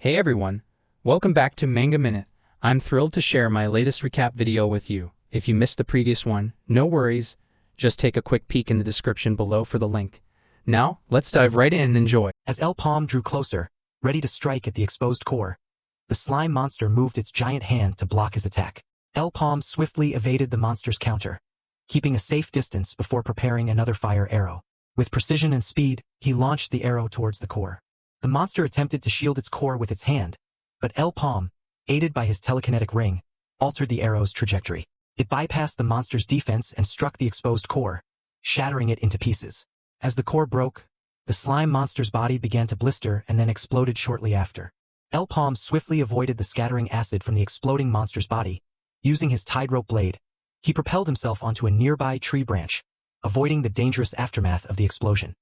Hey everyone, welcome back to Manga Minute. I'm thrilled to share my latest recap video with you. If you missed the previous one, no worries, just take a quick peek in the description below for the link. Now, let's dive right in and enjoy. As El-paume drew closer, ready to strike at the exposed core, the slime monster moved its giant hand to block his attack. El-paume swiftly evaded the monster's counter, keeping a safe distance before preparing another fire arrow. With precision and speed, he launched the arrow towards the core. The monster attempted to shield its core with its hand, but El-paume, aided by his telekinetic ring, altered the arrow's trajectory. It bypassed the monster's defense and struck the exposed core, shattering it into pieces. As the core broke, the slime monster's body began to blister and then exploded shortly after. El-paume swiftly avoided the scattering acid from the exploding monster's body. Using his tied-rope blade, he propelled himself onto a nearby tree branch, avoiding the dangerous aftermath of the explosion.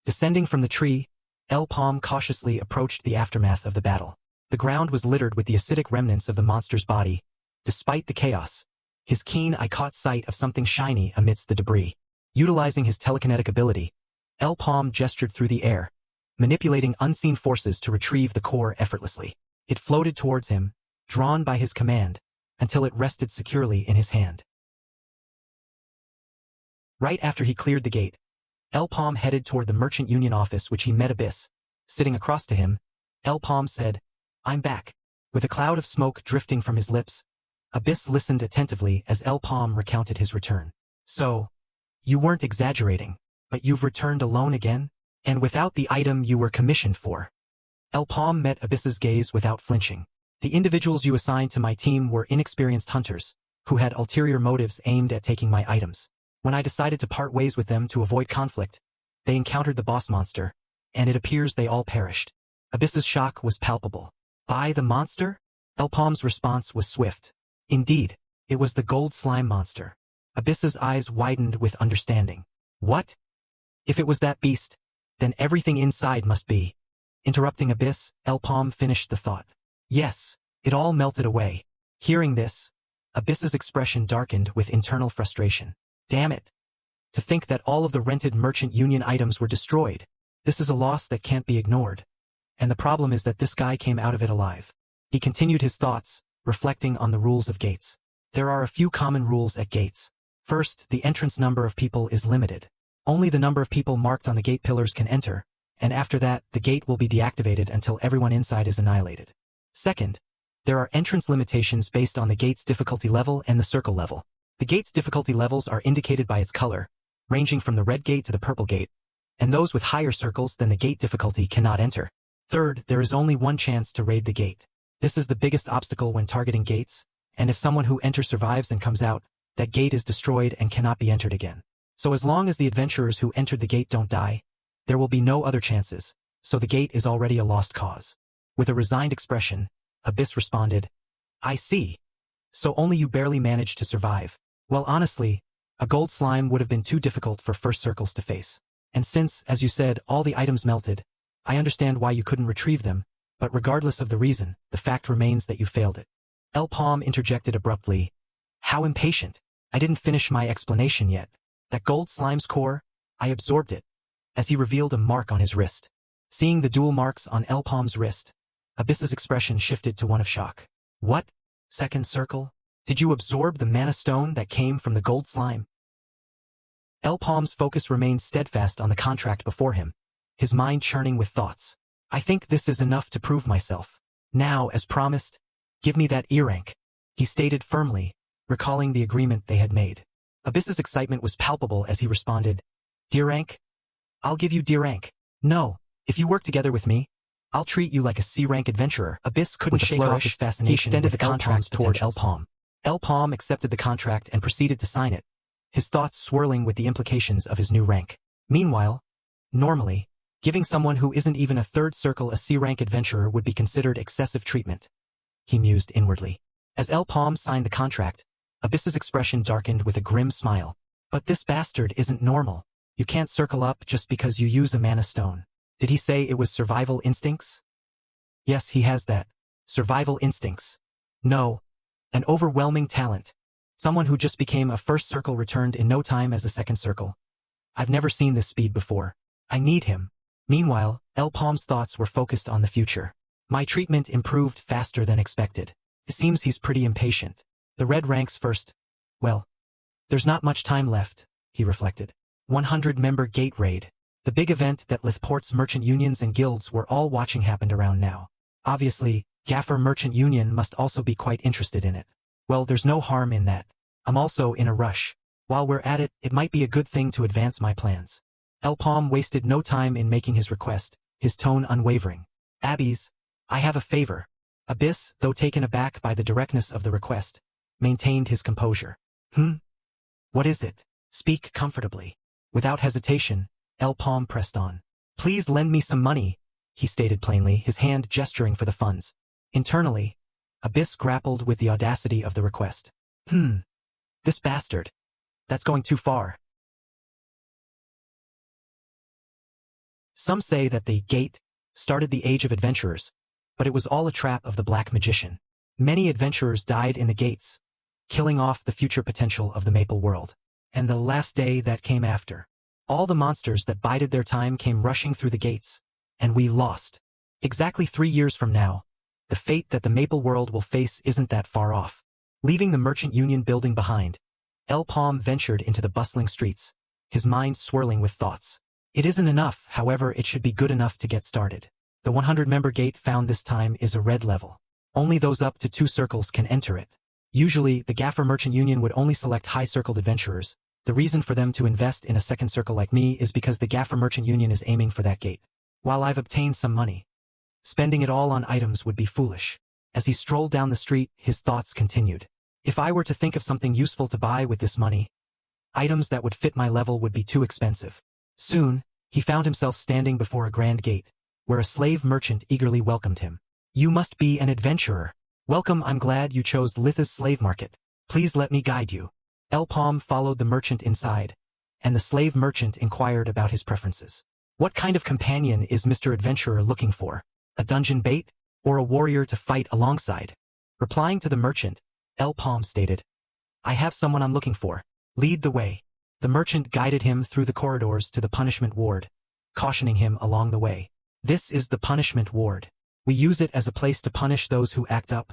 Descending from the tree, El-paume cautiously approached the aftermath of the battle. The ground was littered with the acidic remnants of the monster's body. Despite the chaos, his keen eye caught sight of something shiny amidst the debris. Utilizing his telekinetic ability, El-paume gestured through the air, manipulating unseen forces to retrieve the core effortlessly. It floated towards him, drawn by his command, until it rested securely in his hand. Right after he cleared the gate, El-paume headed toward the merchant union office, which he met Abyss. Sitting across to him, El-paume said, "I'm back." With a cloud of smoke drifting from his lips, Abyss listened attentively as El-paume recounted his return. "So, you weren't exaggerating, but you've returned alone again? And without the item you were commissioned for?" El-paume met Abyss's gaze without flinching. "The individuals you assigned to my team were inexperienced hunters, who had ulterior motives aimed at taking my items. When I decided to part ways with them to avoid conflict, they encountered the boss monster, and it appears they all perished." Abyss's shock was palpable. "By the monster?" El-paume's response was swift. "Indeed, it was the gold slime monster." Abyss's eyes widened with understanding. "What? If it was that beast, then everything inside must be." Interrupting Abyss, El-paume finished the thought. "Yes, it all melted away." Hearing this, Abyss's expression darkened with internal frustration. "Damn it. To think that all of the rented merchant union items were destroyed. This is a loss that can't be ignored. And the problem is that this guy came out of it alive." He continued his thoughts, reflecting on the rules of gates. There are a few common rules at gates. First, the entrance number of people is limited. Only the number of people marked on the gate pillars can enter, and after that, the gate will be deactivated until everyone inside is annihilated. Second, there are entrance limitations based on the gate's difficulty level and the circle level. The gate's difficulty levels are indicated by its color, ranging from the red gate to the purple gate, and those with higher circles than the gate difficulty cannot enter. Third, there is only one chance to raid the gate. This is the biggest obstacle when targeting gates, and if someone who enters survives and comes out, that gate is destroyed and cannot be entered again. So as long as the adventurers who entered the gate don't die, there will be no other chances, so the gate is already a lost cause. With a resigned expression, Abyss responded, "I see. So only you barely managed to survive. Well, honestly, a gold slime would have been too difficult for first circles to face. And since, as you said, all the items melted, I understand why you couldn't retrieve them, but regardless of the reason, the fact remains that you failed it." El-paume interjected abruptly. "How impatient. I didn't finish my explanation yet. That gold slime's core, I absorbed it," as he revealed a mark on his wrist. Seeing the dual marks on El-paume's wrist, Abyss's expression shifted to one of shock. "What? Second circle? Did you absorb the mana stone that came from the gold slime?" El-paume's focus remained steadfast on the contract before him, his mind churning with thoughts. "I think this is enough to prove myself. Now, as promised, give me that E-rank," he stated firmly, recalling the agreement they had made. Abyss's excitement was palpable as he responded, "D-rank? I'll give you D-rank. No, if you work together with me, I'll treat you like a C-rank adventurer." Abyss couldn't shake off his fascination. He extended the contract toward El-paume. El-paume accepted the contract and proceeded to sign it, his thoughts swirling with the implications of his new rank. Meanwhile, normally, giving someone who isn't even a third circle a C-rank adventurer would be considered excessive treatment, he mused inwardly. As El-paume signed the contract, Abyss's expression darkened with a grim smile. "But this bastard isn't normal. You can't circle up just because you use a mana stone." Did he say it was survival instincts? Yes, he has that. Survival instincts. No. An overwhelming talent. Someone who just became a first circle returned in no time as a second circle. I've never seen this speed before. I need him. Meanwhile, El-paume's thoughts were focused on the future. My treatment improved faster than expected. It seems he's pretty impatient. The red ranks first. Well, there's not much time left, he reflected. 100-member gate raid. The big event that Lithport's merchant unions and guilds were all watching happened around now. Obviously, Gaffer Merchant Union must also be quite interested in it. Well, there's no harm in that. I'm also in a rush. While we're at it, it might be a good thing to advance my plans. El-paume wasted no time in making his request, his tone unwavering. Abbeys, I have a favor. Abyss, though taken aback by the directness of the request, maintained his composure. What is it? Speak comfortably. Without hesitation, El-paume pressed on. Please lend me some money, he stated plainly, his hand gesturing for the funds. Internally, Abyss grappled with the audacity of the request. This bastard. That's going too far. Some say that the gate started the age of adventurers, but it was all a trap of the black magician. Many adventurers died in the gates, killing off the future potential of the Maple world. And the last day that came after. All the monsters that bided their time came rushing through the gates, and we lost. Exactly 3 years from now, the fate that the Maple world will face isn't that far off. Leaving the Merchant Union building behind, El-paume ventured into the bustling streets, his mind swirling with thoughts. It isn't enough, however, it should be good enough to get started. The 100-member gate found this time is a red level. Only those up to 2 circles can enter it. Usually, the Gaffer Merchant Union would only select high-circled adventurers. The reason for them to invest in a second circle like me is because the Gaffer Merchant Union is aiming for that gate. While I've obtained some money, spending it all on items would be foolish. As he strolled down the street, his thoughts continued. If I were to think of something useful to buy with this money, items that would fit my level would be too expensive. Soon, he found himself standing before a grand gate, where a slave merchant eagerly welcomed him. You must be an adventurer. Welcome, I'm glad you chose Litha's slave market. Please let me guide you. El-paume followed the merchant inside, and the slave merchant inquired about his preferences. What kind of companion is Mr. Adventurer looking for? A dungeon bait, or a warrior to fight alongside? Replying to the merchant, El-paume stated, I have someone I'm looking for. Lead the way. The merchant guided him through the corridors to the punishment ward, cautioning him along the way. This is the punishment ward. We use it as a place to punish those who act up,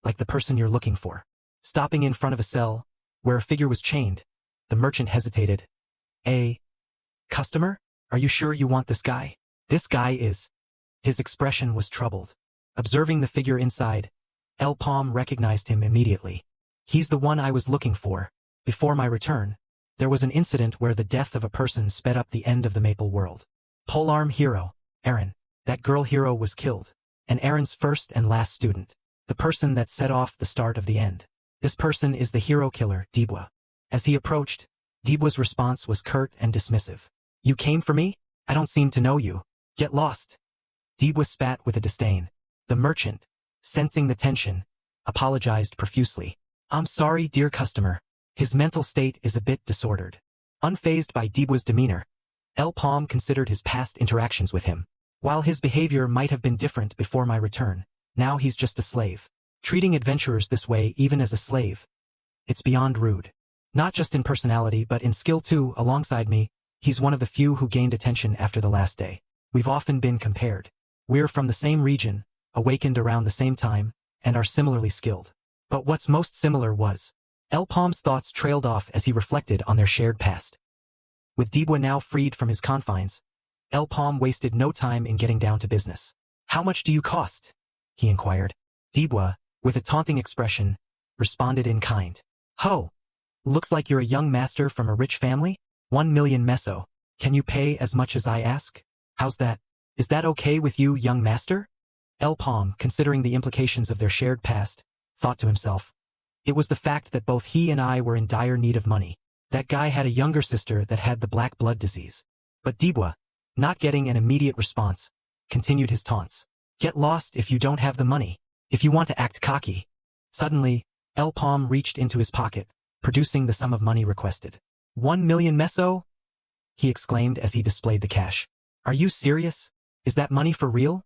like the person you're looking for. Stopping in front of a cell, where a figure was chained, the merchant hesitated. A customer? Are you sure you want this guy? This guy is. His expression was troubled. Observing the figure inside, El-paume recognized him immediately. He's the one I was looking for. Before my return, there was an incident where the death of a person sped up the end of the Maple world. Polearm hero, Eren. That girl hero was killed, and Eren's first and last student. The person that set off the start of the end. This person is the hero killer, Dibwa. As he approached, Dibwa's response was curt and dismissive. You came for me? I don't seem to know you. Get lost. Dibwa spat with a disdain. The merchant, sensing the tension, apologized profusely. I'm sorry, dear customer. His mental state is a bit disordered. Unfazed by Dibwa's demeanor, El-paume considered his past interactions with him. While his behavior might have been different before my return, now he's just a slave. Treating adventurers this way even as a slave, it's beyond rude. Not just in personality but in skill too. Alongside me, he's one of the few who gained attention after the last day. We've often been compared. We're from the same region, awakened around the same time, and are similarly skilled. But what's most similar was, El-paume's thoughts trailed off as he reflected on their shared past. With Dibwa now freed from his confines, El-paume wasted no time in getting down to business. How much do you cost? He inquired. Dibwa, with a taunting expression, responded in kind. Ho! Looks like you're a young master from a rich family? 1 million meso. Can you pay as much as I ask? How's that? Is that okay with you, young master? El-paume, considering the implications of their shared past, thought to himself. It was the fact that both he and I were in dire need of money. That guy had a younger sister that had the black blood disease. But Dibwa, not getting an immediate response, continued his taunts. Get lost if you don't have the money. If you want to act cocky. Suddenly, El-paume reached into his pocket, producing the sum of money requested. 1 million meso? He exclaimed as he displayed the cash. Are you serious? Is that money for real?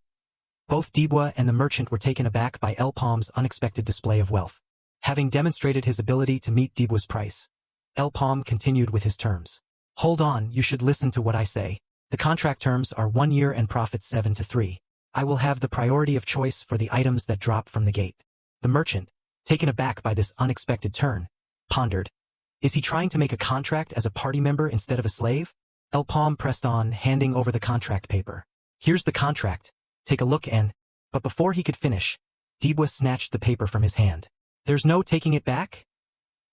Both Dibwa and the merchant were taken aback by El-paume's unexpected display of wealth. Having demonstrated his ability to meet Dibwa's price, El-paume continued with his terms. Hold on, you should listen to what I say. The contract terms are 1 year and profits 7 to 3. I will have the priority of choice for the items that drop from the gate. The merchant, taken aback by this unexpected turn, pondered. Is he trying to make a contract as a party member instead of a slave? El-paume pressed on, handing over the contract paper. Here's the contract. Take a look and... But before he could finish, Dibwa snatched the paper from his hand. There's no taking it back?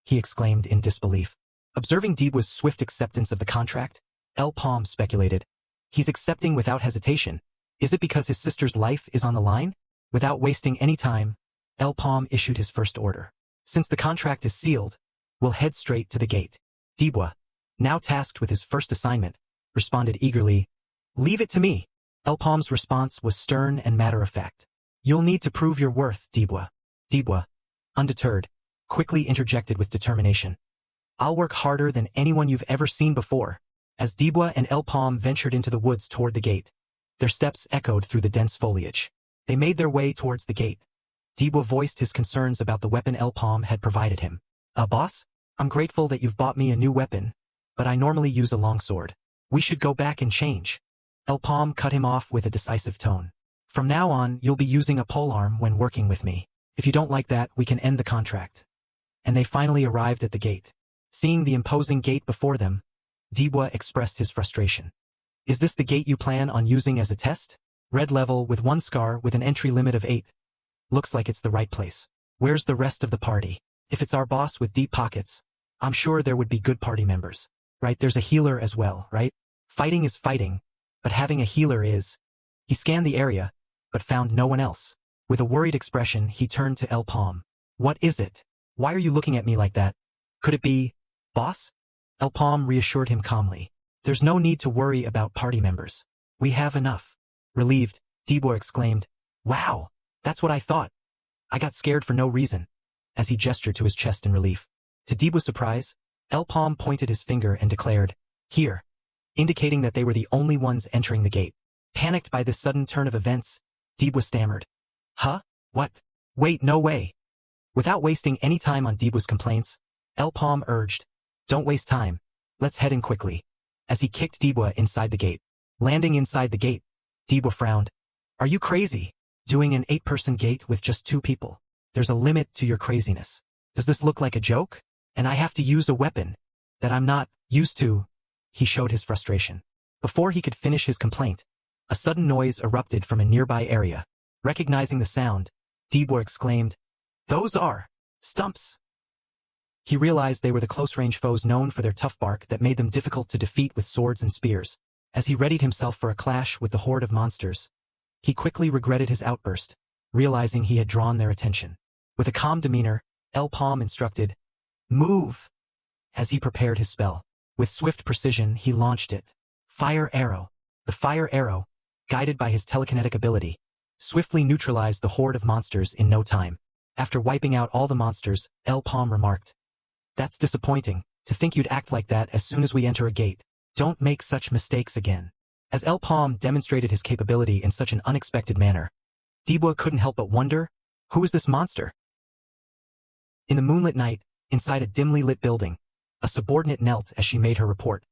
He exclaimed in disbelief. Observing Dibwa's swift acceptance of the contract, El-paume speculated. He's accepting without hesitation. Is it because his sister's life is on the line? Without wasting any time, El-paume issued his first order. Since the contract is sealed, we'll head straight to the gate. Dibwa, now tasked with his first assignment, responded eagerly. Leave it to me. El-paume's response was stern and matter-of-fact. You'll need to prove your worth, Dibwa. Dibwa, undeterred, quickly interjected with determination. I'll work harder than anyone you've ever seen before. As Dibwa and El-paume ventured into the woods toward the gate, their steps echoed through the dense foliage. They made their way towards the gate. Dibwa voiced his concerns about the weapon El-paume had provided him. Boss? I'm grateful that you've bought me a new weapon, but I normally use a longsword. We should go back and change. El-paume cut him off with a decisive tone. From now on, you'll be using a polearm when working with me. If you don't like that, we can end the contract. And they finally arrived at the gate. Seeing the imposing gate before them, Dibwa expressed his frustration. Is this the gate you plan on using as a test? Red level with 1 scar with an entry limit of 8. Looks like it's the right place. Where's the rest of the party? If it's our boss with deep pockets, I'm sure there would be good party members. Right, there's a healer as well, right? Fighting is fighting, but having a healer is... He scanned the area, but found no one else. With a worried expression, he turned to El-paume. What is it? Why are you looking at me like that? Could it be... Boss? El-paume reassured him calmly. There's no need to worry about party members. We have enough. Relieved, Dibwa exclaimed. Wow, that's what I thought. I got scared for no reason. As he gestured to his chest in relief. To Dibwa's surprise, El-paume pointed his finger and declared, Here, indicating that they were the only ones entering the gate. Panicked by this sudden turn of events, Dibwa stammered. Huh? What? Wait, no way. Without wasting any time on Dibwa's complaints, El-paume urged, Don't waste time. Let's head in quickly. As he kicked Dibwa inside the gate. Landing inside the gate, Dibwa frowned. Are you crazy? Doing an 8-person gate with just 2 people? There's a limit to your craziness. Does this look like a joke? And I have to use a weapon that I'm not used to. He showed his frustration. Before he could finish his complaint, a sudden noise erupted from a nearby area. Recognizing the sound, Dibwa exclaimed, Those are stumps. He realized they were the close-range foes known for their tough bark that made them difficult to defeat with swords and spears. As he readied himself for a clash with the horde of monsters, he quickly regretted his outburst, realizing he had drawn their attention. With a calm demeanor, El-paume instructed, Move! As he prepared his spell. With swift precision, he launched it. Fire arrow. The fire arrow, guided by his telekinetic ability, swiftly neutralized the horde of monsters in no time. After wiping out all the monsters, El-paume remarked, That's disappointing, to think you'd act like that as soon as we enter a gate. Don't make such mistakes again. As El-paume demonstrated his capability in such an unexpected manner, Dibwa couldn't help but wonder, who is this monster? In the moonlit night, inside a dimly lit building, a subordinate knelt as she made her report.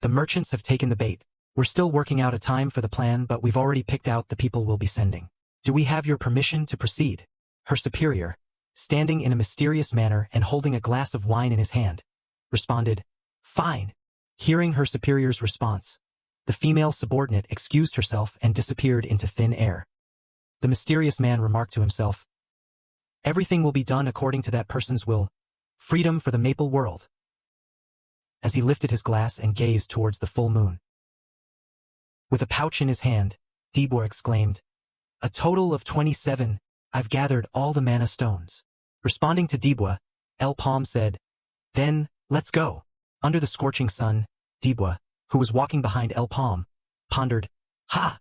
The merchants have taken the bait. We're still working out a time for the plan, but we've already picked out the people we'll be sending. Do we have your permission to proceed? Her superior, standing in a mysterious manner and holding a glass of wine in his hand, responded, Fine. Hearing her superior's response, the female subordinate excused herself and disappeared into thin air. The mysterious man remarked to himself, Everything will be done according to that person's will. Freedom for the maple world. As he lifted his glass and gazed towards the full moon. With a pouch in his hand, Dibwa exclaimed, A total of 27, I've gathered all the mana stones. Responding to Dibwa, El-paume said, Then, let's go. Under the scorching sun, Dibwa, who was walking behind El-paume, pondered, Ha!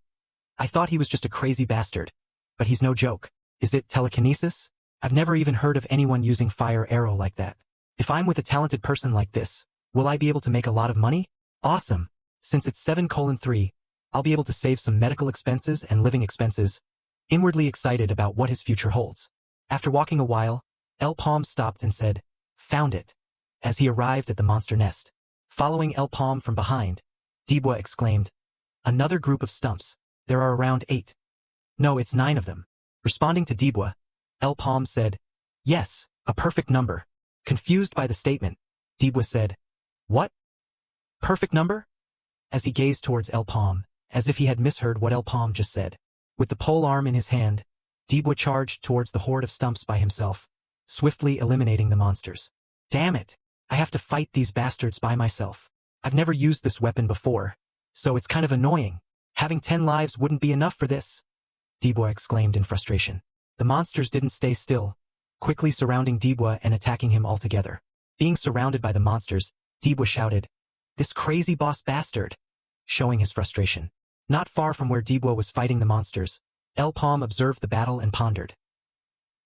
I thought he was just a crazy bastard. But he's no joke. Is it telekinesis? I've never even heard of anyone using fire arrow like that. If I'm with a talented person like this, will I be able to make a lot of money? Awesome. Since it's 7:3, I'll be able to save some medical expenses and living expenses. Inwardly excited about what his future holds. After walking a while, El-paume stopped and said, Found it. As he arrived at the monster nest. Following El-paume from behind, Dibwa exclaimed, Another group of stumps. There are around 8. No, it's 9 of them. Responding to Dibwa, El-paume said, yes, a perfect number. Confused by the statement, Dibwa said, what? Perfect number? As he gazed towards El-paume, as if he had misheard what El-paume just said. With the pole arm in his hand, Dibwa charged towards the horde of stumps by himself, swiftly eliminating the monsters. Damn it! I have to fight these bastards by myself. I've never used this weapon before, so it's kind of annoying. Having 10 lives wouldn't be enough for this, Dibwa exclaimed in frustration. The monsters didn't stay still, quickly surrounding Dibwa and attacking him altogether. Being surrounded by the monsters, Dibwa shouted, this crazy boss bastard, showing his frustration. Not far from where Dibwa was fighting the monsters, El-paume observed the battle and pondered.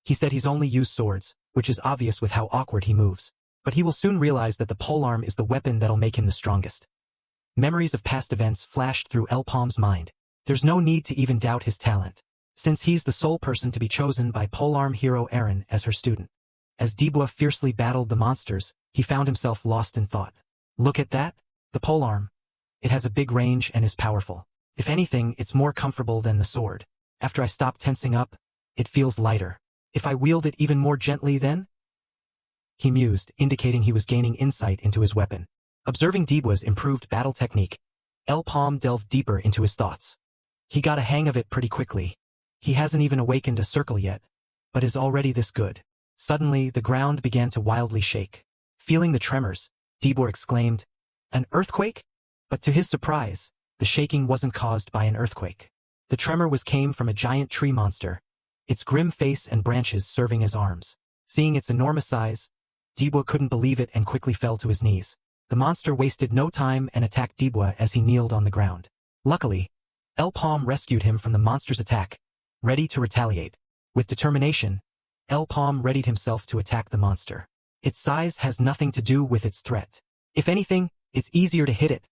He said he's only used swords, which is obvious with how awkward he moves. But he will soon realize that the polearm is the weapon that'll make him the strongest. Memories of past events flashed through El-paume's mind. There's no need to even doubt his talent, since he's the sole person to be chosen by polearm hero Eren as her student. As Dibwa fiercely battled the monsters, he found himself lost in thought. Look at that, the polearm. It has a big range and is powerful. If anything, it's more comfortable than the sword. After I stop tensing up, it feels lighter. If I wield it even more gently then? He mused, indicating he was gaining insight into his weapon. Observing Dibwa's improved battle technique, El-paume delved deeper into his thoughts. He got a hang of it pretty quickly. He hasn't even awakened a circle yet, but is already this good. Suddenly, the ground began to wildly shake. Feeling the tremors, Dibwa exclaimed, an earthquake? But to his surprise, the shaking wasn't caused by an earthquake. The tremor came from a giant tree monster, its grim face and branches serving as arms. Seeing its enormous size, Dibwa couldn't believe it and quickly fell to his knees. The monster wasted no time and attacked Dibwa as he kneeled on the ground. Luckily, El-paume rescued him from the monster's attack, ready to retaliate. With determination, El-paume readied himself to attack the monster. Its size has nothing to do with its threat. If anything, it's easier to hit it,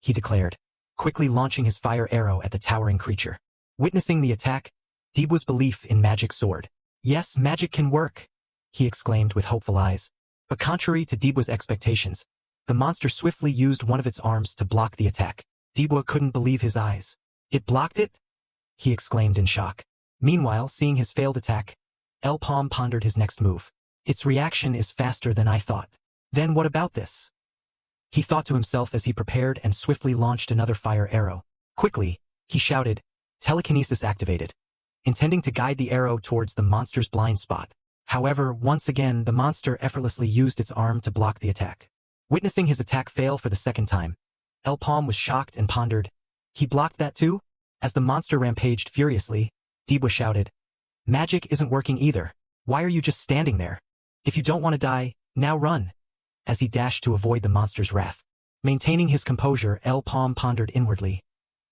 he declared, quickly launching his fire arrow at the towering creature. Witnessing the attack, Dibwa's belief in magic soared. Yes, magic can work, he exclaimed with hopeful eyes. But contrary to Dibwa's expectations, the monster swiftly used one of its arms to block the attack. Dibwa couldn't believe his eyes. It blocked it? He exclaimed in shock. Meanwhile, seeing his failed attack, El-paume pondered his next move. Its reaction is faster than I thought. Then what about this? He thought to himself as he prepared and swiftly launched another fire arrow. Quickly, he shouted, telekinesis activated, intending to guide the arrow towards the monster's blind spot. However, once again, the monster effortlessly used its arm to block the attack. Witnessing his attack fail for the second time, El-paume was shocked and pondered. He blocked that too? As the monster rampaged furiously, Dibwa shouted, magic isn't working either. Why are you just standing there? If you don't want to die, now run. As he dashed to avoid the monster's wrath. Maintaining his composure, El-paume pondered inwardly.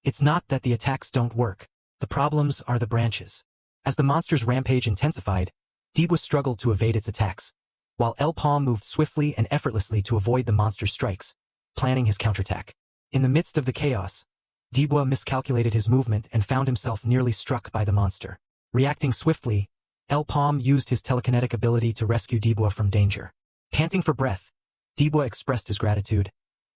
It's not that the attacks don't work. The problems are the branches. As the monster's rampage intensified, Dibwa struggled to evade its attacks, while El-paume moved swiftly and effortlessly to avoid the monster's strikes, planning his counterattack. In the midst of the chaos, Dibwa miscalculated his movement and found himself nearly struck by the monster. Reacting swiftly, El-paume used his telekinetic ability to rescue Dibwa from danger. Panting for breath, Dibwa expressed his gratitude.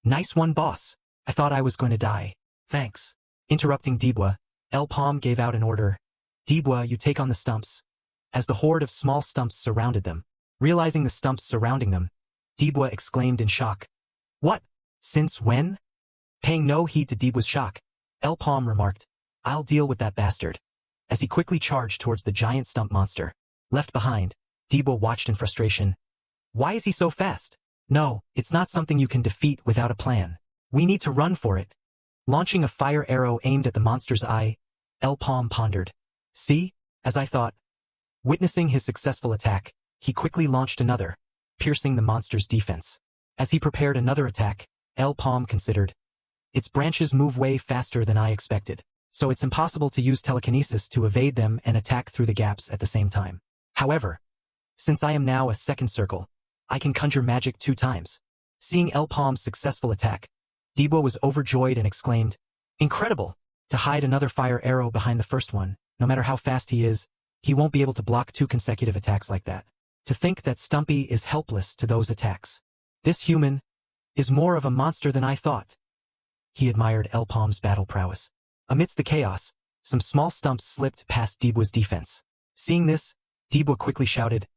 Nice one, boss. I thought I was going to die. Thanks. Interrupting Dibwa, El-paume gave out an order. Dibwa, you take on the stumps. As the horde of small stumps surrounded them. Realizing the stumps surrounding them, Dibwa exclaimed in shock. What? Since when? Paying no heed to Dibwa's shock, El-paume remarked, I'll deal with that bastard. As he quickly charged towards the giant stump monster. Left behind, Dibwa watched in frustration. Why is he so fast? No, it's not something you can defeat without a plan. We need to run for it. Launching a fire arrow aimed at the monster's eye, El-paume pondered. See, as I thought. Witnessing his successful attack, he quickly launched another, piercing the monster's defense. As he prepared another attack, El-paume considered. Its branches move way faster than I expected, so it's impossible to use telekinesis to evade them and attack through the gaps at the same time. However, since I am now a second circle, I can conjure magic 2 times. Seeing El-paume's successful attack, Dibwa was overjoyed and exclaimed, Incredible! To hide another fire arrow behind the first one, no matter how fast he is, he won't be able to block 2 consecutive attacks like that. To think that Stumpy is helpless to those attacks. This human is more of a monster than I thought. he admired El-paume's battle prowess. Amidst the chaos, some small stumps slipped past Dibwa's defense. Seeing this, Dibwa quickly shouted,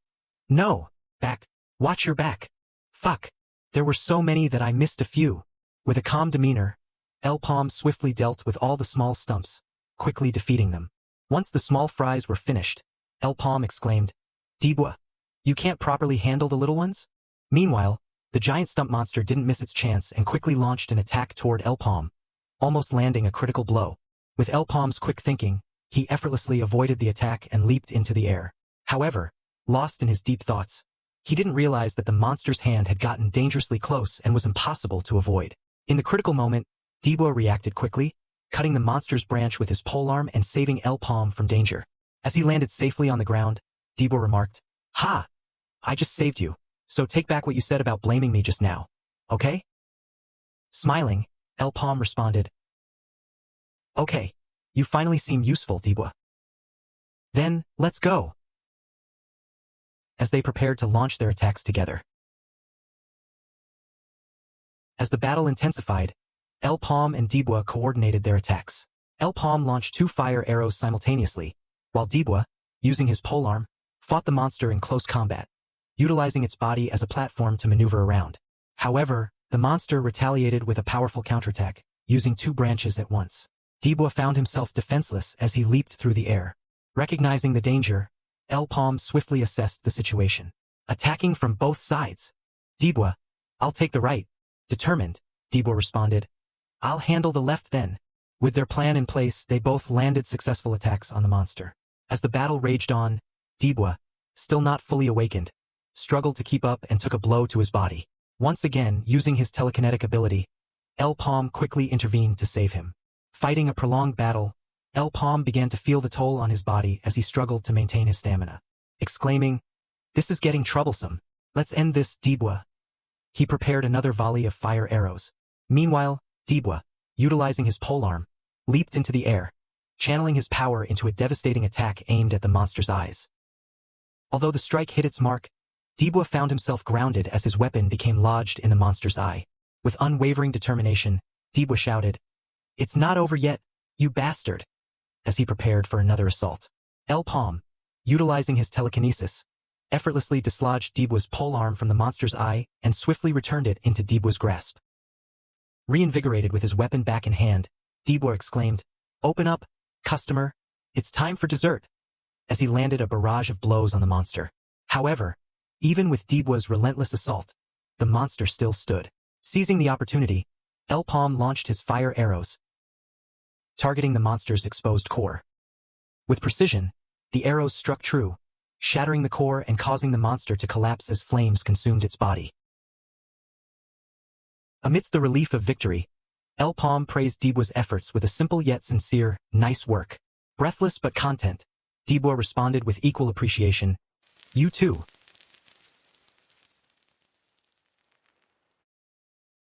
"No! Back! Watch your back! Fuck! There were so many that I missed a few." With a calm demeanor, El-paume swiftly dealt with all the small stumps, quickly defeating them. Once the small fries were finished, El-paume exclaimed, "Dibwa, you can't properly handle the little ones?" Meanwhile, the giant stump monster didn't miss its chance and quickly launched an attack toward El-paume, almost landing a critical blow. With El-paume's quick thinking, he effortlessly avoided the attack and leaped into the air. However, lost in his deep thoughts, he didn't realize that the monster's hand had gotten dangerously close and was impossible to avoid. In the critical moment, Dibwa reacted quickly, cutting the monster's branch with his polearm and saving El-paume from danger. As he landed safely on the ground, Dibwa remarked, "Ha! I just saved you, so take back what you said about blaming me just now, okay?" Smiling, El-paume responded, "Okay, you finally seem useful, Dibwa. Then, let's go." As they prepared to launch their attacks together. As the battle intensified, El-paume and Dibwa coordinated their attacks. El-paume launched 2 fire arrows simultaneously, while Dibwa, using his polearm, fought the monster in close combat, utilizing its body as a platform to maneuver around. However, the monster retaliated with a powerful counterattack, using 2 branches at once. Dibwa found himself defenseless as he leaped through the air. Recognizing the danger, El-paume swiftly assessed the situation. Attacking from both sides. "Dibwa, I'll take the right." Determined, Dibwa responded, "I'll handle the left then." With their plan in place, they both landed successful attacks on the monster. As the battle raged on, Dibwa, still not fully awakened, struggled to keep up and took a blow to his body. Once again, using his telekinetic ability, El-paume quickly intervened to save him. Fighting a prolonged battle, El-paume began to feel the toll on his body as he struggled to maintain his stamina. Exclaiming, "This is getting troublesome. Let's end this, Dibwa." He prepared another volley of fire arrows. Meanwhile, Dibwa, utilizing his polearm, leaped into the air, channeling his power into a devastating attack aimed at the monster's eyes. Although the strike hit its mark, Dibwa found himself grounded as his weapon became lodged in the monster's eye. With unwavering determination, Dibwa shouted, "It's not over yet, you bastard," as he prepared for another assault. El-paume, utilizing his telekinesis, effortlessly dislodged Dibwa's polearm from the monster's eye and swiftly returned it into Dibwa's grasp. Reinvigorated with his weapon back in hand, Dibwa exclaimed, "Open up, customer, it's time for dessert," as he landed a barrage of blows on the monster. However, even with Dibwa's relentless assault, the monster still stood. Seizing the opportunity, El-paume launched his fire arrows, targeting the monster's exposed core. With precision, the arrows struck true, shattering the core and causing the monster to collapse as flames consumed its body. Amidst the relief of victory, El-paume praised Dibwa's efforts with a simple yet sincere, "Nice work." Breathless but content, Dibwa responded with equal appreciation, "You too."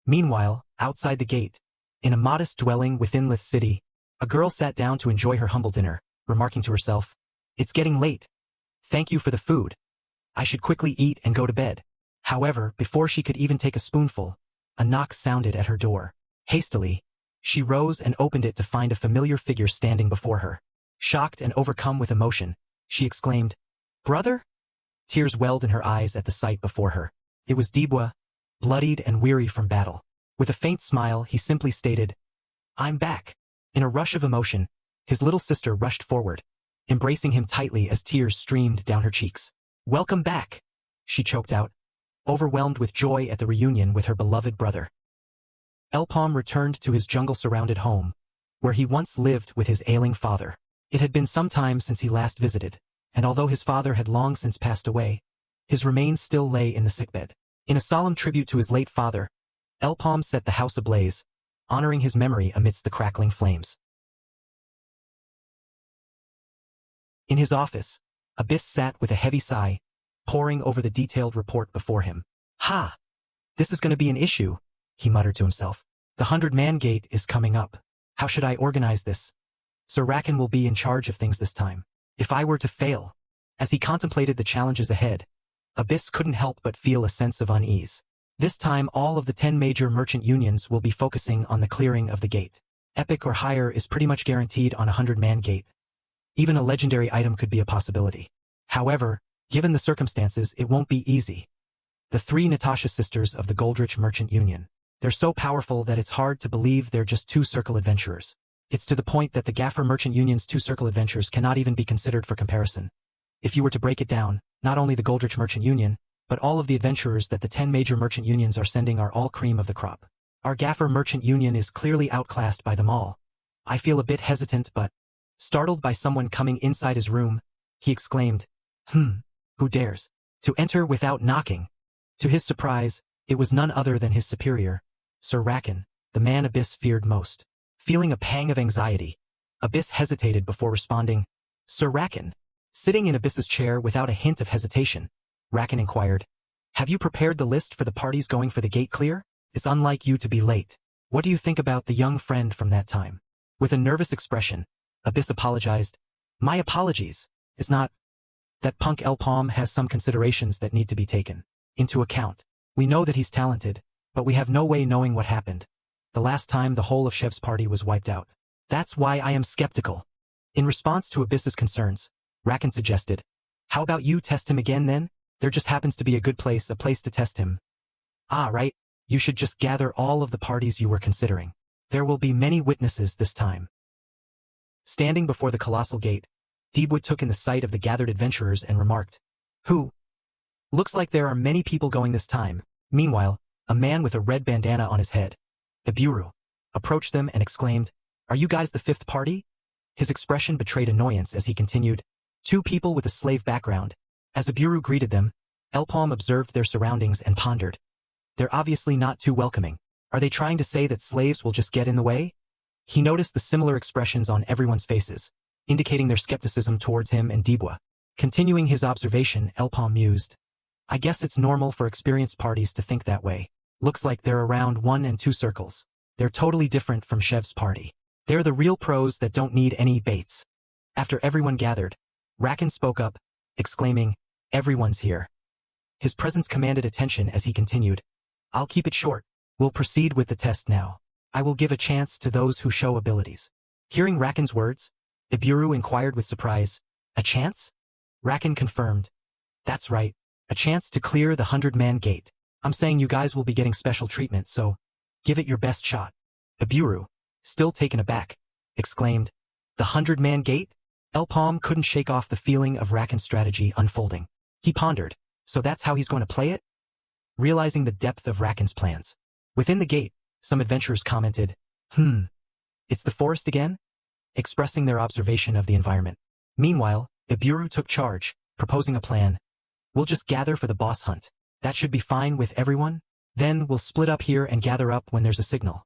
Meanwhile, outside the gate, in a modest dwelling within Lith City, a girl sat down to enjoy her humble dinner, remarking to herself, "It's getting late. Thank you for the food. I should quickly eat and go to bed." However, before she could even take a spoonful, a knock sounded at her door. Hastily, she rose and opened it to find a familiar figure standing before her. Shocked and overcome with emotion, she exclaimed, "Brother?" Tears welled in her eyes at the sight before her. It was Dibwa, bloodied and weary from battle. With a faint smile, he simply stated, "I'm back." In a rush of emotion, his little sister rushed forward, embracing him tightly as tears streamed down her cheeks. "Welcome back," she choked out, overwhelmed with joy at the reunion with her beloved brother. El-paume returned to his jungle-surrounded home, where he once lived with his ailing father. It had been some time since he last visited, and although his father had long since passed away, his remains still lay in the sickbed. In a solemn tribute to his late father, El-paume set the house ablaze, honoring his memory amidst the crackling flames. In his office, Abyss sat with a heavy sigh, poring over the detailed report before him. "Ha! This is going to be an issue," he muttered to himself. "The 100-man gate is coming up. How should I organize this? Sir Rakan will be in charge of things this time. If I were to fail..." As he contemplated the challenges ahead, Abyss couldn't help but feel a sense of unease. This time all of the 10 major merchant unions will be focusing on the clearing of the gate. Epic or higher is pretty much guaranteed on a 100-man gate. Even a legendary item could be a possibility. However, given the circumstances, it won't be easy. The 3 Natasha sisters of the Goldrich Merchant Union. They're so powerful that it's hard to believe they're just 2 circle adventurers. It's to the point that the Gaffer Merchant Union's 2 circle adventures cannot even be considered for comparison. If you were to break it down, not only the Goldrich Merchant Union, but all of the adventurers that the 10 major merchant unions are sending are all cream of the crop. Our Gaffer Merchant Union is clearly outclassed by them all. I feel a bit hesitant but, startled by someone coming inside his room, he exclaimed, who dares to enter without knocking? To his surprise, it was none other than his superior, Sir Rakan, the man Abyss feared most. Feeling a pang of anxiety, Abyss hesitated before responding, Sir Rakan. Sitting in Abyss's chair without a hint of hesitation, Rakan inquired, have you prepared the list for the parties going for the gate clear? It's unlike you to be late. What do you think about the young friend from that time? With a nervous expression, Abyss apologized. My apologies. It's not that punk El-paume has some considerations that need to be taken into account. We know that he's talented, but we have no way knowing what happened the last time the whole of Shev's party was wiped out. That's why I am skeptical. In response to Abyss's concerns, Rakan suggested, how about you test him again then? There just happens to be a place to test him. Ah, right. You should just gather all of the parties you were considering. There will be many witnesses this time. Standing before the colossal gate, Deebwood took in the sight of the gathered adventurers and remarked, who? Looks like there are many people going this time. Meanwhile, a man with a red bandana on his head, Iburu, approached them and exclaimed, are you guys the 5th party? His expression betrayed annoyance as he continued, 2 people with a slave background. As Iburu greeted them, El-paume observed their surroundings and pondered. They're obviously not too welcoming. Are they trying to say that slaves will just get in the way? He noticed the similar expressions on everyone's faces, indicating their skepticism towards him and Deebwa. Continuing his observation, El-paume mused, I guess it's normal for experienced parties to think that way. Looks like they're around 1 and 2 circles. They're totally different from Shev's party. They're the real pros that don't need any baits. After everyone gathered, Rakan spoke up, exclaiming, everyone's here. His presence commanded attention as he continued, I'll keep it short. We'll proceed with the test now. I will give a chance to those who show abilities. Hearing Rakan's words, Iburu inquired with surprise, a chance? Rakan confirmed, that's right, a chance to clear the 100-man gate. I'm saying you guys will be getting special treatment, so give it your best shot. Iburu, still taken aback, exclaimed, the 100-man gate? El-paume couldn't shake off the feeling of Rakan's strategy unfolding. He pondered, so that's how he's going to play it? Realizing the depth of Rakan's plans. Within the gate, some adventurers commented, it's the forest again? Expressing their observation of the environment. Meanwhile, Iburu took charge, proposing a plan. We'll just gather for the boss hunt. That should be fine with everyone? Then we'll split up here and gather up when there's a signal.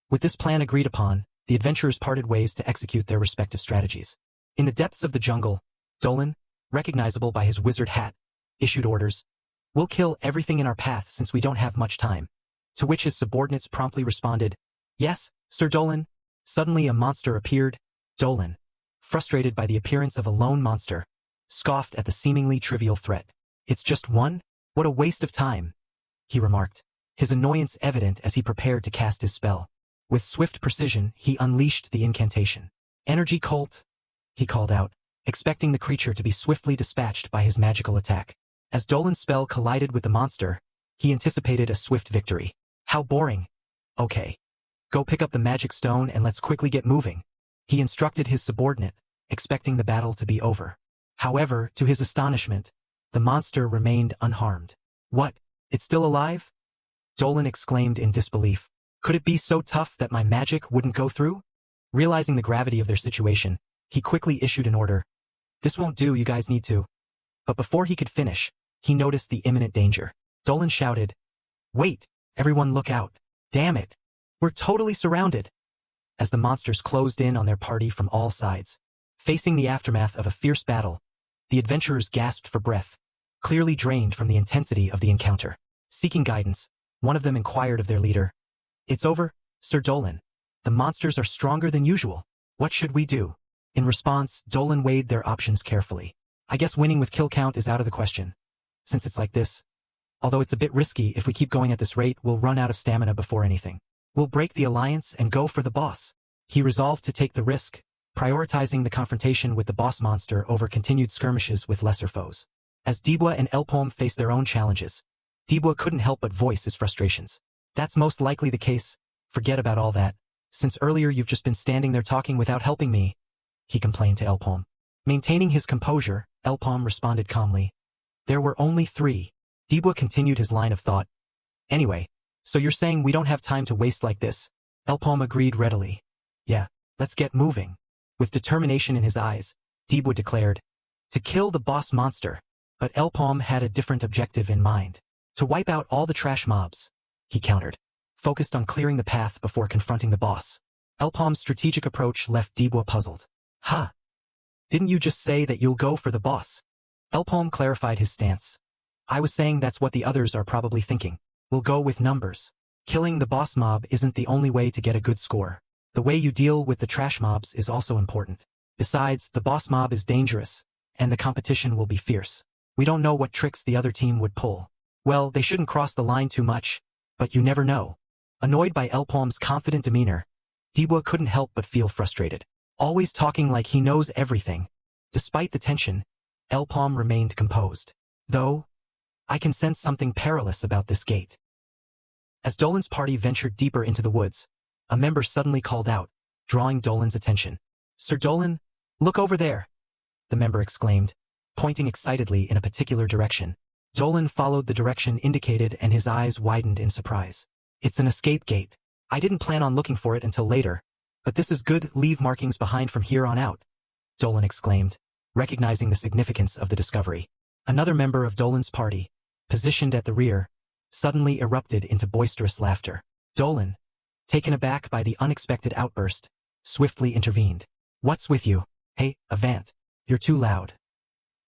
With this plan agreed upon, the adventurers parted ways to execute their respective strategies. In the depths of the jungle, Dolan, recognizable by his wizard hat, issued orders. We'll kill everything in our path since we don't have much time. To which his subordinates promptly responded, yes, Sir Dolan. Suddenly a monster appeared. Dolan, frustrated by the appearance of a lone monster, scoffed at the seemingly trivial threat. It's just one? What a waste of time, he remarked, his annoyance evident as he prepared to cast his spell. With swift precision, he unleashed the incantation. Energy Colt, he called out, expecting the creature to be swiftly dispatched by his magical attack. As Dolan's spell collided with the monster, he anticipated a swift victory. How boring. Okay. Go pick up the magic stone and let's quickly get moving. He instructed his subordinate, expecting the battle to be over. However, to his astonishment, the monster remained unharmed. What? It's still alive? Dolan exclaimed in disbelief. Could it be so tough that my magic wouldn't go through? Realizing the gravity of their situation, he quickly issued an order. This won't do, you guys need to. But before he could finish, he noticed the imminent danger. Dolan shouted, wait, everyone look out. Damn it. We're totally surrounded. As the monsters closed in on their party from all sides, facing the aftermath of a fierce battle, the adventurers gasped for breath, clearly drained from the intensity of the encounter. Seeking guidance, one of them inquired of their leader. It's over, Sir Dolan. The monsters are stronger than usual. What should we do? In response, Dolan weighed their options carefully. I guess winning with kill count is out of the question. Since it's like this, Although it's a bit risky, if we keep going at this rate, we'll run out of stamina before anything. We'll break the alliance and go for the boss. He resolved to take the risk, prioritizing the confrontation with the boss monster over continued skirmishes with lesser foes. As El-paume and El-paume faced their own challenges, El-paume couldn't help but voice his frustrations. That's most likely the case. Forget about all that. Since earlier you've just been standing there talking without helping me, he complained to El-paume. Maintaining his composure, El-paume responded calmly. There were only 3. El-paume continued his line of thought. Anyway, so you're saying we don't have time to waste like this? El-paume agreed readily. Yeah, let's get moving. With determination in his eyes, El-paume declared, to kill the boss monster. But El-paume had a different objective in mind. To wipe out all the trash mobs, he countered, focused on clearing the path before confronting the boss. El-paume's strategic approach left El-paume puzzled. Huh? Didn't you just say that you'll go for the boss? El-paume clarified his stance. I was saying that's what the others are probably thinking. We'll go with numbers. Killing the boss mob isn't the only way to get a good score. The way you deal with the trash mobs is also important. Besides, the boss mob is dangerous, and the competition will be fierce. We don't know what tricks the other team would pull. Well, they shouldn't cross the line too much, but you never know. Annoyed by El-paume's confident demeanor, El-paume couldn't help but feel frustrated. Always talking like he knows everything. Despite the tension, El-paume remained composed. Though, I can sense something perilous about this gate. As Dolan's party ventured deeper into the woods, a member suddenly called out, drawing Dolan's attention. Sir Dolan, look over there, the member exclaimed, pointing excitedly in a particular direction. Dolan followed the direction indicated and his eyes widened in surprise. It's an escape gate. I didn't plan on looking for it until later, but this is good. Leave markings behind from here on out, Dolan exclaimed, recognizing the significance of the discovery. Another member of Dolan's party, positioned at the rear, suddenly erupted into boisterous laughter. Dolan, taken aback by the unexpected outburst, swiftly intervened. What's with you? Hey, Avant, you're too loud.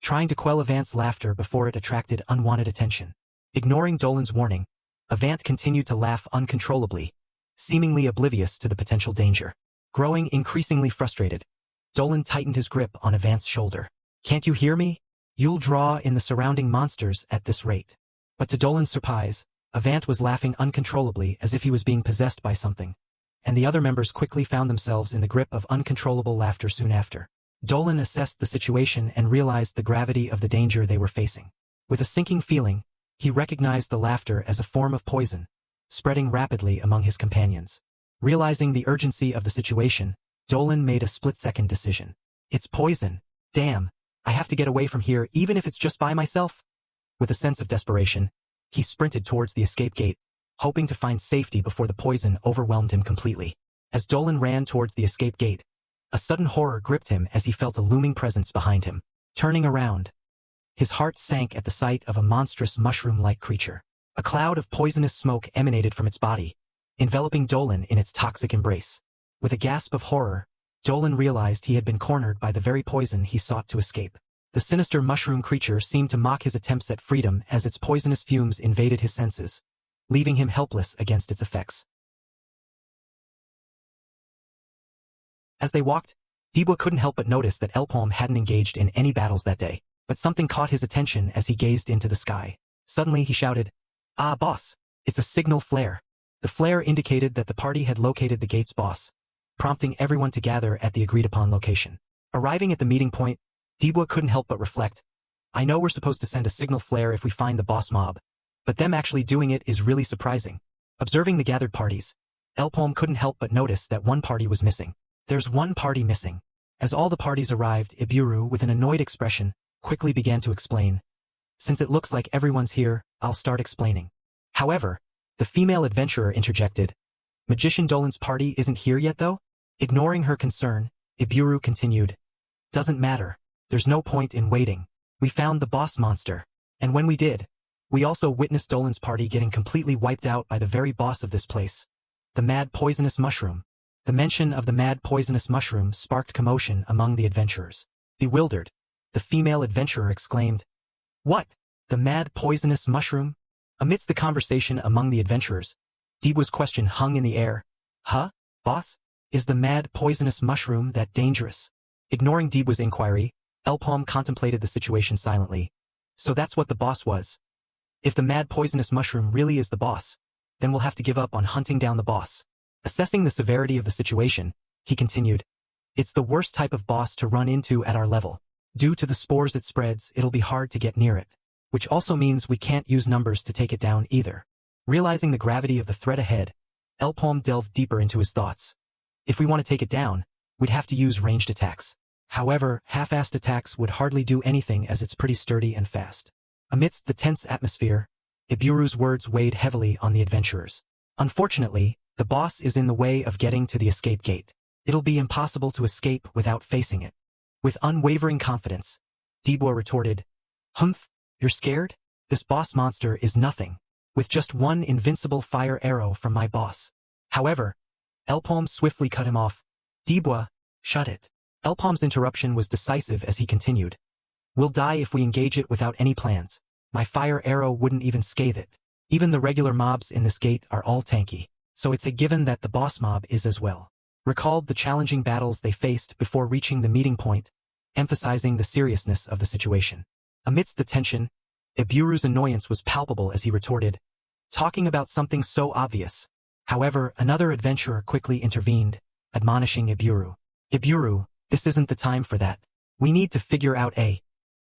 Trying to quell Avant's laughter before it attracted unwanted attention. Ignoring Dolan's warning, Avant continued to laugh uncontrollably, seemingly oblivious to the potential danger. Growing increasingly frustrated, Dolan tightened his grip on Avant's shoulder. Can't you hear me? You'll draw in the surrounding monsters at this rate. But to Dolan's surprise, Avant was laughing uncontrollably as if he was being possessed by something, and the other members quickly found themselves in the grip of uncontrollable laughter soon after. Dolan assessed the situation and realized the gravity of the danger they were facing. With a sinking feeling, he recognized the laughter as a form of poison, spreading rapidly among his companions. Realizing the urgency of the situation, Dolan made a split-second decision. It's poison. Damn, I have to get away from here even if it's just by myself. With a sense of desperation, he sprinted towards the escape gate, hoping to find safety before the poison overwhelmed him completely. As Dolan ran towards the escape gate, a sudden horror gripped him as he felt a looming presence behind him. Turning around, his heart sank at the sight of a monstrous mushroom-like creature. A cloud of poisonous smoke emanated from its body, enveloping Dolan in its toxic embrace. With a gasp of horror, Dolan realized he had been cornered by the very poison he sought to escape. The sinister mushroom creature seemed to mock his attempts at freedom as its poisonous fumes invaded his senses, leaving him helpless against its effects. As they walked, El-paume couldn't help but notice that El-paume hadn't engaged in any battles that day, but something caught his attention as he gazed into the sky. Suddenly he shouted, "Ah, boss, it's a signal flare." The flare indicated that the party had located the gate's boss, prompting everyone to gather at the agreed-upon location. Arriving at the meeting point, El-paume couldn't help but reflect, I know we're supposed to send a signal flare if we find the boss mob, but them actually doing it is really surprising. Observing the gathered parties, El-paume couldn't help but notice that one party was missing. There's one party missing. As all the parties arrived, Iburu, with an annoyed expression, quickly began to explain. Since it looks like everyone's here, I'll start explaining. However, the female adventurer interjected. Magician Dolan's party isn't here yet though? Ignoring her concern, Iburu continued. Doesn't matter. There's no point in waiting. We found the boss monster. And when we did, we also witnessed Dolan's party getting completely wiped out by the very boss of this place. The mad poisonous mushroom. The mention of the mad poisonous mushroom sparked commotion among the adventurers. Bewildered, the female adventurer exclaimed, What? The mad poisonous mushroom? Amidst the conversation among the adventurers, El-paume's question hung in the air. Huh, boss? Is the mad poisonous mushroom that dangerous? Ignoring El-paume's inquiry, El-paume contemplated the situation silently. So that's what the boss was. If the mad poisonous mushroom really is the boss, then we'll have to give up on hunting down the boss. Assessing the severity of the situation, he continued, it's the worst type of boss to run into at our level. Due to the spores it spreads, it'll be hard to get near it. Which also means we can't use numbers to take it down either. Realizing the gravity of the threat ahead, El-paume delved deeper into his thoughts. If we want to take it down, we'd have to use ranged attacks. However, half-assed attacks would hardly do anything as it's pretty sturdy and fast. Amidst the tense atmosphere, Iburu's words weighed heavily on the adventurers. Unfortunately, the boss is in the way of getting to the escape gate. It'll be impossible to escape without facing it. With unwavering confidence, Debo retorted, Humph, you're scared? This boss monster is nothing, with just one invincible fire arrow from my boss. However, El-paume swiftly cut him off. Debo, shut it. El-paume's interruption was decisive as he continued. We'll die if we engage it without any plans. My fire arrow wouldn't even scathe it. Even the regular mobs in this gate are all tanky, so it's a given that the boss mob is as well. Recalled the challenging battles they faced before reaching the meeting point, emphasizing the seriousness of the situation. Amidst the tension, Iburu's annoyance was palpable as he retorted, talking about something so obvious. However, another adventurer quickly intervened, admonishing Iburu. Iburu, this isn't the time for that. We need to figure out a...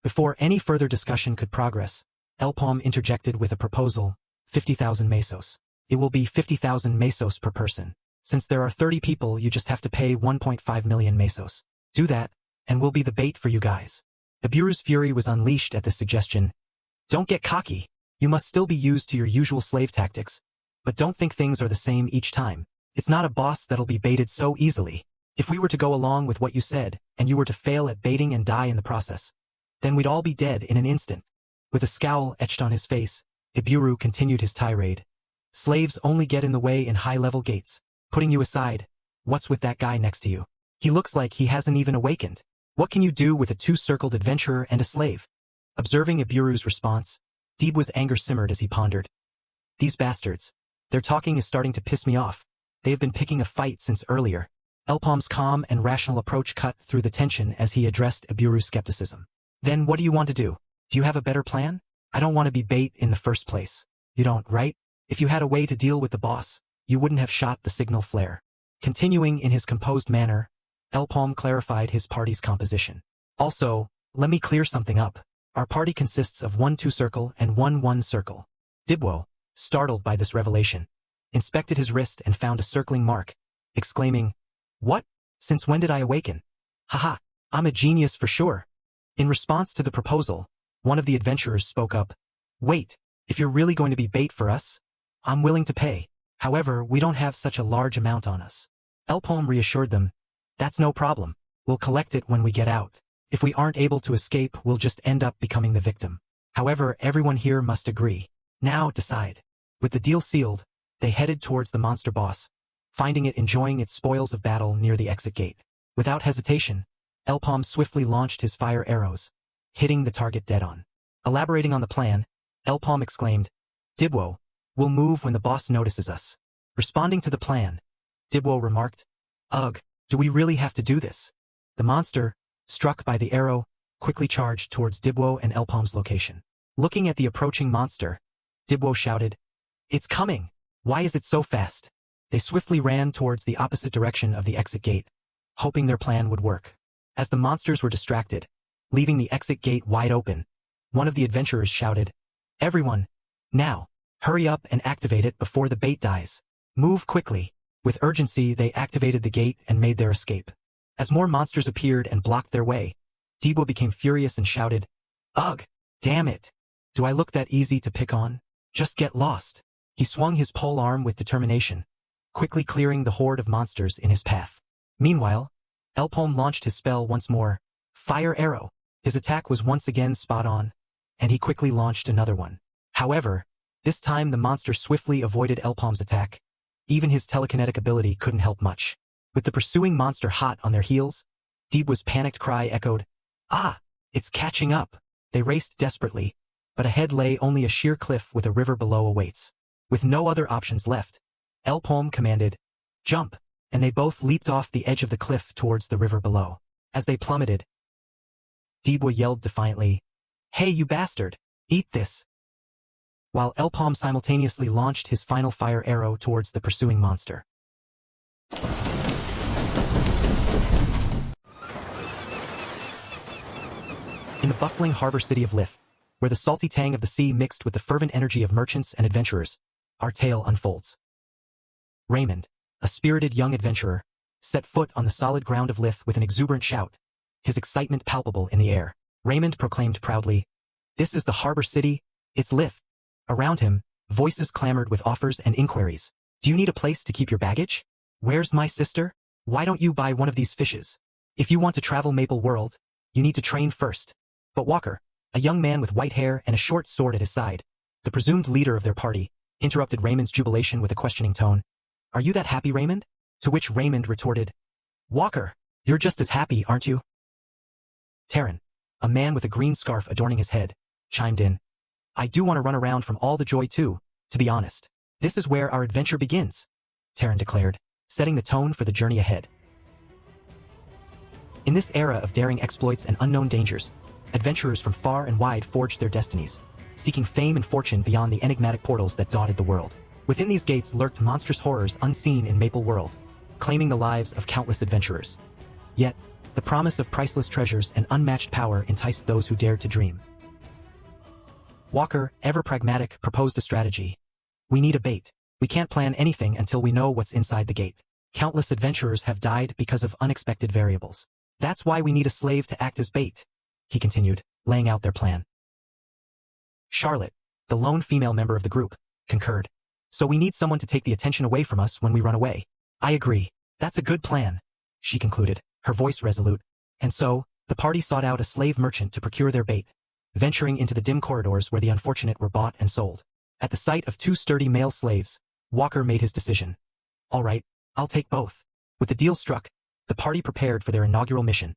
Before any further discussion could progress, El-paume interjected with a proposal, 50,000 mesos. It will be 50,000 mesos per person. Since there are 30 people, you just have to pay 1.5 million mesos. Do that, and we'll be the bait for you guys. Iburu's fury was unleashed at this suggestion. Don't get cocky. You must still be used to your usual slave tactics. But don't think things are the same each time. It's not a boss that'll be baited so easily. If we were to go along with what you said, and you were to fail at baiting and die in the process, then we'd all be dead in an instant. With a scowl etched on his face, Iburu continued his tirade. Slaves only get in the way in high-level gates. Putting you aside, what's with that guy next to you? He looks like he hasn't even awakened. What can you do with a two-circled adventurer and a slave? Observing Iburu's response, Deebwa's anger simmered as he pondered. These bastards. Their talking is starting to piss me off. They have been picking a fight since earlier. El-paume's calm and rational approach cut through the tension as he addressed Iburu's skepticism. Then what do you want to do? Do you have a better plan? I don't want to be bait in the first place. You don't, right? If you had a way to deal with the boss, you wouldn't have shot the signal flare. Continuing in his composed manner, El-paume clarified his party's composition. Also, let me clear something up. Our party consists of one two-circle and one circle. Dibwo, startled by this revelation, inspected his wrist and found a circling mark, exclaiming, What? Since when did I awaken? Haha, I'm a genius for sure. In response to the proposal, one of the adventurers spoke up. Wait, if you're really going to be bait for us, I'm willing to pay. However, we don't have such a large amount on us. El-paume reassured them. That's no problem. We'll collect it when we get out. If we aren't able to escape, we'll just end up becoming the victim. However, everyone here must agree. Now decide. With the deal sealed, they headed towards the monster boss, finding it enjoying its spoils of battle near the exit gate. Without hesitation, El-paume swiftly launched his fire arrows, hitting the target dead on. Elaborating on the plan, El-paume exclaimed, Dibwo, we'll move when the boss notices us. Responding to the plan, Dibwo remarked, Ugh, do we really have to do this? The monster, struck by the arrow, quickly charged towards Dibwo and El-paume's location. Looking at the approaching monster, Dibwo shouted, It's coming! Why is it so fast? They swiftly ran towards the opposite direction of the exit gate, hoping their plan would work. As the monsters were distracted, leaving the exit gate wide open, one of the adventurers shouted, Everyone, now, hurry up and activate it before the bait dies. Move quickly. With urgency, they activated the gate and made their escape. As more monsters appeared and blocked their way, Debo became furious and shouted, Ugh, damn it. Do I look that easy to pick on? Just get lost. He swung his pole arm with determination, quickly clearing the horde of monsters in his path. Meanwhile, El-paume launched his spell once more, Fire Arrow. His attack was once again spot on, and he quickly launched another one. However, this time the monster swiftly avoided El-paume's attack. Even his telekinetic ability couldn't help much. With the pursuing monster hot on their heels, Deebwa's panicked cry echoed, Ah, it's catching up. They raced desperately, but ahead lay only a sheer cliff with a river below awaits. With no other options left, El-paume commanded, Jump, and they both leaped off the edge of the cliff towards the river below. As they plummeted, Deebwa yelled defiantly, Hey you bastard, eat this. while El-paume simultaneously launched his final fire arrow towards the pursuing monster. In the bustling harbor city of Lith, where the salty tang of the sea mixed with the fervent energy of merchants and adventurers, our tale unfolds. Raymond, a spirited young adventurer, set foot on the solid ground of Lith with an exuberant shout, his excitement palpable in the air. Raymond proclaimed proudly, "This is the harbor city, it's Lith." Around him, voices clamored with offers and inquiries. "Do you need a place to keep your baggage? Where's my sister? Why don't you buy one of these fishes? If you want to travel Maple World, you need to train first." But Walker, a young man with white hair and a short sword at his side, the presumed leader of their party, interrupted Raymond's jubilation with a questioning tone. "Are you that happy, Raymond?" To which Raymond retorted, "Walker, you're just as happy, aren't you?" Taryn, a man with a green scarf adorning his head, chimed in. "I do want to run around from all the joy too, to be honest. This is where our adventure begins," Taryn declared, setting the tone for the journey ahead. In this era of daring exploits and unknown dangers, adventurers from far and wide forged their destinies, seeking fame and fortune beyond the enigmatic portals that dotted the world. Within these gates lurked monstrous horrors unseen in Maple World, claiming the lives of countless adventurers. Yet, the promise of priceless treasures and unmatched power enticed those who dared to dream. Walker, ever pragmatic, proposed a strategy. "We need a bait. We can't plan anything until we know what's inside the gate. Countless adventurers have died because of unexpected variables. That's why we need a slave to act as bait," he continued, laying out their plan. Charlotte, the lone female member of the group, concurred. "So we need someone to take the attention away from us when we run away." "I agree. That's a good plan," she concluded, her voice resolute. And so, the party sought out a slave merchant to procure their bait, venturing into the dim corridors where the unfortunate were bought and sold. At the sight of two sturdy male slaves, Walker made his decision. "All right, I'll take both." With the deal struck, the party prepared for their inaugural mission.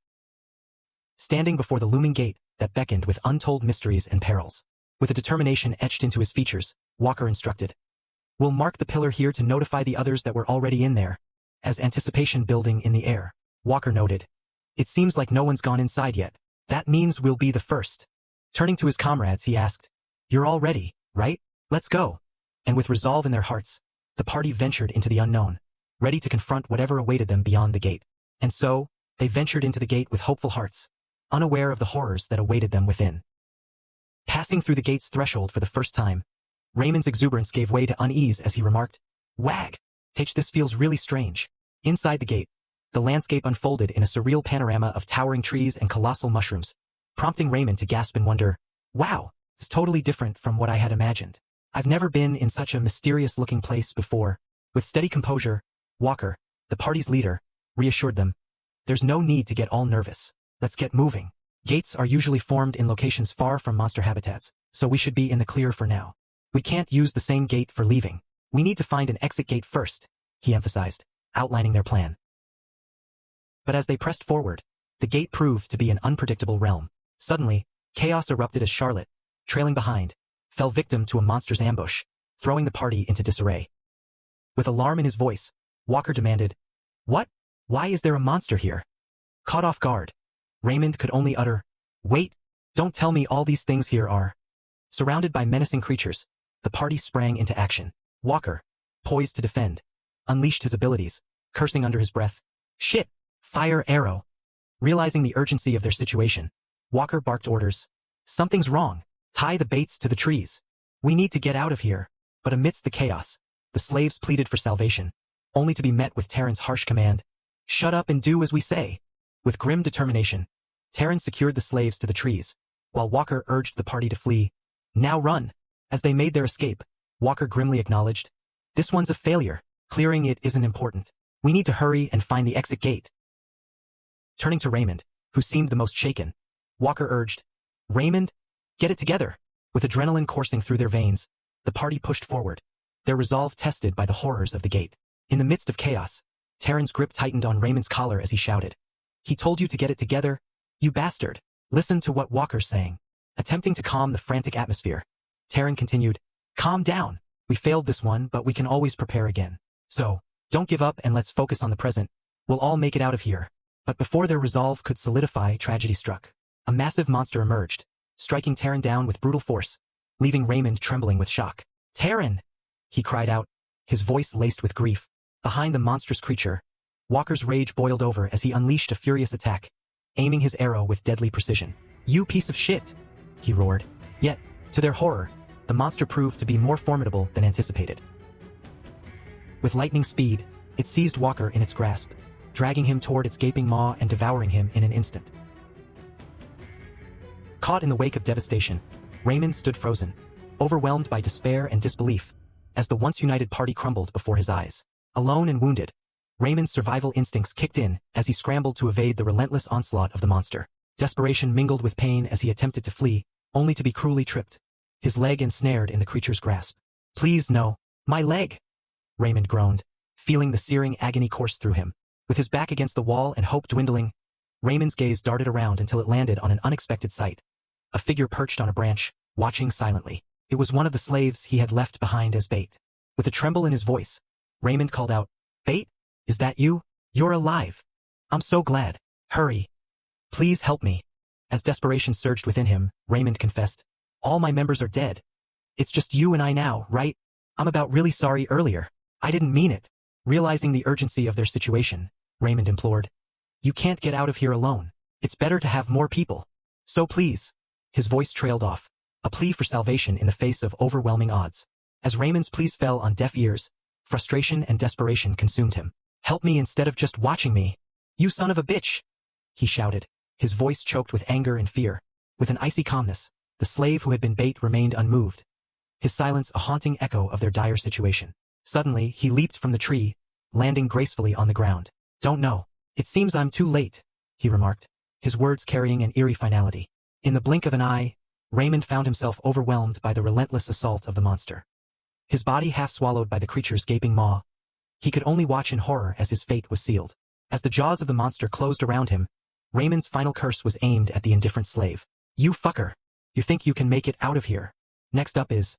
Standing before the looming gate that beckoned with untold mysteries and perils, with a determination etched into his features, Walker instructed, "We'll mark the pillar here to notify the others that we're already in there." As anticipation building in the air, Walker noted, "It seems like no one's gone inside yet. That means we'll be the first." Turning to his comrades, he asked, "You're all ready, right? Let's go." And with resolve in their hearts, the party ventured into the unknown, ready to confront whatever awaited them beyond the gate. And so, they ventured into the gate with hopeful hearts, unaware of the horrors that awaited them within. Passing through the gate's threshold for the first time, Raymond's exuberance gave way to unease as he remarked, "Wag! This feels really strange." Inside the gate, the landscape unfolded in a surreal panorama of towering trees and colossal mushrooms, prompting Raymond to gasp in wonder, "Wow, it's totally different from what I had imagined. I've never been in such a mysterious-looking place before." With steady composure, Walker, the party's leader, reassured them, "There's no need to get all nervous. Let's get moving. Gates are usually formed in locations far from monster habitats, so we should be in the clear for now. We can't use the same gate for leaving. We need to find an exit gate first," he emphasized, outlining their plan. But as they pressed forward, the gate proved to be an unpredictable realm. Suddenly, chaos erupted as Charlotte, trailing behind, fell victim to a monster's ambush, throwing the party into disarray. With alarm in his voice, Walker demanded, "What? Why is there a monster here?" Caught off guard, Raymond could only utter, "Wait, don't tell me all these things here are." Surrounded by menacing creatures, the party sprang into action. Walker, poised to defend, unleashed his abilities, cursing under his breath, "Shit! Fire arrow!" Realizing the urgency of their situation, Walker barked orders. "Something's wrong. Tie the baits to the trees. We need to get out of here." But amidst the chaos, the slaves pleaded for salvation, only to be met with Taryn's harsh command, "Shut up and do as we say." With grim determination, Taryn secured the slaves to the trees, while Walker urged the party to flee. "Now run!" As they made their escape, Walker grimly acknowledged, "This one's a failure. Clearing it isn't important. We need to hurry and find the exit gate." Turning to Raymond, who seemed the most shaken, Walker urged, "Raymond, get it together." With adrenaline coursing through their veins, the party pushed forward, their resolve tested by the horrors of the gate. In the midst of chaos, Taryn's grip tightened on Raymond's collar as he shouted, "He told you to get it together, you bastard. Listen to what Walker's saying." Attempting to calm the frantic atmosphere, Taryn continued, "Calm down. We failed this one, but we can always prepare again. So, don't give up and let's focus on the present. We'll all make it out of here." But before their resolve could solidify, tragedy struck. A massive monster emerged, striking Taryn down with brutal force, leaving Raymond trembling with shock. "Terran!" he cried out, his voice laced with grief. Behind the monstrous creature, Walker's rage boiled over as he unleashed a furious attack, aiming his arrow with deadly precision. "You piece of shit!" he roared. Yet, to their horror, the monster proved to be more formidable than anticipated. With lightning speed, it seized Walker in its grasp, dragging him toward its gaping maw and devouring him in an instant. Caught in the wake of devastation, Raymond stood frozen, overwhelmed by despair and disbelief, as the once united party crumbled before his eyes. Alone and wounded, Raymond's survival instincts kicked in as he scrambled to evade the relentless onslaught of the monster. Desperation mingled with pain as he attempted to flee, only to be cruelly tripped, his leg ensnared in the creature's grasp. "Please no, my leg!" Raymond groaned, feeling the searing agony course through him. With his back against the wall and hope dwindling, Raymond's gaze darted around until it landed on an unexpected sight. A figure perched on a branch, watching silently. It was one of the slaves he had left behind as bait. With a tremble in his voice, Raymond called out, "Bait? Is that you? You're alive. I'm so glad. Hurry. Please help me." As desperation surged within him, Raymond confessed, "All my members are dead. It's just you and I now, right? I'm about really sorry earlier. I didn't mean it." Realizing the urgency of their situation, Raymond implored, "You can't get out of here alone. It's better to have more people. So please." His voice trailed off, a plea for salvation in the face of overwhelming odds. As Raymond's pleas fell on deaf ears, frustration and desperation consumed him. "Help me instead of just watching me. You son of a bitch!" he shouted, his voice choked with anger and fear. With an icy calmness, the slave who had been bait remained unmoved, his silence a haunting echo of their dire situation. Suddenly, he leaped from the tree, landing gracefully on the ground. "Don't know. It seems I'm too late," he remarked, his words carrying an eerie finality. In the blink of an eye, Raymond found himself overwhelmed by the relentless assault of the monster. His body half swallowed by the creature's gaping maw, he could only watch in horror as his fate was sealed. As the jaws of the monster closed around him, Raymond's final curse was aimed at the indifferent slave. "You fucker! You think you can make it out of here? Next up is..."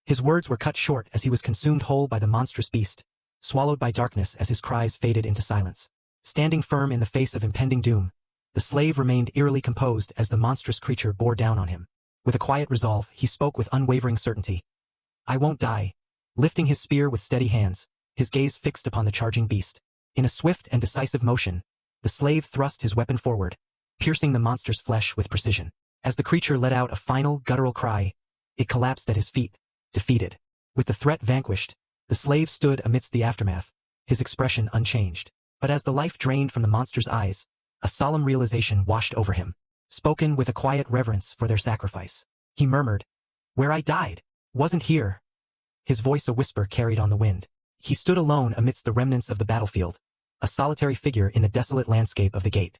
His words were cut short as he was consumed whole by the monstrous beast, swallowed by darkness as his cries faded into silence. Standing firm in the face of impending doom, the slave remained eerily composed as the monstrous creature bore down on him. With a quiet resolve, he spoke with unwavering certainty. "I won't die." Lifting his spear with steady hands, his gaze fixed upon the charging beast. In a swift and decisive motion, the slave thrust his weapon forward, piercing the monster's flesh with precision. As the creature let out a final, guttural cry, it collapsed at his feet, defeated. With the threat vanquished, the slave stood amidst the aftermath, his expression unchanged. But as the life drained from the monster's eyes, a solemn realization washed over him, spoken with a quiet reverence for their sacrifice. He murmured, "Where I died wasn't here." His voice a whisper carried on the wind. He stood alone amidst the remnants of the battlefield, a solitary figure in the desolate landscape of the gate.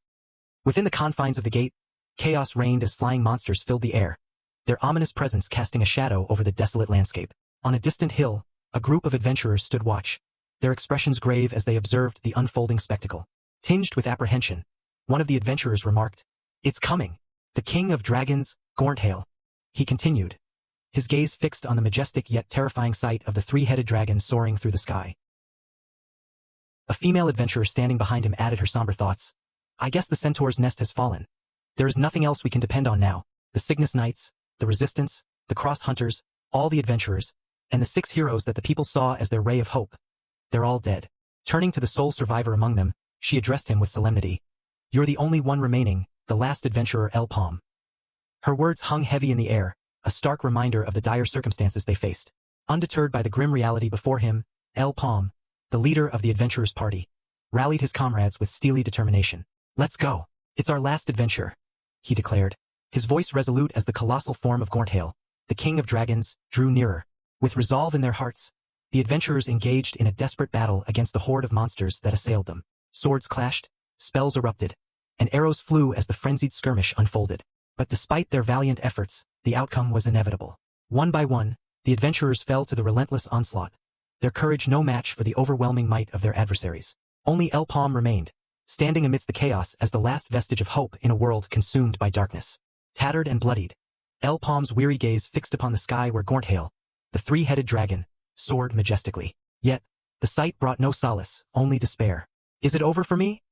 Within the confines of the gate, chaos reigned as flying monsters filled the air, their ominous presence casting a shadow over the desolate landscape. On a distant hill, a group of adventurers stood watch, their expressions grave as they observed the unfolding spectacle. Tinged with apprehension, one of the adventurers remarked, "It's coming. The king of dragons, Gorntail." He continued, his gaze fixed on the majestic yet terrifying sight of the three-headed dragon soaring through the sky. A female adventurer standing behind him added her somber thoughts. "I guess the centaur's nest has fallen. There is nothing else we can depend on now. The Cygnus Knights, the Resistance, the Cross Hunters, all the adventurers, and the 6 heroes that the people saw as their ray of hope. They're all dead." Turning to the sole survivor among them, she addressed him with solemnity. "You're the only one remaining, the last Adventurer El-paume." Her words hung heavy in the air, a stark reminder of the dire circumstances they faced. Undeterred by the grim reality before him, El-paume, the leader of the adventurers' party, rallied his comrades with steely determination. "Let's go. It's our last adventure," he declared, his voice resolute as the colossal form of Gorntail, the king of dragons, drew nearer. With resolve in their hearts, the adventurers engaged in a desperate battle against the horde of monsters that assailed them. Swords clashed, spells erupted, and arrows flew as the frenzied skirmish unfolded. But despite their valiant efforts, the outcome was inevitable. One by one, the adventurers fell to the relentless onslaught, their courage no match for the overwhelming might of their adversaries. Only El-paume remained, standing amidst the chaos as the last vestige of hope in a world consumed by darkness. Tattered and bloodied, El-paume's weary gaze fixed upon the sky where Gorntail, the three-headed dragon, soared majestically. Yet, the sight brought no solace, only despair. "Is it over for me?"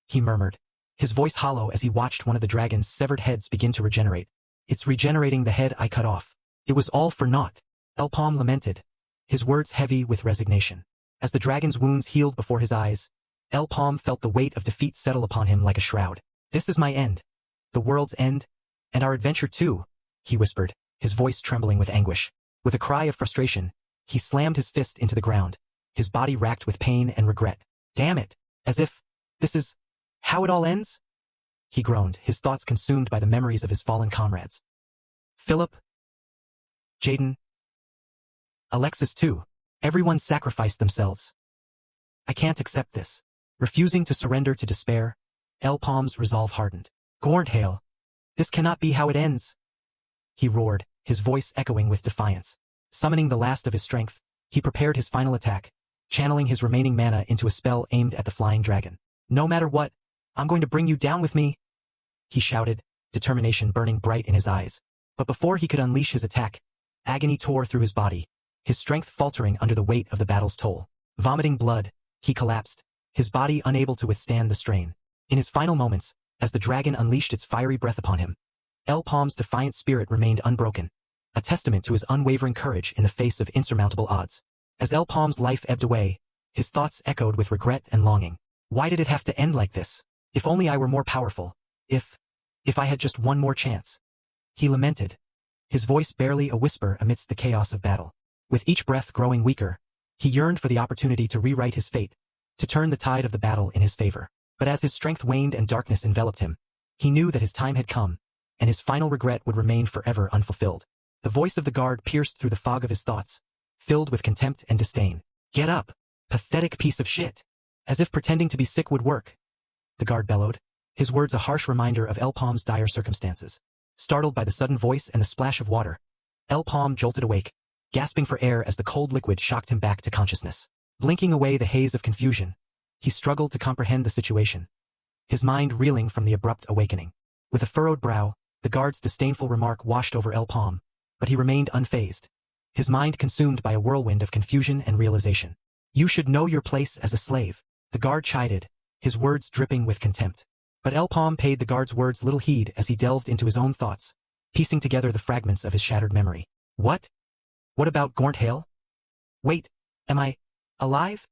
he murmured, his voice hollow as he watched one of the dragon's severed heads begin to regenerate. "It's regenerating the head I cut off," It was all for naught. El-paume lamented, his words heavy with resignation. As the dragon's wounds healed before his eyes, El-paume felt the weight of defeat settle upon him like a shroud. This is my end. The world's end. And our adventure too, he whispered, his voice trembling with anguish. With a cry of frustration, he slammed his fist into the ground, his body racked with pain and regret. Damn it! As if this is how it all ends? He groaned, his thoughts consumed by the memories of his fallen comrades. Philip, Jaden, Alexis too. Everyone sacrificed themselves. I can't accept this. Refusing to surrender to despair, El-paume's resolve hardened. Gornthale, this cannot be how it ends. He roared, his voice echoing with defiance. Summoning the last of his strength, he prepared his final attack, channeling his remaining mana into a spell aimed at the flying dragon. No matter what, I'm going to bring you down with me, he shouted, determination burning bright in his eyes. But before he could unleash his attack, agony tore through his body, his strength faltering under the weight of the battle's toll. Vomiting blood, he collapsed, his body unable to withstand the strain. In his final moments, as the dragon unleashed its fiery breath upon him, El-paume's defiant spirit remained unbroken, a testament to his unwavering courage in the face of insurmountable odds. As El-paume's life ebbed away, his thoughts echoed with regret and longing. Why did it have to end like this? If only I were more powerful. If I had just one more chance. He lamented, his voice barely a whisper amidst the chaos of battle. With each breath growing weaker, he yearned for the opportunity to rewrite his fate, to turn the tide of the battle in his favor. But as his strength waned and darkness enveloped him, he knew that his time had come, and his final regret would remain forever unfulfilled. The voice of the guard pierced through the fog of his thoughts, filled with contempt and disdain. Get up, pathetic piece of shit. As if pretending to be sick would work, the guard bellowed, his words a harsh reminder of El-paume's dire circumstances. Startled by the sudden voice and the splash of water, El-paume jolted awake, gasping for air as the cold liquid shocked him back to consciousness. Blinking away the haze of confusion, he struggled to comprehend the situation, his mind reeling from the abrupt awakening. With a furrowed brow, the guard's disdainful remark washed over El-paume, but he remained unfazed, his mind consumed by a whirlwind of confusion and realization. You should know your place as a slave, the guard chided, his words dripping with contempt. But El-paume paid the guard's words little heed as he delved into his own thoughts, piecing together the fragments of his shattered memory. What? What about Gornthale? Wait, am I alive?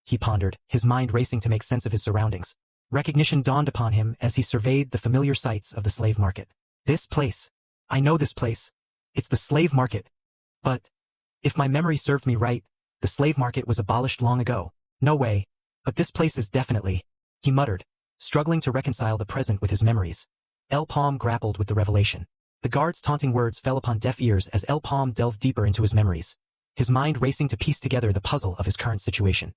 He pondered, his mind racing to make sense of his surroundings. Recognition dawned upon him as he surveyed the familiar sights of the slave market. This place. I know this place. It's the slave market. But, if my memory served me right, the slave market was abolished long ago. No way. But this place is definitely, he muttered, struggling to reconcile the present with his memories. El-paume grappled with the revelation. The guard's taunting words fell upon deaf ears as El-paume delved deeper into his memories, his mind racing to piece together the puzzle of his current situation.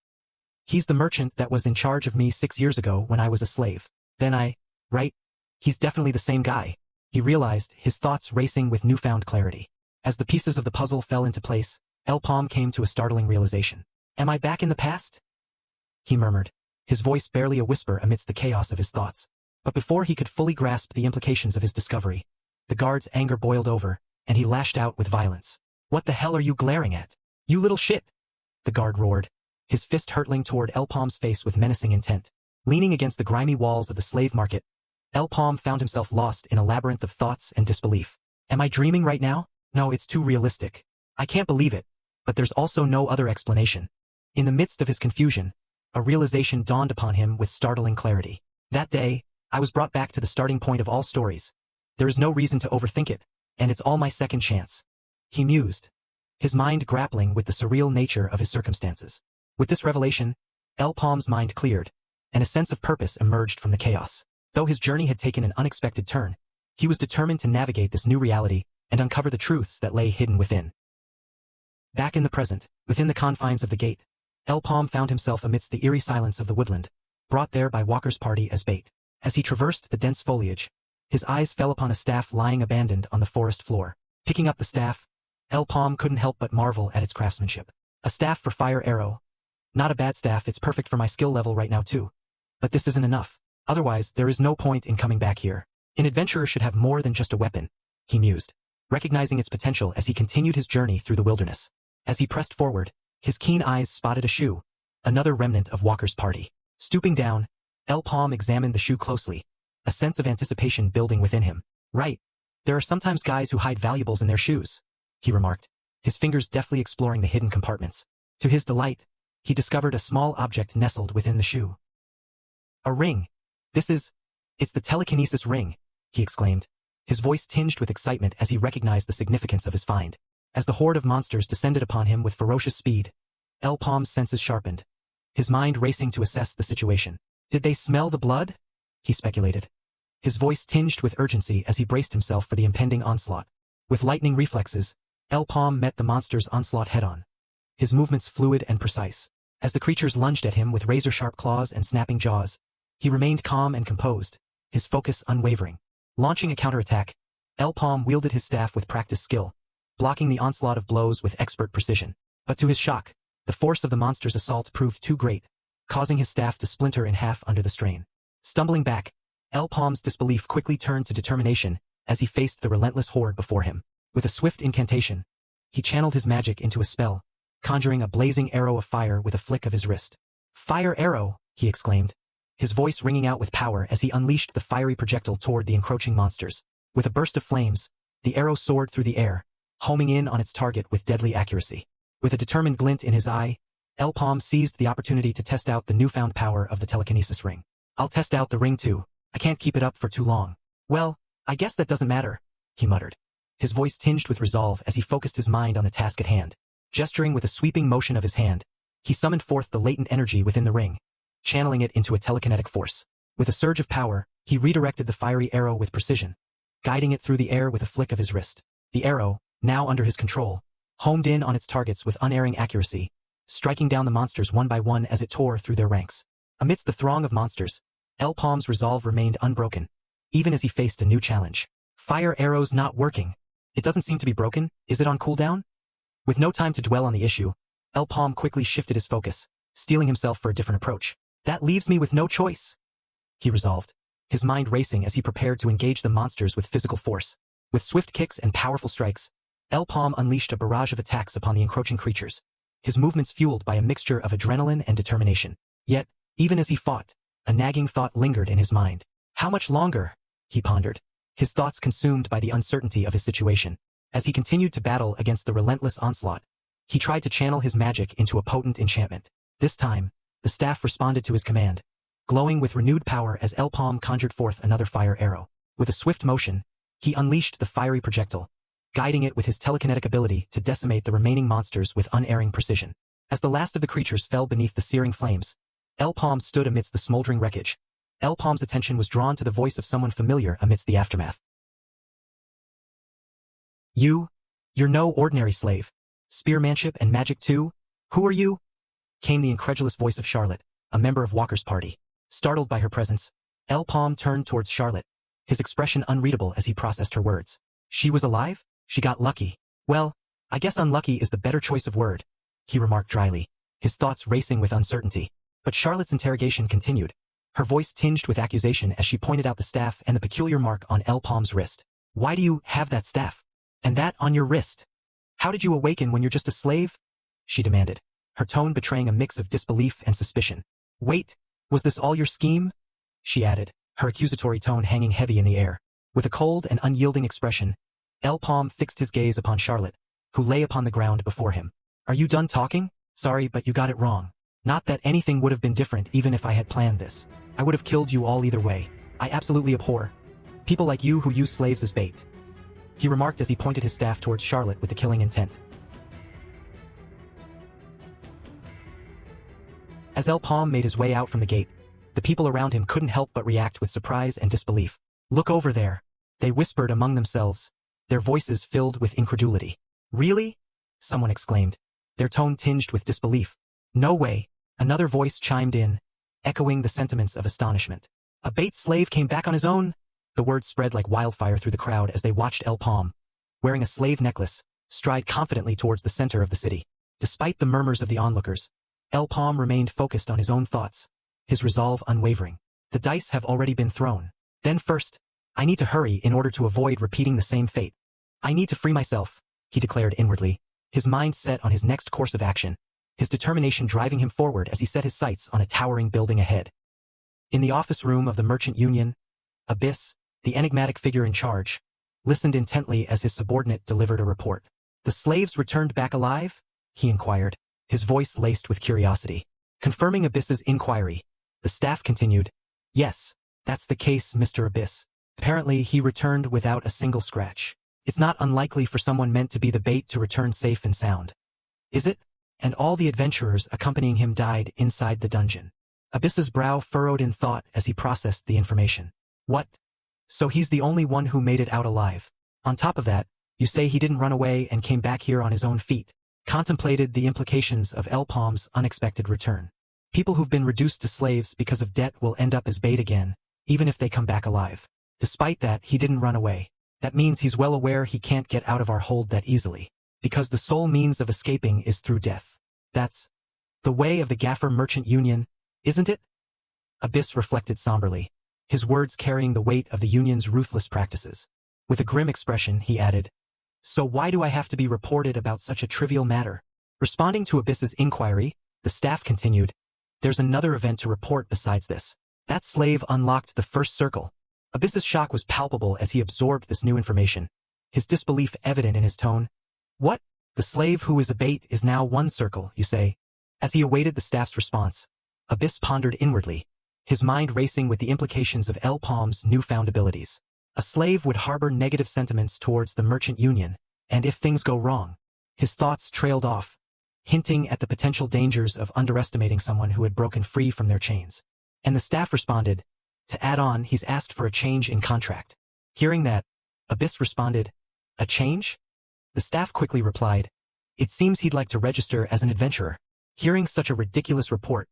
He's the merchant that was in charge of me 6 years ago when I was a slave. Then right? He's definitely the same guy. He realized, his thoughts racing with newfound clarity. As the pieces of the puzzle fell into place, El-paume came to a startling realization. Am I back in the past? He murmured, his voice barely a whisper amidst the chaos of his thoughts. But before he could fully grasp the implications of his discovery, the guard's anger boiled over, and he lashed out with violence. What the hell are you glaring at? You little shit! The guard roared, his fist hurtling toward El-paume's face with menacing intent. Leaning against the grimy walls of the slave market, El-paume found himself lost in a labyrinth of thoughts and disbelief. Am I dreaming right now? No, it's too realistic. I can't believe it. But there's also no other explanation. In the midst of his confusion, a realization dawned upon him with startling clarity. That day, I was brought back to the starting point of all stories. There is no reason to overthink it, and it's all my second chance. He mused, his mind grappling with the surreal nature of his circumstances. With this revelation, El-paume's mind cleared, and a sense of purpose emerged from the chaos. Though his journey had taken an unexpected turn, he was determined to navigate this new reality and uncover the truths that lay hidden within. Back in the present, within the confines of the gate, El-paume found himself amidst the eerie silence of the woodland, brought there by Walker's party as bait. As he traversed the dense foliage, his eyes fell upon a staff lying abandoned on the forest floor. Picking up the staff, El-paume couldn't help but marvel at its craftsmanship. A staff for fire arrow. Not a bad staff, it's perfect for my skill level right now too. But this isn't enough. Otherwise, there is no point in coming back here. An adventurer should have more than just a weapon, he mused, recognizing its potential as he continued his journey through the wilderness. As he pressed forward, his keen eyes spotted a shoe, another remnant of Walker's party. Stooping down, El-paume examined the shoe closely, a sense of anticipation building within him. Right. There are sometimes guys who hide valuables in their shoes. he remarked, his fingers deftly exploring the hidden compartments. To his delight, he discovered a small object nestled within the shoe. A ring. It's the telekinesis ring, he exclaimed, his voice tinged with excitement as he recognized the significance of his find. As the horde of monsters descended upon him with ferocious speed, El-paume's senses sharpened, his mind racing to assess the situation. Did they smell the blood? He speculated, his voice tinged with urgency as he braced himself for the impending onslaught. With lightning reflexes, El-paume met the monster's onslaught head-on, his movements fluid and precise. As the creatures lunged at him with razor-sharp claws and snapping jaws, he remained calm and composed, his focus unwavering. Launching a counterattack, El-paume wielded his staff with practiced skill, blocking the onslaught of blows with expert precision. But to his shock, the force of the monster's assault proved too great, causing his staff to splinter in half under the strain. Stumbling back, El-paume's disbelief quickly turned to determination as he faced the relentless horde before him. With a swift incantation, he channeled his magic into a spell, conjuring a blazing arrow of fire with a flick of his wrist. "Fire arrow!" he exclaimed, his voice ringing out with power as he unleashed the fiery projectile toward the encroaching monsters. With a burst of flames, the arrow soared through the air, homing in on its target with deadly accuracy. With a determined glint in his eye, El-paume seized the opportunity to test out the newfound power of the telekinesis ring. "I'll test out the ring too. I can't keep it up for too long." "Well, I guess that doesn't matter," he muttered, his voice tinged with resolve as he focused his mind on the task at hand. Gesturing with a sweeping motion of his hand, he summoned forth the latent energy within the ring, channeling it into a telekinetic force. With a surge of power, he redirected the fiery arrow with precision, guiding it through the air with a flick of his wrist. The arrow, now under his control, homed in on its targets with unerring accuracy, striking down the monsters one by one as it tore through their ranks. Amidst the throng of monsters, El-paume's resolve remained unbroken, even as he faced a new challenge. "Fire arrow's not working. It doesn't seem to be broken. Is it on cooldown?" With no time to dwell on the issue, El-paume quickly shifted his focus, steeling himself for a different approach. "That leaves me with no choice," he resolved, his mind racing as he prepared to engage the monsters with physical force. With swift kicks and powerful strikes, El-paume unleashed a barrage of attacks upon the encroaching creatures, his movements fueled by a mixture of adrenaline and determination. Yet, even as he fought, a nagging thought lingered in his mind. How much longer? He pondered, his thoughts consumed by the uncertainty of his situation. As he continued to battle against the relentless onslaught, he tried to channel his magic into a potent enchantment. This time, the staff responded to his command, glowing with renewed power as El-paume conjured forth another fire arrow. With a swift motion, he unleashed the fiery projectile, guiding it with his telekinetic ability to decimate the remaining monsters with unerring precision. As the last of the creatures fell beneath the searing flames, El-paume stood amidst the smoldering wreckage. El-paume's attention was drawn to the voice of someone familiar amidst the aftermath. You're no ordinary slave. Spearmanship and magic too? Who are you?" came the incredulous voice of Charlotte, a member of Walker's party. Startled by her presence, El-paume turned towards Charlotte, his expression unreadable as he processed her words. "She was alive? She got lucky. Well, I guess unlucky is the better choice of word," he remarked dryly, his thoughts racing with uncertainty. But Charlotte's interrogation continued, her voice tinged with accusation as she pointed out the staff and the peculiar mark on El-paume's wrist. "Why do you have that staff? And that on your wrist? How did you awaken when you're just a slave?" she demanded, her tone betraying a mix of disbelief and suspicion. "Wait, was this all your scheme?" she added, her accusatory tone hanging heavy in the air. With a cold and unyielding expression, El-paume fixed his gaze upon Charlotte, who lay upon the ground before him. "Are you done talking? Sorry, but you got it wrong. Not that anything would have been different even if I had planned this. I would have killed you all either way. I absolutely abhor people like you who use slaves as bait," he remarked as he pointed his staff towards Charlotte with the killing intent. As El-paume made his way out from the gate, the people around him couldn't help but react with surprise and disbelief. "Look over there," they whispered among themselves, their voices filled with incredulity. "Really?" someone exclaimed, their tone tinged with disbelief. "No way," another voice chimed in, echoing the sentiments of astonishment. "A bait slave came back on his own?" The words spread like wildfire through the crowd as they watched El-paume, wearing a slave necklace, stride confidently towards the center of the city. Despite the murmurs of the onlookers, El-paume remained focused on his own thoughts, his resolve unwavering. "The dice have already been thrown. Then first, I need to hurry in order to avoid repeating the same fate. I need to free myself," he declared inwardly, his mind set on his next course of action, his determination driving him forward as he set his sights on a towering building ahead. In the office room of the Merchant Union, Abyss, the enigmatic figure in charge, listened intently as his subordinate delivered a report. The slaves returned back alive? He inquired, his voice laced with curiosity. Confirming Abyss's inquiry, the staff continued, yes, that's the case, Mr. Abyss. Apparently he returned without a single scratch. It's not unlikely for someone meant to be the bait to return safe and sound. Is it? And all the adventurers accompanying him died inside the dungeon. Abyss's brow furrowed in thought as he processed the information. What? So he's the only one who made it out alive. On top of that, you say he didn't run away and came back here on his own feet. Contemplated the implications of El-paume's unexpected return. People who've been reduced to slaves because of debt will end up as bait again, even if they come back alive. Despite that, he didn't run away. That means he's well aware he can't get out of our hold that easily, because the sole means of escaping is through death. That's the way of the Gaffer Merchant Union, isn't it? Abyss reflected somberly, his words carrying the weight of the union's ruthless practices. With a grim expression, he added, so why do I have to be reported about such a trivial matter? Responding to Abyss's inquiry, the staff continued, there's another event to report besides this. That slave unlocked the first circle. Abyss's shock was palpable as he absorbed this new information, his disbelief evident in his tone. What? The slave who is a bait is now one circle, you say? As he awaited the staff's response, Abyss pondered inwardly, his mind racing with the implications of El-paume's newfound abilities. A slave would harbor negative sentiments towards the merchant union, and if things go wrong, his thoughts trailed off, hinting at the potential dangers of underestimating someone who had broken free from their chains. And the staff responded, to add on, he's asked for a change in contract. Hearing that, Abyss responded, a change? The staff quickly replied, it seems he'd like to register as an adventurer. Hearing such a ridiculous report,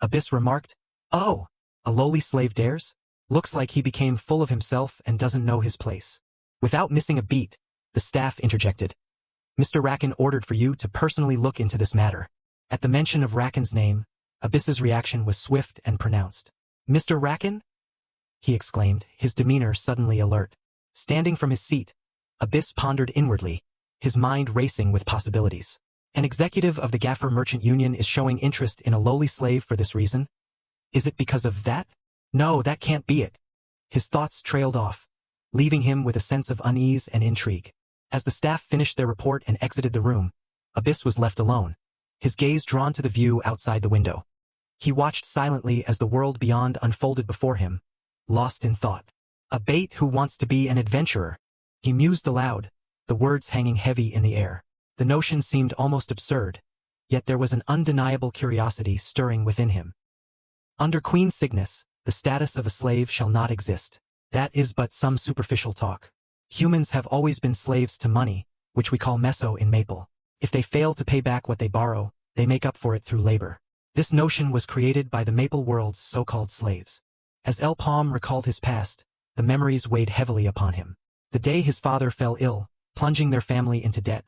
Abyss remarked, oh, a lowly slave dares? Looks like he became full of himself and doesn't know his place. Without missing a beat, the staff interjected. Mr. Racken ordered for you to personally look into this matter. At the mention of Racken's name, Abyss's reaction was swift and pronounced. Mr. Racken? He exclaimed, his demeanor suddenly alert. Standing from his seat, Abyss pondered inwardly, his mind racing with possibilities. An executive of the Gaffer Merchant Union is showing interest in a lowly slave for this reason? Is it because of that? No, that can't be it. His thoughts trailed off, leaving him with a sense of unease and intrigue. As the staff finished their report and exited the room, Abyss was left alone, his gaze drawn to the view outside the window. He watched silently as the world beyond unfolded before him, lost in thought. A bait who wants to be an adventurer. He mused aloud, the words hanging heavy in the air. The notion seemed almost absurd, yet there was an undeniable curiosity stirring within him. Under Queen Cygnus, the status of a slave shall not exist. That is but some superficial talk. Humans have always been slaves to money, which we call meso in Maple. If they fail to pay back what they borrow, they make up for it through labor. This notion was created by the Maple world's so-called slaves. As El-paume recalled his past, the memories weighed heavily upon him. The day his father fell ill, plunging their family into debt,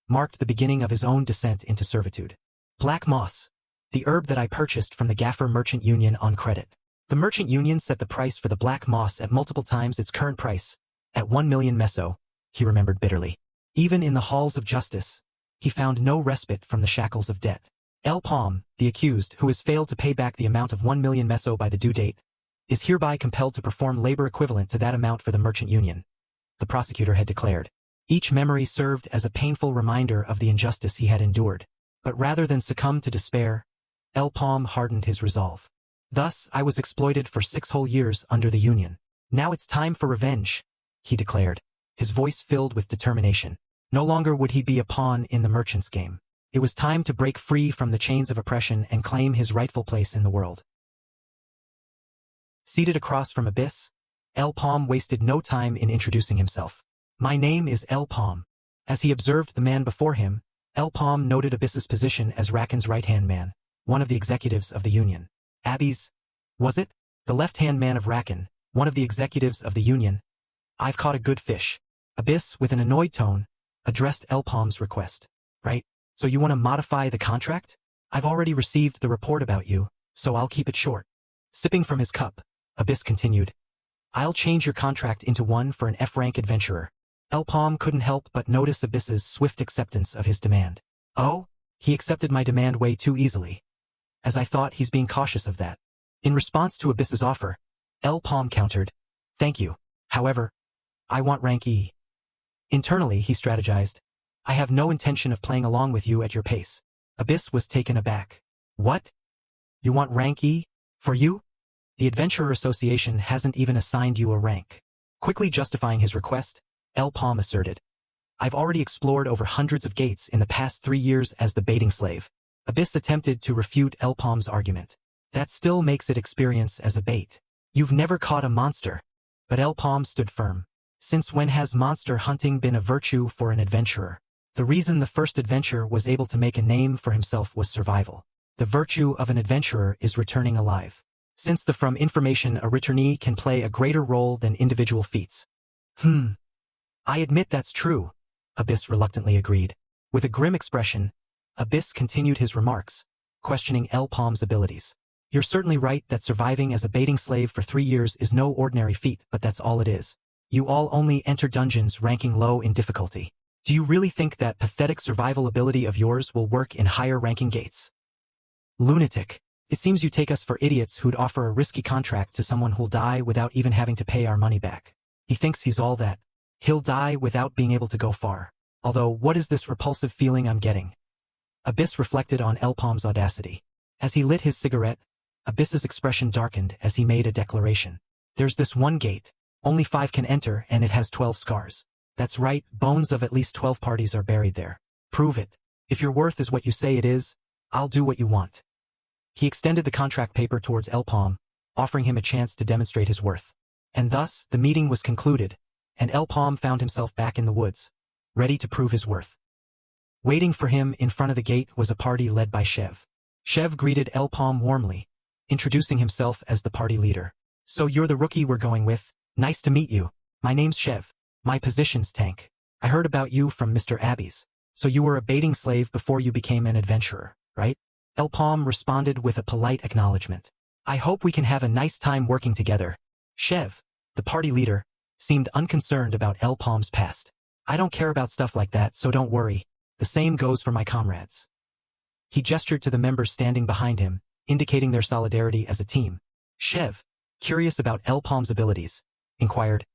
marked the beginning of his own descent into servitude. Black moss, the herb that I purchased from the Gaffer Merchant Union on credit. The merchant union set the price for the black moss at multiple times its current price, at 1 million meso, he remembered bitterly. Even in the halls of justice, he found no respite from the shackles of debt. El-paume, the accused, who has failed to pay back the amount of 1 million meso by the due date, is hereby compelled to perform labor equivalent to that amount for the merchant union, the prosecutor had declared. Each memory served as a painful reminder of the injustice he had endured. But rather than succumb to despair, El-paume hardened his resolve. Thus, I was exploited for 6 whole years under the Union. Now it's time for revenge, he declared, his voice filled with determination. No longer would he be a pawn in the merchant's game. It was time to break free from the chains of oppression and claim his rightful place in the world. Seated across from Abyss, El-paume wasted no time in introducing himself. My name is El-paume. As he observed the man before him, El-paume noted Abyss's position as Racken's right-hand man, one of the executives of the Union. Abby's, was it? The left-hand man of Racken, one of the executives of the Union. I've caught a good fish. Abyss, with an annoyed tone, addressed El-paume's request. Right, so you want to modify the contract? I've already received the report about you, so I'll keep it short. Sipping from his cup, Abyss continued. I'll change your contract into one for an F-rank adventurer. El-paume couldn't help but notice Abyss's swift acceptance of his demand. Oh, he accepted my demand way too easily. As I thought, he's being cautious of that. In response to Abyss's offer, El-paume countered, thank you. However, I want rank E. Internally, he strategized, I have no intention of playing along with you at your pace. Abyss was taken aback. What? You want rank E? For you? The Adventurer Association hasn't even assigned you a rank. Quickly justifying his request, El-paume asserted. I've already explored over hundreds of gates in the past 3 years as the baiting slave. Abyss attempted to refute El-paume's argument. That still makes it experience as a bait. You've never caught a monster. But El-paume stood firm. Since when has monster hunting been a virtue for an adventurer? The reason the first adventurer was able to make a name for himself was survival. The virtue of an adventurer is returning alive. Since from information a returnee can play a greater role than individual feats. I admit that's true, Abyss reluctantly agreed. With a grim expression, Abyss continued his remarks, questioning El-paume's abilities. You're certainly right that surviving as a baiting slave for 3 years is no ordinary feat, but that's all it is. You all only enter dungeons ranking low in difficulty. Do you really think that pathetic survival ability of yours will work in higher ranking gates? Lunatic. It seems you take us for idiots who'd offer a risky contract to someone who'll die without even having to pay our money back. He thinks he's all that. He'll die without being able to go far. Although, what is this repulsive feeling I'm getting? Abyss reflected on El-paume's audacity. As he lit his cigarette, Abyss's expression darkened as he made a declaration. There's this one gate. Only 5 can enter and it has 12 scars. That's right, bones of at least 12 parties are buried there. Prove it. If your worth is what you say it is, I'll do what you want. He extended the contract paper towards El-paume, offering him a chance to demonstrate his worth. And thus, the meeting was concluded, and El-paume found himself back in the woods, ready to prove his worth. Waiting for him in front of the gate was a party led by Chev. Chev greeted El-paume warmly, introducing himself as the party leader. So you're the rookie we're going with? Nice to meet you. My name's Chev. My position's tank. I heard about you from Mr. Abby's. So you were a baiting slave before you became an adventurer, right? El-paume responded with a polite acknowledgement. I hope we can have a nice time working together. Chev, the party leader, seemed unconcerned about El-paume's past. I don't care about stuff like that, so don't worry. The same goes for my comrades. He gestured to the members standing behind him, indicating their solidarity as a team. Chev, curious about El-paume's abilities, inquired.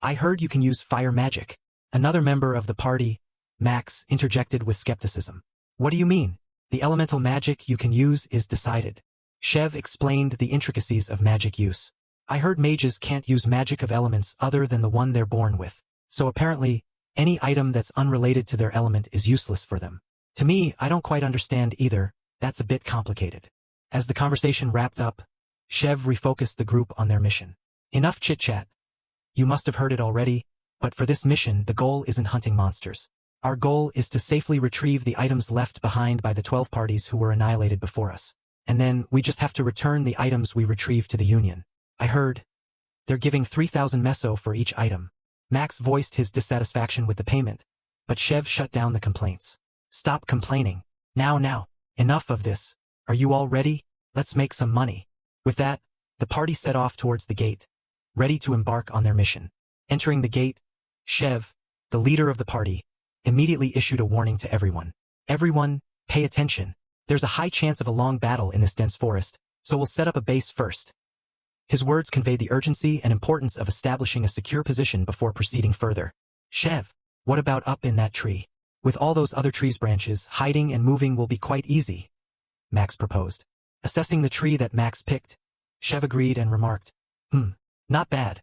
I heard you can use fire magic. Another member of the party, Max, interjected with skepticism. What do you mean? The elemental magic you can use is decided. Chev explained the intricacies of magic use. I heard mages can't use magic of elements other than the one they're born with. So apparently, any item that's unrelated to their element is useless for them. To me, I don't quite understand either. That's a bit complicated. As the conversation wrapped up, Chev refocused the group on their mission. Enough chit-chat. You must have heard it already, but for this mission, the goal isn't hunting monsters. Our goal is to safely retrieve the items left behind by the 12 parties who were annihilated before us. And then, we just have to return the items we retrieved to the Union. I heard. They're giving 3,000 meso for each item. Max voiced his dissatisfaction with the payment, but Chev shut down the complaints. Stop complaining. Now. Enough of this. Are you all ready? Let's make some money. With that, the party set off towards the gate, ready to embark on their mission. Entering the gate, Chev, the leader of the party, immediately issued a warning to everyone. Everyone, pay attention. There's a high chance of a long battle in this dense forest, so we'll set up a base first. His words conveyed the urgency and importance of establishing a secure position before proceeding further. Chev, what about up in that tree? With all those other trees' branches, hiding and moving will be quite easy, Max proposed. Assessing the tree that Max picked, Chev agreed and remarked, not bad.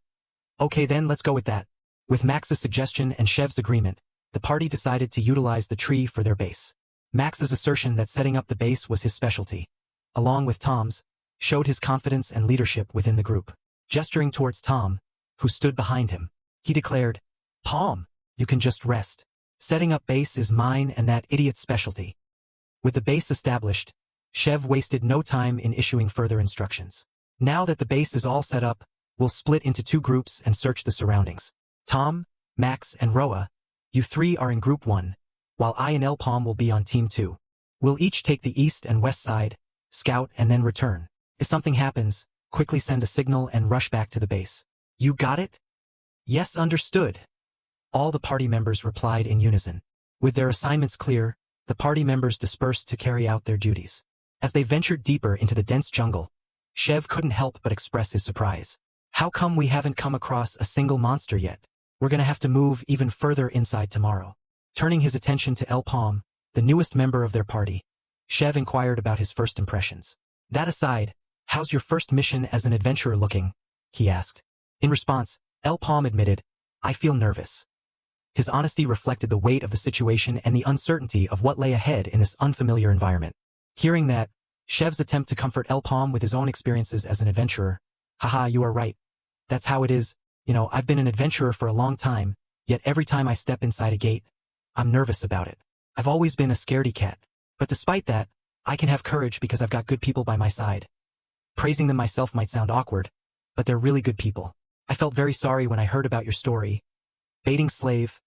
Okay then, let's go with that. With Max's suggestion and Chev's agreement, the party decided to utilize the tree for their base. Max's assertion that setting up the base was his specialty, along with Tom's, showed his confidence and leadership within the group. Gesturing towards Tom, who stood behind him, he declared, Paume, you can just rest. Setting up base is mine and that idiot's specialty. With the base established, Chev wasted no time in issuing further instructions. Now that the base is all set up, we'll split into 2 groups and search the surroundings. Tom, Max, and Roa, you 3 are in Group 1, while I and El-paume will be on Team 2. We'll each take the east and west side, scout, and then return. If something happens, quickly send a signal and rush back to the base. You got it? Yes, understood. All the party members replied in unison. With their assignments clear, the party members dispersed to carry out their duties. As they ventured deeper into the dense jungle, Chev couldn't help but express his surprise. How come we haven't come across a single monster yet? We're gonna have to move even further inside tomorrow. Turning his attention to El-paume, the newest member of their party, Chev inquired about his first impressions. That aside, how's your first mission as an adventurer looking? He asked. In response, El-paume admitted, I feel nervous. His honesty reflected the weight of the situation and the uncertainty of what lay ahead in this unfamiliar environment. Hearing that, Chev's attempt to comfort El-paume with his own experiences as an adventurer. Haha, you are right. That's how it is. I've been an adventurer for a long time, yet every time I step inside a gate, I'm nervous about it. I've always been a scaredy cat. But despite that, I can have courage because I've got good people by my side. Praising them myself might sound awkward, but they're really good people. I felt very sorry when I heard about your story. Baiting slave.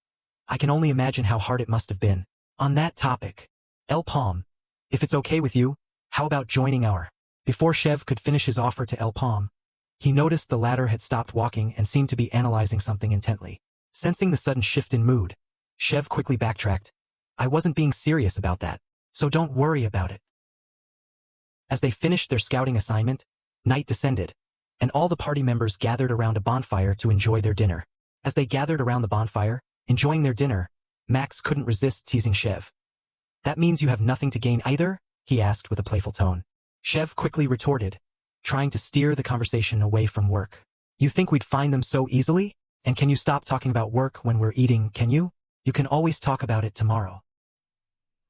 I can only imagine how hard it must have been. On that topic, El-paume, if it's okay with you, how about joining our... Before Chev could finish his offer to El-paume, he noticed the latter had stopped walking and seemed to be analyzing something intently. Sensing the sudden shift in mood, Chev quickly backtracked. I wasn't being serious about that, so don't worry about it. As they finished their scouting assignment, night descended, and all the party members gathered around a bonfire to enjoy their dinner. As they gathered around the bonfire, enjoying their dinner, Max couldn't resist teasing Chev. That means you have nothing to gain either? He asked with a playful tone. Chev quickly retorted, trying to steer the conversation away from work. You think we'd find them so easily? And can you stop talking about work when we're eating, can you? You can always talk about it tomorrow.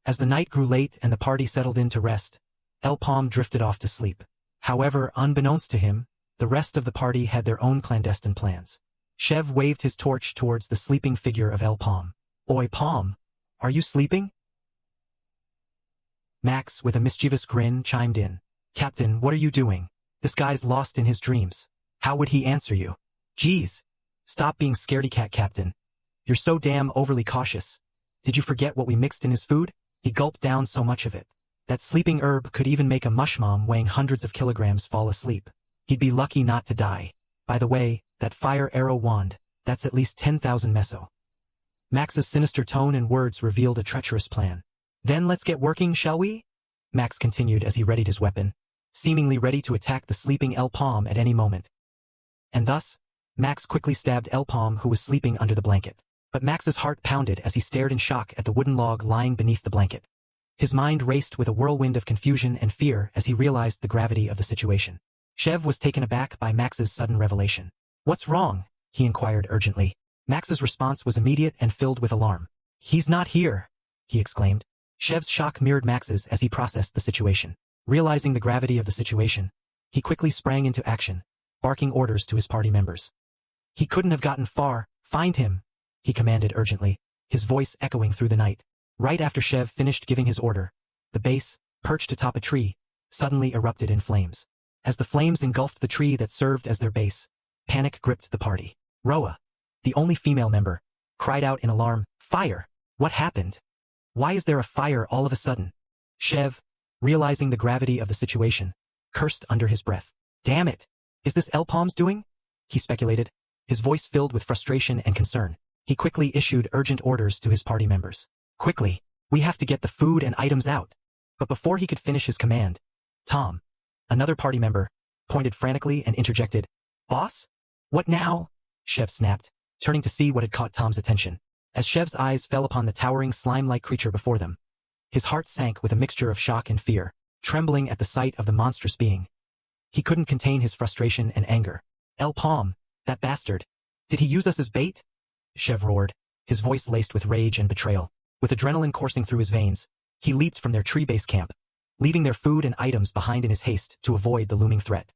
As the night grew late and the party settled in to rest, El-paume drifted off to sleep. However, unbeknownst to him, the rest of the party had their own clandestine plans. Chev waved his torch towards the sleeping figure of El-paume. Oi, Paume, are you sleeping? Max, with a mischievous grin, chimed in. Captain, what are you doing? This guy's lost in his dreams. How would he answer you? Geez. Stop being scaredy cat, Captain. You're so damn overly cautious. Did you forget what we mixed in his food? He gulped down so much of it. That sleeping herb could even make a mushmom weighing hundreds of kilograms fall asleep. He'd be lucky not to die. By the way, that fire arrow wand, that's at least 10,000 meso. Max's sinister tone and words revealed a treacherous plan. Then let's get working, shall we? Max continued as he readied his weapon, seemingly ready to attack the sleeping El-paume at any moment. And thus, Max quickly stabbed El-paume, who was sleeping under the blanket. But Max's heart pounded as he stared in shock at the wooden log lying beneath the blanket. His mind raced with a whirlwind of confusion and fear as he realized the gravity of the situation. Chev was taken aback by Max's sudden revelation. What's wrong? He inquired urgently. Max's response was immediate and filled with alarm. He's not here, he exclaimed. Chev's shock mirrored Max's as he processed the situation. Realizing the gravity of the situation, he quickly sprang into action, barking orders to his party members. He couldn't have gotten far. Find him, he commanded urgently, his voice echoing through the night. Right after Chev finished giving his order, the base, perched atop a tree, suddenly erupted in flames. As the flames engulfed the tree that served as their base, panic gripped the party. Roa, the only female member, cried out in alarm, Fire! What happened? Why is there a fire all of a sudden? Chev, realizing the gravity of the situation, cursed under his breath. Damn it! Is this El-paume's doing? He speculated, his voice filled with frustration and concern. He quickly issued urgent orders to his party members. Quickly, we have to get the food and items out. But before he could finish his command, Tom, another party member, pointed frantically and interjected. Boss? What now? Chev snapped, turning to see what had caught Tom's attention. As Chev's eyes fell upon the towering slime-like creature before them, his heart sank with a mixture of shock and fear, trembling at the sight of the monstrous being. He couldn't contain his frustration and anger. El-paume, that bastard. Did he use us as bait? Chev roared, his voice laced with rage and betrayal. With adrenaline coursing through his veins, he leaped from their tree-base camp, leaving their food and items behind in his haste to avoid the looming threat.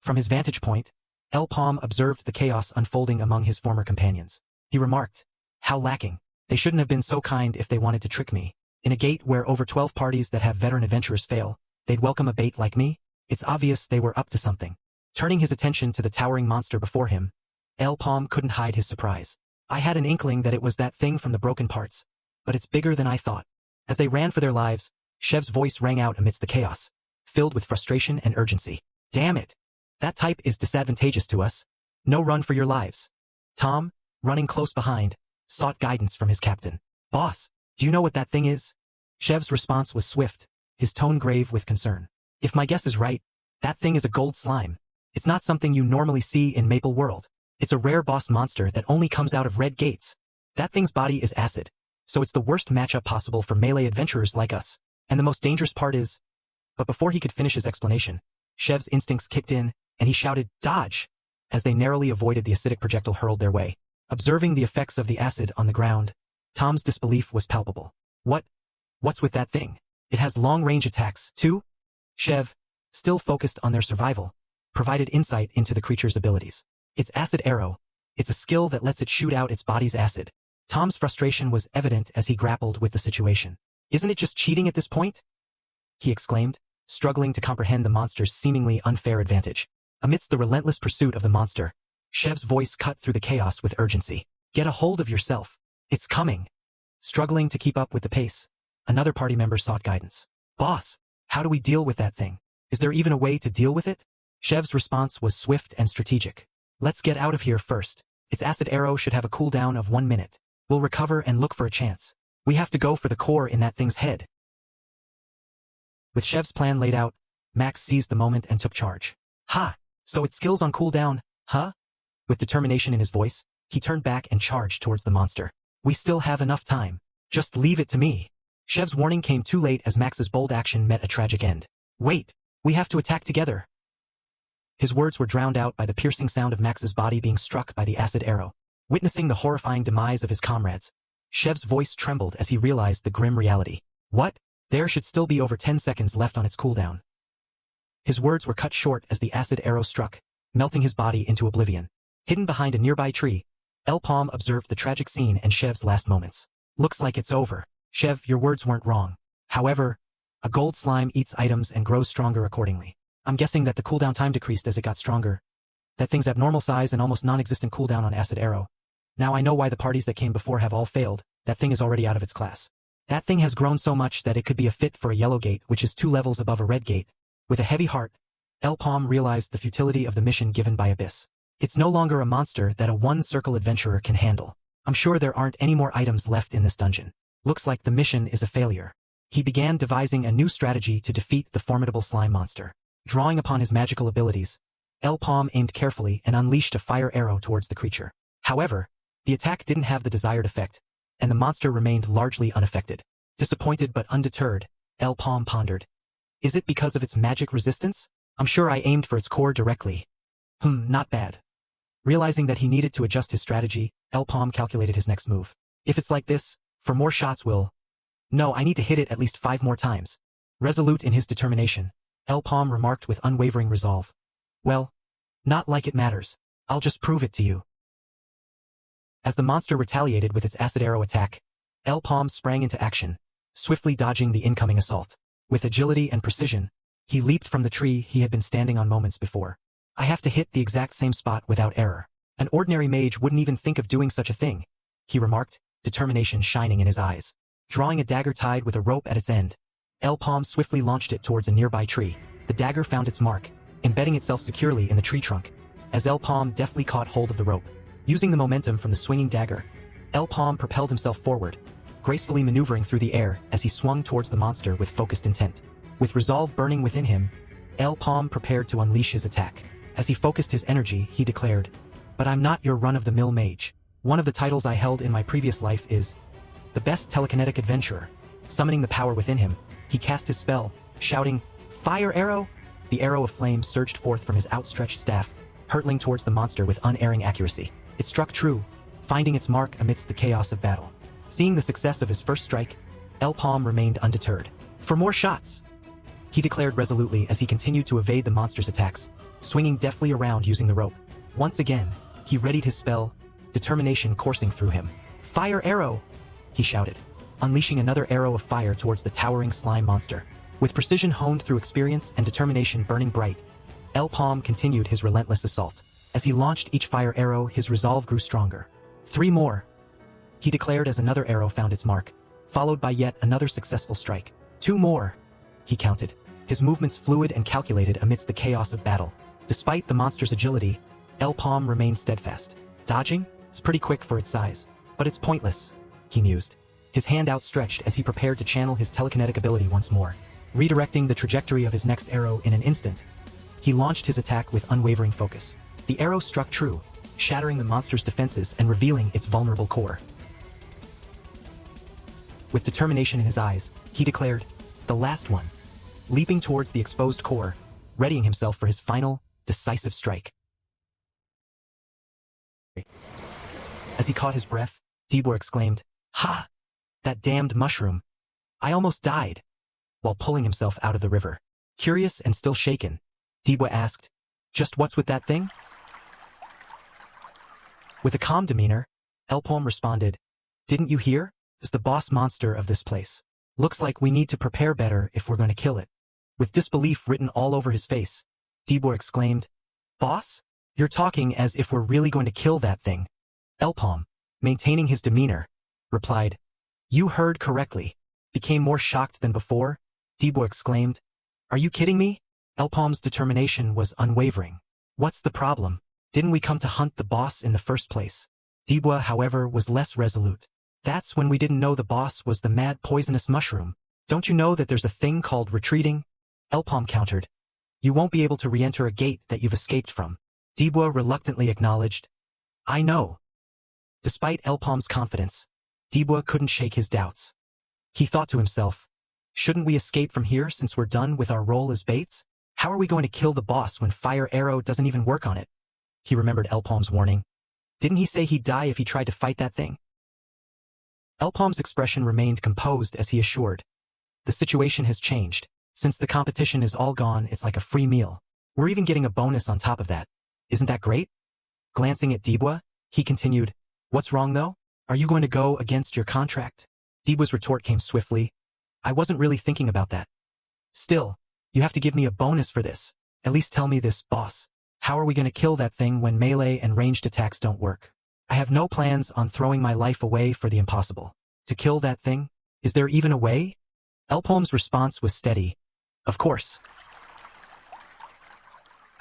From his vantage point, El-paume observed the chaos unfolding among his former companions. He remarked, How lacking. They shouldn't have been so kind if they wanted to trick me. In a gate where over 12 parties that have veteran adventurers fail, they'd welcome a bait like me? It's obvious they were up to something. Turning his attention to the towering monster before him, El-paume couldn't hide his surprise. I had an inkling that it was that thing from the broken parts, but it's bigger than I thought. As they ran for their lives, Chev's voice rang out amidst the chaos, filled with frustration and urgency. Damn it! That type is disadvantageous to us. No run for your lives. Tom, running close behind, sought guidance from his captain. Boss, do you know what that thing is? Chev's response was swift, his tone grave with concern. If my guess is right, that thing is a gold slime. It's not something you normally see in Maple World. It's a rare boss monster that only comes out of red gates. That thing's body is acid. So it's the worst matchup possible for melee adventurers like us. And the most dangerous part is... But before he could finish his explanation, Shev's instincts kicked in, and he shouted, "Dodge!" as they narrowly avoided the acidic projectile hurled their way. Observing the effects of the acid on the ground, Tom's disbelief was palpable. What's with that thing? It has long-range attacks, too? Shev, still focused on their survival, provided insight into the creature's abilities. Its acid arrow. It's a skill that lets it shoot out its body's acid. Tom's frustration was evident as he grappled with the situation. "Isn't it just cheating at this point?" he exclaimed, struggling to comprehend the monster's seemingly unfair advantage. Amidst the relentless pursuit of the monster, Shev's voice cut through the chaos with urgency. "Get a hold of yourself. It's coming." Struggling to keep up with the pace, another party member sought guidance. "Boss, how do we deal with that thing? Is there even a way to deal with it?" Shev's response was swift and strategic. "Let's get out of here first. Its acid arrow should have a cooldown of 1 minute. We'll recover and look for a chance. We have to go for the core in that thing's head." With Shev's plan laid out, Max seized the moment and took charge. "Ha! So its skills on cooldown, huh?" With determination in his voice, he turned back and charged towards the monster. "We still have enough time. Just leave it to me." Shev's warning came too late as Max's bold action met a tragic end. "Wait! We have to attack together." His words were drowned out by the piercing sound of Max's body being struck by the acid arrow. Witnessing the horrifying demise of his comrades, Shev's voice trembled as he realized the grim reality. "What? There should still be over 10 seconds left on its cooldown." His words were cut short as the acid arrow struck, melting his body into oblivion. Hidden behind a nearby tree, El-paume observed the tragic scene and Shev's last moments. "Looks like it's over. Shev, your words weren't wrong. However, a gold slime eats items and grows stronger accordingly. I'm guessing that the cooldown time decreased as it got stronger. That thing's abnormal size and almost non-existent cooldown on acid arrow. Now I know why the parties that came before have all failed. That thing is already out of its class. That thing has grown so much that it could be a fit for a yellow gate, which is 2 levels above a red gate." With a heavy heart, El-paume realized the futility of the mission given by Abyss. It's no longer a monster that a one-circle adventurer can handle. "I'm sure there aren't any more items left in this dungeon. Looks like the mission is a failure." He began devising a new strategy to defeat the formidable slime monster. Drawing upon his magical abilities, El-paume aimed carefully and unleashed a fire arrow towards the creature. However, the attack didn't have the desired effect, and the monster remained largely unaffected. Disappointed but undeterred, El-paume pondered. "Is it because of its magic resistance? I'm sure I aimed for its core directly. Not bad." Realizing that he needed to adjust his strategy, El-paume calculated his next move. "If it's like this, for more shots No, I need to hit it at least 5 more times." Resolute in his determination, El-paume remarked with unwavering resolve. "Well, not like it matters. I'll just prove it to you." As the monster retaliated with its acid arrow attack, El-paume sprang into action, swiftly dodging the incoming assault. With agility and precision, he leaped from the tree he had been standing on moments before. "I have to hit the exact same spot without error. An ordinary mage wouldn't even think of doing such a thing," he remarked, determination shining in his eyes. Drawing a dagger tied with a rope at its end, El-paume swiftly launched it towards a nearby tree. The dagger found its mark, embedding itself securely in the tree trunk, as El-paume deftly caught hold of the rope. Using the momentum from the swinging dagger, El-paume propelled himself forward, gracefully maneuvering through the air as he swung towards the monster with focused intent. With resolve burning within him, El-paume prepared to unleash his attack. As he focused his energy, he declared, "But I'm not your run-of-the-mill mage. One of the titles I held in my previous life is the best telekinetic adventurer." Summoning the power within him, he cast his spell, shouting, "Fire arrow!" The arrow of flame surged forth from his outstretched staff, hurtling towards the monster with unerring accuracy. It struck true, finding its mark amidst the chaos of battle. Seeing the success of his first strike, El-paume remained undeterred. "For more shots!" he declared resolutely as he continued to evade the monster's attacks, swinging deftly around using the rope. Once again, he readied his spell, determination coursing through him. "Fire arrow!" he shouted, unleashing another arrow of fire towards the towering slime monster. With precision honed through experience and determination burning bright, El-paume continued his relentless assault. As he launched each fire arrow, his resolve grew stronger. 3 more, he declared as another arrow found its mark, followed by yet another successful strike. 2 more, he counted, his movements fluid and calculated amidst the chaos of battle. Despite the monster's agility, El-paume remained steadfast. "Dodging? It's pretty quick for its size. But it's pointless," he mused, his hand outstretched as he prepared to channel his telekinetic ability once more. Redirecting the trajectory of his next arrow in an instant, he launched his attack with unwavering focus. The arrow struck true, shattering the monster's defenses and revealing its vulnerable core. With determination in his eyes, he declared, "The last one," leaping towards the exposed core, readying himself for his final, decisive strike. As he caught his breath, Dibwa exclaimed, "Ha! That damned mushroom! I almost died," while pulling himself out of the river. Curious and still shaken, Dibwa asked, "Just what's with that thing?" With a calm demeanor, El-paume responded, "Didn't you hear? It's the boss monster of this place. Looks like we need to prepare better if we're going to kill it." With disbelief written all over his face, Dibwa exclaimed, "Boss? You're talking as if we're really going to kill that thing." El-paume, maintaining his demeanor, replied, "You heard correctly." Became more shocked than before, Dibwa exclaimed, "Are you kidding me?" El-paume's determination was unwavering. "What's the problem? Didn't we come to hunt the boss in the first place?" Dibwa, however, was less resolute. "That's when we didn't know the boss was the mad poisonous mushroom. Don't you know that there's a thing called retreating?" El-paume countered. "You won't be able to re-enter a gate that you've escaped from." Dibwa reluctantly acknowledged, "I know." Despite El-paume's confidence, Dibwa couldn't shake his doubts. He thought to himself, "Shouldn't we escape from here since we're done with our role as baits? How are we going to kill the boss when fire arrow doesn't even work on it?" He remembered El-paume's warning. Didn't he say he'd die if he tried to fight that thing? El-paume's expression remained composed as he assured, "The situation has changed. Since the competition is all gone, it's like a free meal. We're even getting a bonus on top of that. Isn't that great?" Glancing at Dibwa, he continued, "What's wrong though? Are you going to go against your contract?" Dibwa's retort came swiftly, "I wasn't really thinking about that." "Still, you have to give me a bonus for this. At least tell me this, boss. How are we going to kill that thing when melee and ranged attacks don't work? I have no plans on throwing my life away for the impossible. To kill that thing? Is there even a way?" El-paume's response was steady. "Of course."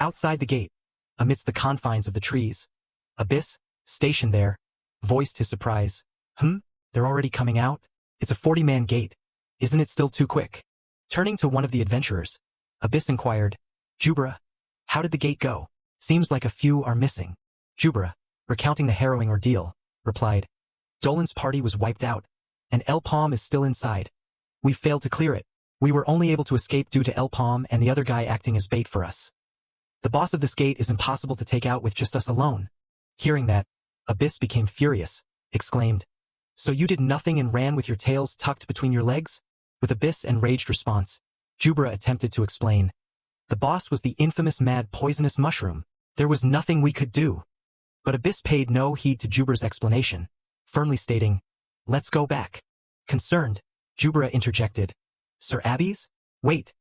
Outside the gate, amidst the confines of the trees, Abyss, stationed there, voiced his surprise. They're already coming out? It's a 40-man gate. Isn't it still too quick?" Turning to one of the adventurers, Abyss inquired, "Jubra, how did the gate go? Seems like a few are missing." Jubra, recounting the harrowing ordeal, replied, "Dolan's party was wiped out, and El-paume is still inside. We failed to clear it. We were only able to escape due to El-paume and the other guy acting as bait for us. The boss of this gate is impossible to take out with just us alone." Hearing that, Abyss became furious, exclaimed, "So you did nothing and ran with your tails tucked between your legs?" With Abyss' enraged response, Jubra attempted to explain, "The boss was the infamous mad poisonous mushroom. There was nothing we could do." But Abyss paid no heed to Jubra's explanation, firmly stating, "Let's go back." Concerned, Jubra interjected, "Sir Abby's? Wait.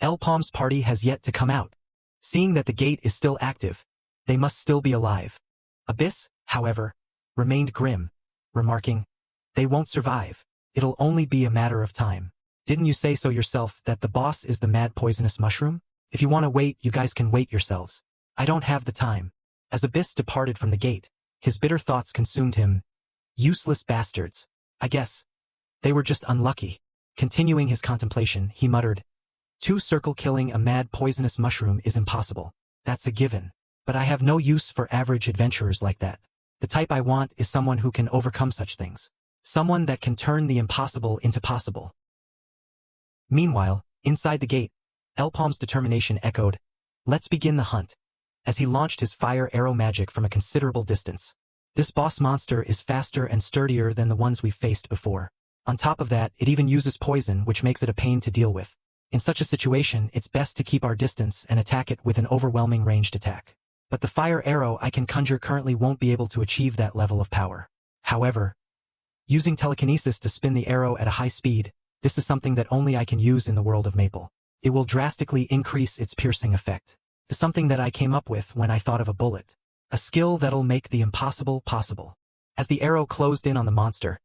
El-paume's party has yet to come out. Seeing that the gate is still active, they must still be alive." Abyss, however, remained grim, remarking, "They won't survive. It'll only be a matter of time. Didn't you say so yourself that the boss is the mad poisonous mushroom? If you want to wait, you guys can wait yourselves. I don't have the time." As Abyss departed from the gate, his bitter thoughts consumed him. Useless bastards. I guess. They were just unlucky. Continuing his contemplation, he muttered, "Two-circle killing a mad poisonous mushroom is impossible. That's a given. But I have no use for average adventurers like that. The type I want is someone who can overcome such things. Someone that can turn the impossible into possible." Meanwhile, inside the gate, El-paume's determination echoed, "Let's begin the hunt," as he launched his fire arrow magic from a considerable distance. "This boss monster is faster and sturdier than the ones we've faced before. On top of that, it even uses poison, which makes it a pain to deal with. In such a situation, it's best to keep our distance and attack it with an overwhelming ranged attack. But the fire arrow I can conjure currently won't be able to achieve that level of power. However, using telekinesis to spin the arrow at a high speed, this is something that only I can use in the world of Maple. It will drastically increase its piercing effect. It's something that I came up with when I thought of a bullet. A skill that'll make the impossible possible." As the arrow closed in on the monster,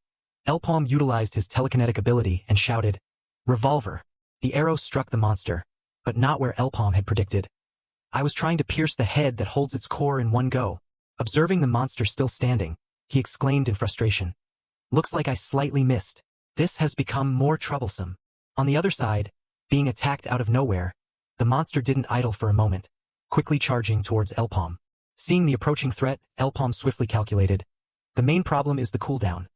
El-paume utilized his telekinetic ability and shouted, "Revolver." The arrow struck the monster, but not where El-paume had predicted. "I was trying to pierce the head that holds its core in one go." Observing the monster still standing, he exclaimed in frustration, "Looks like I slightly missed. This has become more troublesome." On the other side, being attacked out of nowhere, the monster didn't idle for a moment, quickly charging towards El-paume. Seeing the approaching threat, El-paume swiftly calculated, "The main problem is the cooldown.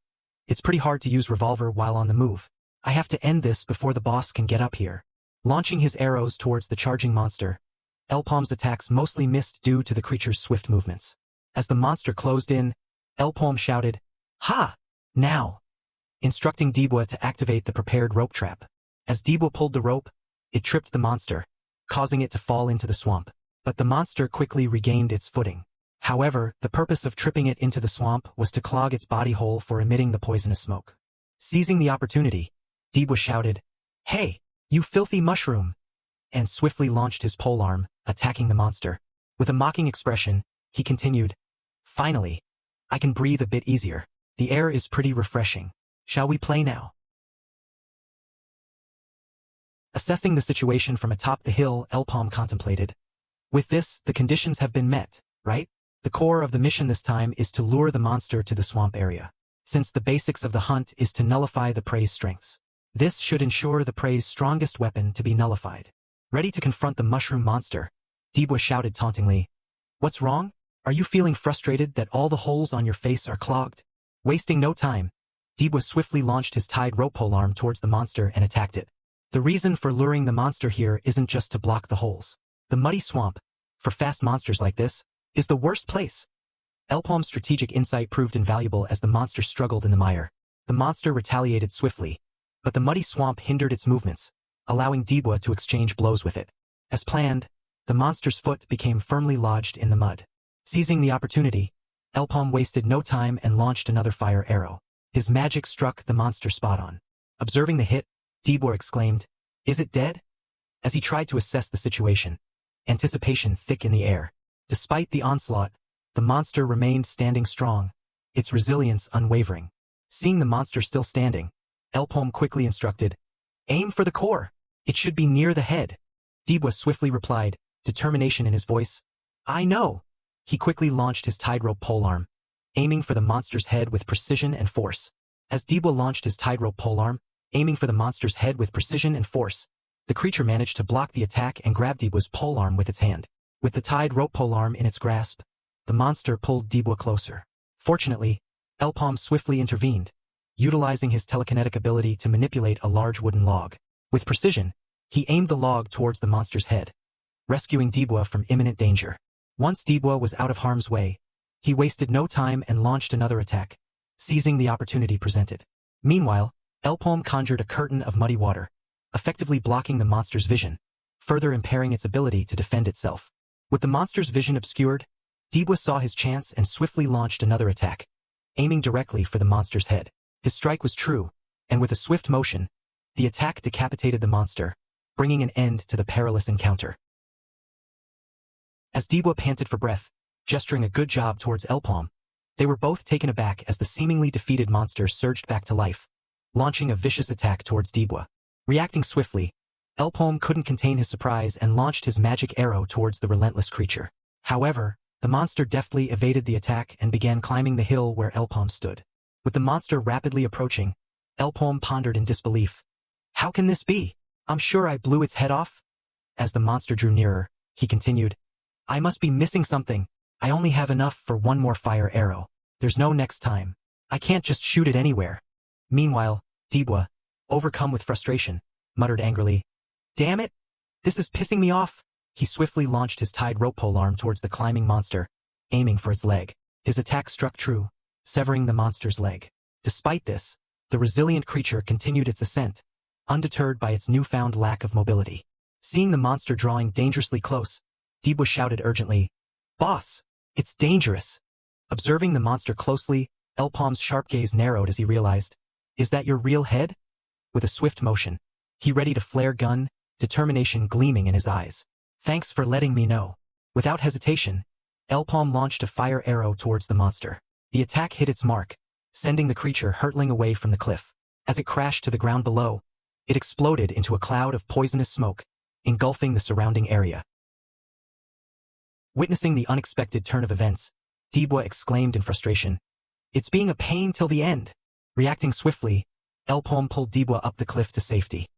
It's pretty hard to use revolver while on the move. I have to end this before the boss can get up here. Launching his arrows towards the charging monster, El-paume's attacks mostly missed due to the creature's swift movements. As the monster closed in, El-paume shouted, "Ha! Now!" instructing Dibwa to activate the prepared rope trap. As Dibwa pulled the rope, it tripped the monster, causing it to fall into the swamp. But the monster quickly regained its footing. However, the purpose of tripping it into the swamp was to clog its body hole for emitting the poisonous smoke. Seizing the opportunity, Dibwa shouted, "Hey, you filthy mushroom!" and swiftly launched his polearm, attacking the monster. With a mocking expression, he continued, "Finally, I can breathe a bit easier. The air is pretty refreshing. Shall we play now?" Assessing the situation from atop the hill, El-paume contemplated. With this, the conditions have been met, right? The core of the mission this time is to lure the monster to the swamp area, since the basics of the hunt is to nullify the prey's strengths. This should ensure the prey's strongest weapon to be nullified. Ready to confront the mushroom monster, Dibwa shouted tauntingly, "What's wrong? Are you feeling frustrated that all the holes on your face are clogged?" Wasting no time, Dibwa swiftly launched his tied rope polearm towards the monster and attacked it. The reason for luring the monster here isn't just to block the holes. The muddy swamp, for fast monsters like this, is the worst place. El-paume's strategic insight proved invaluable as the monster struggled in the mire. The monster retaliated swiftly, but the muddy swamp hindered its movements, allowing Dibwa to exchange blows with it. As planned, the monster's foot became firmly lodged in the mud. Seizing the opportunity, El-paume wasted no time and launched another fire arrow. His magic struck the monster spot on. Observing the hit, Dibwa exclaimed, "Is it dead?" As he tried to assess the situation, anticipation thick in the air. Despite the onslaught, the monster remained standing strong, its resilience unwavering. Seeing the monster still standing, El-paume quickly instructed, "Aim for the core. It should be near the head." Dibwa swiftly replied, determination in his voice, "I know." He quickly launched his tied rope polearm, aiming for the monster's head with precision and force. As Dibwa launched his tied rope polearm, aiming for the monster's head with precision and force, the creature managed to block the attack and grab Dibwa's polearm with its hand. With the tied rope polearm in its grasp, the monster pulled Dibwa closer. Fortunately, El-paume swiftly intervened, utilizing his telekinetic ability to manipulate a large wooden log. With precision, he aimed the log towards the monster's head, rescuing Dibwa from imminent danger. Once Dibwa was out of harm's way, he wasted no time and launched another attack, seizing the opportunity presented. Meanwhile, El-paume conjured a curtain of muddy water, effectively blocking the monster's vision, further impairing its ability to defend itself. With the monster's vision obscured, Dibwa saw his chance and swiftly launched another attack, aiming directly for the monster's head. His strike was true, and with a swift motion, the attack decapitated the monster, bringing an end to the perilous encounter. As Dibwa panted for breath, gesturing a good job towards El-paume, they were both taken aback as the seemingly defeated monster surged back to life, launching a vicious attack towards Dibwa. Reacting swiftly, El-paume couldn't contain his surprise and launched his magic arrow towards the relentless creature. However, the monster deftly evaded the attack and began climbing the hill where El-paume stood. With the monster rapidly approaching, El-paume pondered in disbelief. "How can this be? I'm sure I blew its head off?" As the monster drew nearer, he continued, "I must be missing something. I only have enough for one more fire arrow. There's no next time. I can't just shoot it anywhere." Meanwhile, Dibwa, overcome with frustration, muttered angrily, "Damn it! This is pissing me off." He swiftly launched his tied rope polearm towards the climbing monster, aiming for its leg. His attack struck true, severing the monster's leg. Despite this, the resilient creature continued its ascent, undeterred by its newfound lack of mobility. Seeing the monster drawing dangerously close, Dibwa shouted urgently, "Boss, it's dangerous." Observing the monster closely, El-paume's sharp gaze narrowed as he realized, "Is that your real head?" With a swift motion, he readied a flare gun, determination gleaming in his eyes. "Thanks for letting me know." Without hesitation, El-paume launched a fire arrow towards the monster. The attack hit its mark, sending the creature hurtling away from the cliff. As it crashed to the ground below, it exploded into a cloud of poisonous smoke, engulfing the surrounding area. Witnessing the unexpected turn of events, Dibwa exclaimed in frustration, "It's being a pain till the end." Reacting swiftly, El-paume pulled Dibwa up the cliff to safety.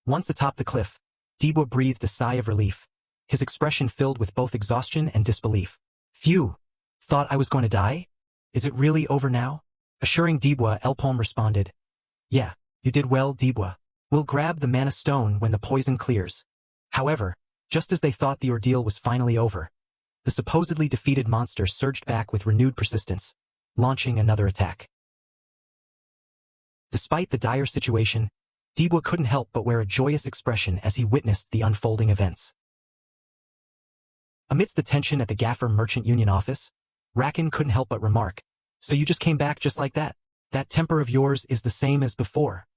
Once atop the cliff, Dibwa breathed a sigh of relief, his expression filled with both exhaustion and disbelief. "Phew! Thought I was going to die? Is it really over now?" Assuring El-paume responded, "Yeah, you did well, Dibwa. We'll grab the mana stone when the poison clears." However, just as they thought the ordeal was finally over, the supposedly defeated monster surged back with renewed persistence, launching another attack. Despite the dire situation, Dibwa couldn't help but wear a joyous expression as he witnessed the unfolding events. Amidst the tension at the Gaffer Merchant Union office, Rakan couldn't help but remark, "So you just came back just like that? That temper of yours is the same as before."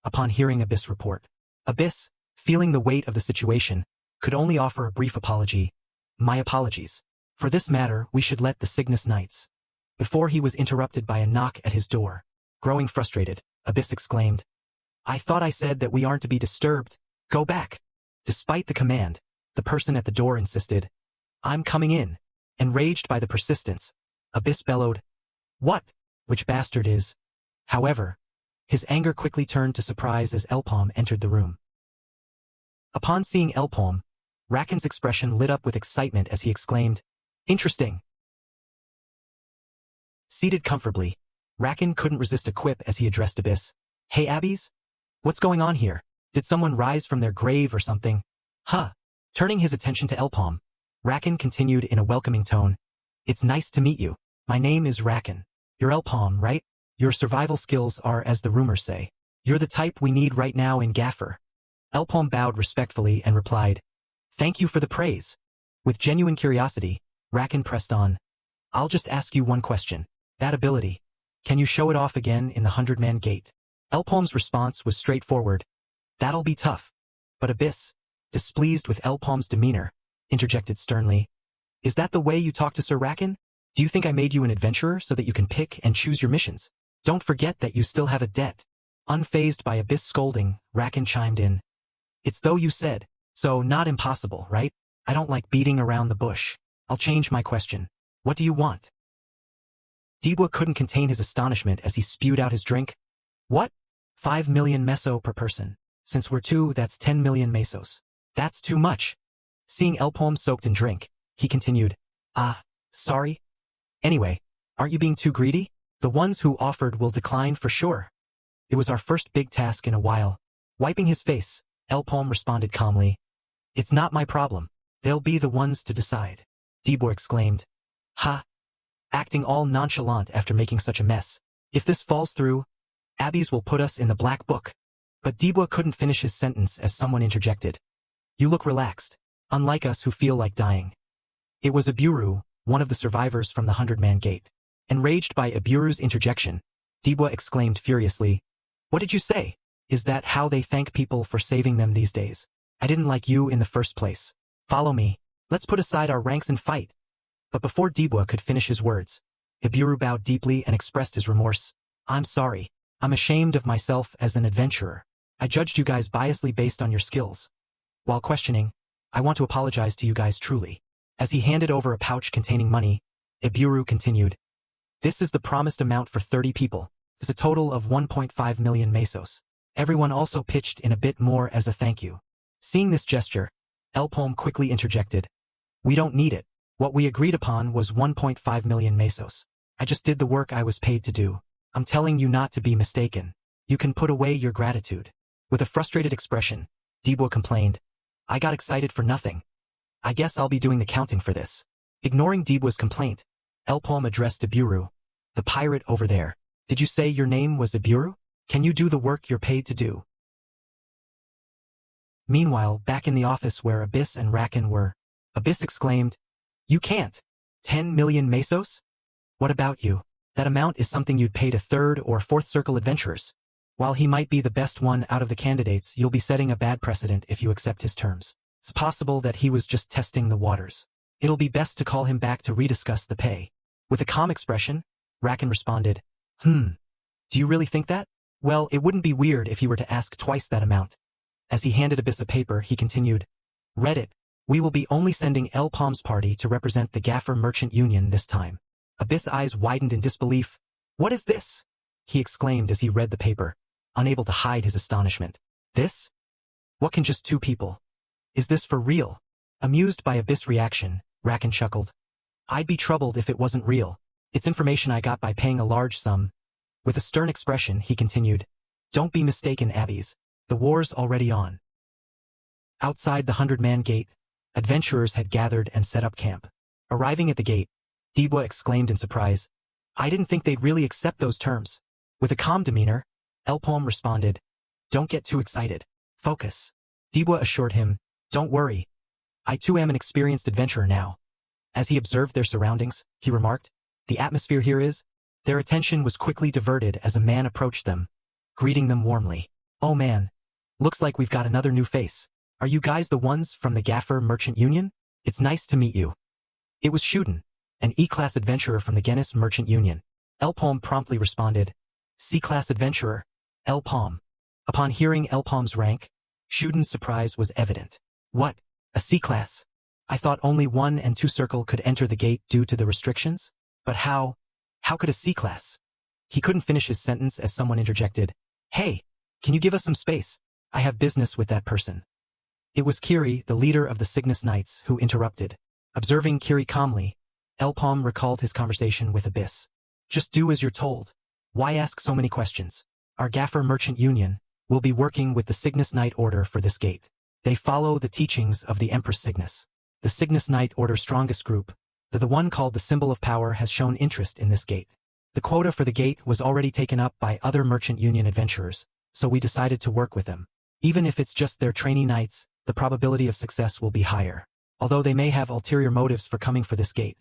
Upon hearing Abyss' report, Abyss, feeling the weight of the situation, could only offer a brief apology. "My apologies. For this matter, we should let the Cygnus Knights." Before he was interrupted by a knock at his door. Growing frustrated, Abyss exclaimed, "I thought I said that we aren't to be disturbed. Go back." Despite the command, the person at the door insisted, "I'm coming in." Enraged by the persistence, Abyss bellowed, "What? Which bastard is?" However, his anger quickly turned to surprise as El-paume entered the room. Upon seeing El-paume, Rakan's expression lit up with excitement as he exclaimed, "Interesting." Seated comfortably, Rakan couldn't resist a quip as he addressed Abyss. "Hey Abby's? What's going on here? Did someone rise from their grave or something?" "Huh." Turning his attention to El-paume, Rakan continued in a welcoming tone, "It's nice to meet you. My name is Rakan. You're El-paume, right? Your survival skills are as the rumors say. You're the type we need right now in Gaffer." El-paume bowed respectfully and replied, "Thank you for the praise." With genuine curiosity, Rakan pressed on, "I'll just ask you one question. That ability, can you show it off again in the 100-man gate?" El-paume's response was straightforward, "That'll be tough." But Abyss, displeased with El-paume's demeanor, interjected sternly, "Is that the way you talk to Sir Rakan? Do you think I made you an adventurer so that you can pick and choose your missions? Don't forget that you still have a debt." Unfazed by Abyss' scolding, Rakan chimed in, "It's though you said, so not impossible, right? I don't like beating around the bush. I'll change my question. What do you want?" Dibwa couldn't contain his astonishment as he spewed out his drink. "What? 5 million meso per person. Since we're two, that's 10 million mesos. That's too much." Seeing El-paume soaked in drink, he continued, Sorry. Anyway, aren't you being too greedy? The ones who offered will decline for sure." "It was our first big task in a while." Wiping his face, El-paume responded calmly, "It's not my problem. They'll be the ones to decide." Dibwa exclaimed, "Ha!" Acting all nonchalant after making such a mess. "If this falls through, Abby's will put us in the black book." But Dibwa couldn't finish his sentence as someone interjected, "You look relaxed, unlike us who feel like dying." It was Iburu, one of the survivors from the 100-man gate. Enraged by Iburu's interjection, Dibwa exclaimed furiously, "What did you say? Is that how they thank people for saving them these days? I didn't like you in the first place. Follow me. Let's put aside our ranks and fight." But before Dibwa could finish his words, Iburu bowed deeply and expressed his remorse. "I'm sorry. I'm ashamed of myself as an adventurer. I judged you guys biasly based on your skills. While questioning, I want to apologize to you guys truly." As he handed over a pouch containing money, Iburu continued, "This is the promised amount for 30 people. It's a total of 1.5 million mesos. Everyone also pitched in a bit more as a thank you." Seeing this gesture, El-paume quickly interjected, "We don't need it. What we agreed upon was 1.5 million mesos. I just did the work I was paid to do. I'm telling you not to be mistaken. You can put away your gratitude." With a frustrated expression, Dibwa complained, "I got excited for nothing. I guess I'll be doing the counting for this." Ignoring Dibwa's complaint, El-paume addressed Iburu, "The pirate over there. Did you say your name was Iburu? Can you do the work you're paid to do?" Meanwhile, back in the office where Abyss and Rakan were, Abyss exclaimed, "You can't. 10 million mesos? What about you? That amount is something you'd pay to third or fourth circle adventurers. While he might be the best one out of the candidates, you'll be setting a bad precedent if you accept his terms. It's possible that he was just testing the waters. It'll be best to call him back to rediscuss the pay." With a calm expression, Rakan responded, Do you really think that? Well, it wouldn't be weird if he were to ask twice that amount." As he handed Abyss a paper, he continued, "Read it. We will be only sending El-paume's party to represent the Gaffer Merchant Union this time." Abyss' eyes widened in disbelief. "What is this?" he exclaimed as he read the paper, unable to hide his astonishment. "This? What can just 2 people? Is this for real?" Amused by Abyss' reaction, Rakan chuckled. "I'd be troubled if it wasn't real. It's information I got by paying a large sum." With a stern expression, he continued, "Don't be mistaken, Abbeys. The war's already on." Outside the 100-man gate, adventurers had gathered and set up camp. Arriving at the gate, Dibwa exclaimed in surprise, "I didn't think they'd really accept those terms." With a calm demeanor, El-paume responded, "Don't get too excited. Focus." Dibwa assured him, "Don't worry. I too am an experienced adventurer now." As he observed their surroundings, he remarked, "The atmosphere here is—" Their attention was quickly diverted as a man approached them, greeting them warmly. "Oh man, looks like we've got another new face. Are you guys the ones from the Gaffer Merchant Union? It's nice to meet you." It was Shuden, an E-class adventurer from the Genis Merchant Union. El-paume promptly responded, "C-class adventurer, El-paume." Upon hearing El-paume's rank, Shuden's surprise was evident. "What? A C-class? I thought only 1 and 2 circle could enter the gate due to the restrictions? But how could a C-class?" He couldn't finish his sentence as someone interjected, "Hey, can you give us some space? I have business with that person." It was Kiri, the leader of the Cygnus Knights, who interrupted. Observing Kiri calmly, El-paume recalled his conversation with Abyss. "Just do as you're told. Why ask so many questions? Our Gaffer Merchant Union will be working with the Cygnus Knight Order for this gate. They follow the teachings of the Empress Cygnus. The Cygnus Knight Order's strongest group, the one called the Symbol of Power, has shown interest in this gate. The quota for the gate was already taken up by other Merchant Union adventurers, so we decided to work with them. Even if it's just their trainee knights, the probability of success will be higher. Although they may have ulterior motives for coming for this gate.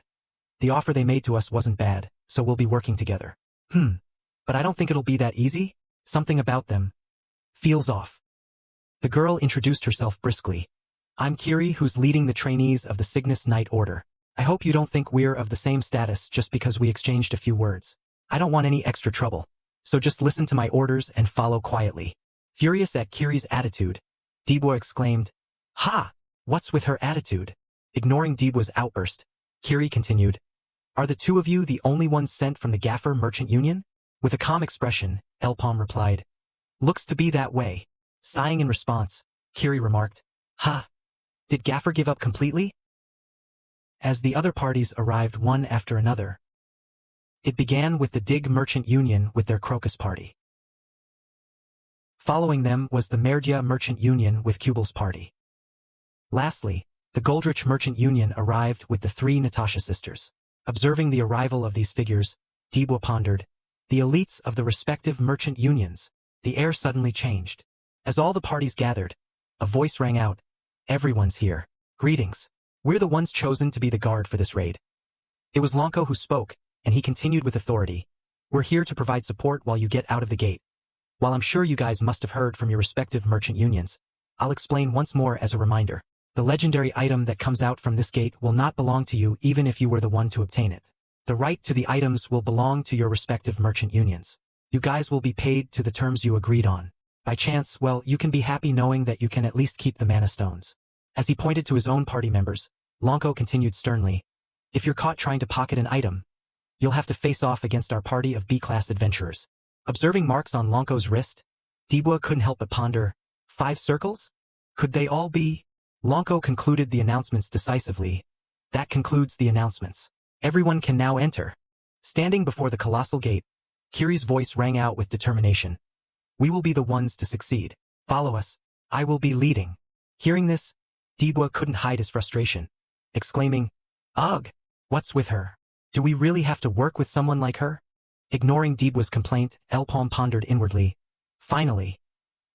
The offer they made to us wasn't bad, so we'll be working together." But I don't think it'll be that easy. Something about them feels off." The girl introduced herself briskly. "I'm Kiri, who's leading the trainees of the Cygnus Knight Order. I hope you don't think we're of the same status just because we exchanged a few words. I don't want any extra trouble, so just listen to my orders and follow quietly." Furious at Kiri's attitude, Dibwa exclaimed, "Ha! What's with her attitude?" Ignoring Dibwa's outburst, Kiri continued, "Are the two of you the only ones sent from the Gaffer Merchant Union?" With a calm expression, El-paume replied, "Looks to be that way." Sighing in response, Kiri remarked, "Ha! Did Gaffer give up completely?" As the other parties arrived one after another, it began with the Dig Merchant Union with their Crocus party. Following them was the Merdya Merchant Union with Kubal's party. Lastly, the Goldrich Merchant Union arrived with the 3 Natasha sisters. Observing the arrival of these figures, Dibwa pondered, the elites of the respective merchant unions. The air suddenly changed. As all the parties gathered, a voice rang out, "Everyone's here. Greetings. We're the ones chosen to be the guard for this raid." It was Lonko who spoke, and he continued with authority, "We're here to provide support while you get out of the gate. While I'm sure you guys must have heard from your respective merchant unions, I'll explain once more as a reminder. The legendary item that comes out from this gate will not belong to you even if you were the one to obtain it. The right to the items will belong to your respective merchant unions. You guys will be paid to the terms you agreed on. By chance, well, you can be happy knowing that you can at least keep the mana stones." As he pointed to his own party members, Lonko continued sternly, "If you're caught trying to pocket an item, you'll have to face off against our party of B-class adventurers." Observing marks on Lonko's wrist, Dibwa couldn't help but ponder, 5 circles? Could they all be? Lonko concluded the announcements decisively. "That concludes the announcements. Everyone can now enter." Standing before the colossal gate, Kiri's voice rang out with determination. "We will be the ones to succeed. Follow us. I will be leading." Hearing this, Dibwa couldn't hide his frustration, exclaiming, "Ugh! What's with her? Do we really have to work with someone like her?" Ignoring Dibwa's complaint, El-paume pondered inwardly. "Finally.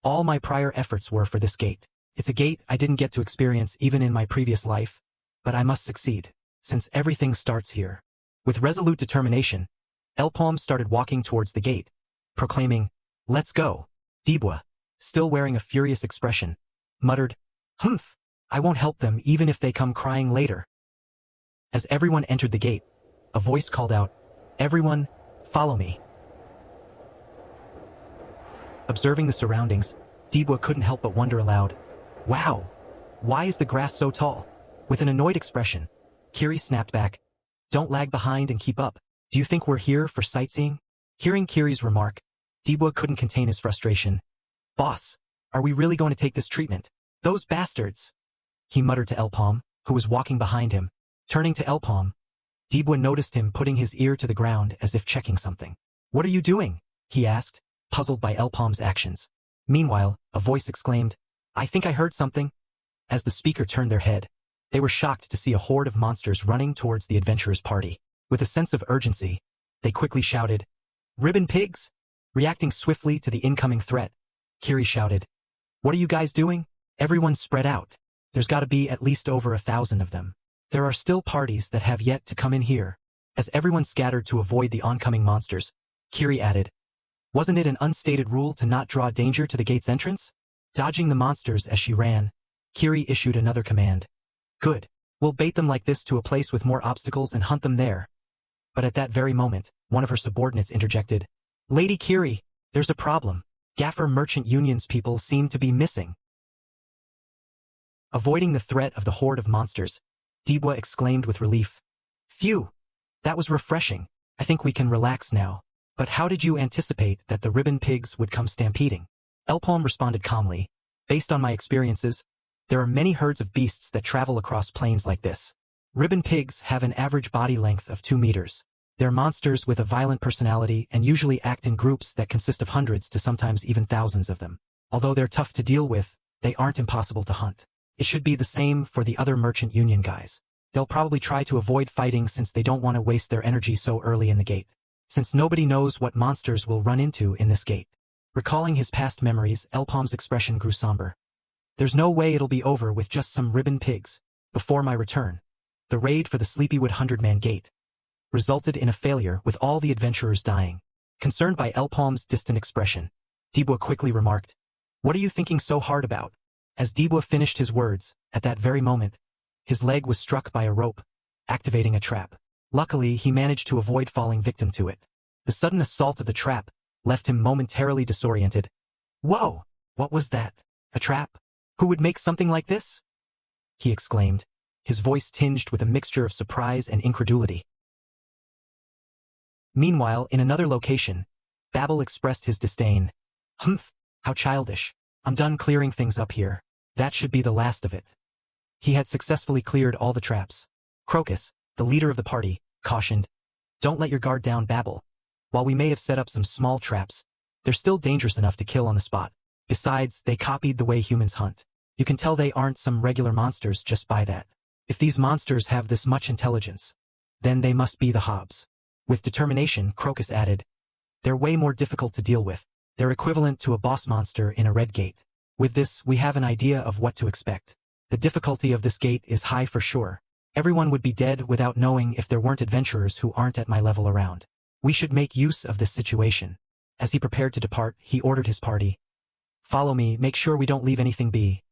All my prior efforts were for this gate. It's a gate I didn't get to experience even in my previous life, but I must succeed, since everything starts here." With resolute determination, El-paume started walking towards the gate, proclaiming, "Let's go." Dibwa, still wearing a furious expression, muttered, "Humph, I won't help them even if they come crying later." As everyone entered the gate, a voice called out, "Everyone, follow me." Observing the surroundings, Dibwa couldn't help but wonder aloud, "Wow, why is the grass so tall?" With an annoyed expression, Kiri snapped back, "Don't lag behind and keep up. Do you think we're here for sightseeing?" Hearing Kiri's remark, Dibwa couldn't contain his frustration. "Boss, are we really going to take this treatment? Those bastards!" he muttered to El-paume, who was walking behind him. Turning to El-paume, Dibwa noticed him putting his ear to the ground as if checking something. "What are you doing?" he asked, puzzled by El-paume's actions. Meanwhile, a voice exclaimed, I think I heard something. As the speaker turned their head, they were shocked to see a horde of monsters running towards the adventurers' party. With a sense of urgency, they quickly shouted, Ribbon pigs! Reacting swiftly to the incoming threat, Kiri shouted, What are you guys doing? Everyone spread out. There's gotta be at least over 1,000 of them. There are still parties that have yet to come in here. As everyone scattered to avoid the oncoming monsters, Kiri added, Wasn't it an unstated rule to not draw danger to the gate's entrance? Dodging the monsters as she ran, Kiri issued another command. Good. We'll bait them like this to a place with more obstacles and hunt them there. But at that very moment, one of her subordinates interjected. Lady Kiri, there's a problem. Gaffer Merchant Union's people seem to be missing. Avoiding the threat of the horde of monsters, Dibwa exclaimed with relief. Phew! That was refreshing. I think we can relax now. But how did you anticipate that the ribbon pigs would come stampeding? El-paume responded calmly. Based on my experiences, there are many herds of beasts that travel across plains like this. Ribbon pigs have an average body length of 2 meters. They're monsters with a violent personality and usually act in groups that consist of hundreds to sometimes even thousands of them. Although they're tough to deal with, they aren't impossible to hunt. It should be the same for the other Merchant Union guys. They'll probably try to avoid fighting since they don't want to waste their energy so early in the gate. Since nobody knows what monsters we'll run into in this gate. Recalling his past memories, El-paume's expression grew somber. There's no way it'll be over with just some ribbon pigs. Before my return, the raid for the Sleepywood 100-man gate resulted in a failure with all the adventurers dying. Concerned by El-paume's distant expression, Dibwa quickly remarked, What are you thinking so hard about? As Dibwa finished his words, at that very moment, his leg was struck by a rope, activating a trap. Luckily, he managed to avoid falling victim to it. The sudden assault of the trap left him momentarily disoriented. Whoa! What was that? A trap? Who would make something like this? He exclaimed, his voice tinged with a mixture of surprise and incredulity. Meanwhile, in another location, Babel expressed his disdain. Humph, how childish. I'm done clearing things up here. That should be the last of it. He had successfully cleared all the traps. Crocus, the leader of the party, cautioned. Don't let your guard down, Babel. While we may have set up some small traps, they're still dangerous enough to kill on the spot. Besides, they copied the way humans hunt. You can tell they aren't some regular monsters just by that. If these monsters have this much intelligence, then they must be the Hobbs. With determination, Crocus added, They're way more difficult to deal with. They're equivalent to a boss monster in a red gate. With this, we have an idea of what to expect. The difficulty of this gate is high for sure. Everyone would be dead without knowing if there weren't adventurers who aren't at my level around. We should make use of this situation. As he prepared to depart, he ordered his party. Follow me, make sure we don't leave anything be.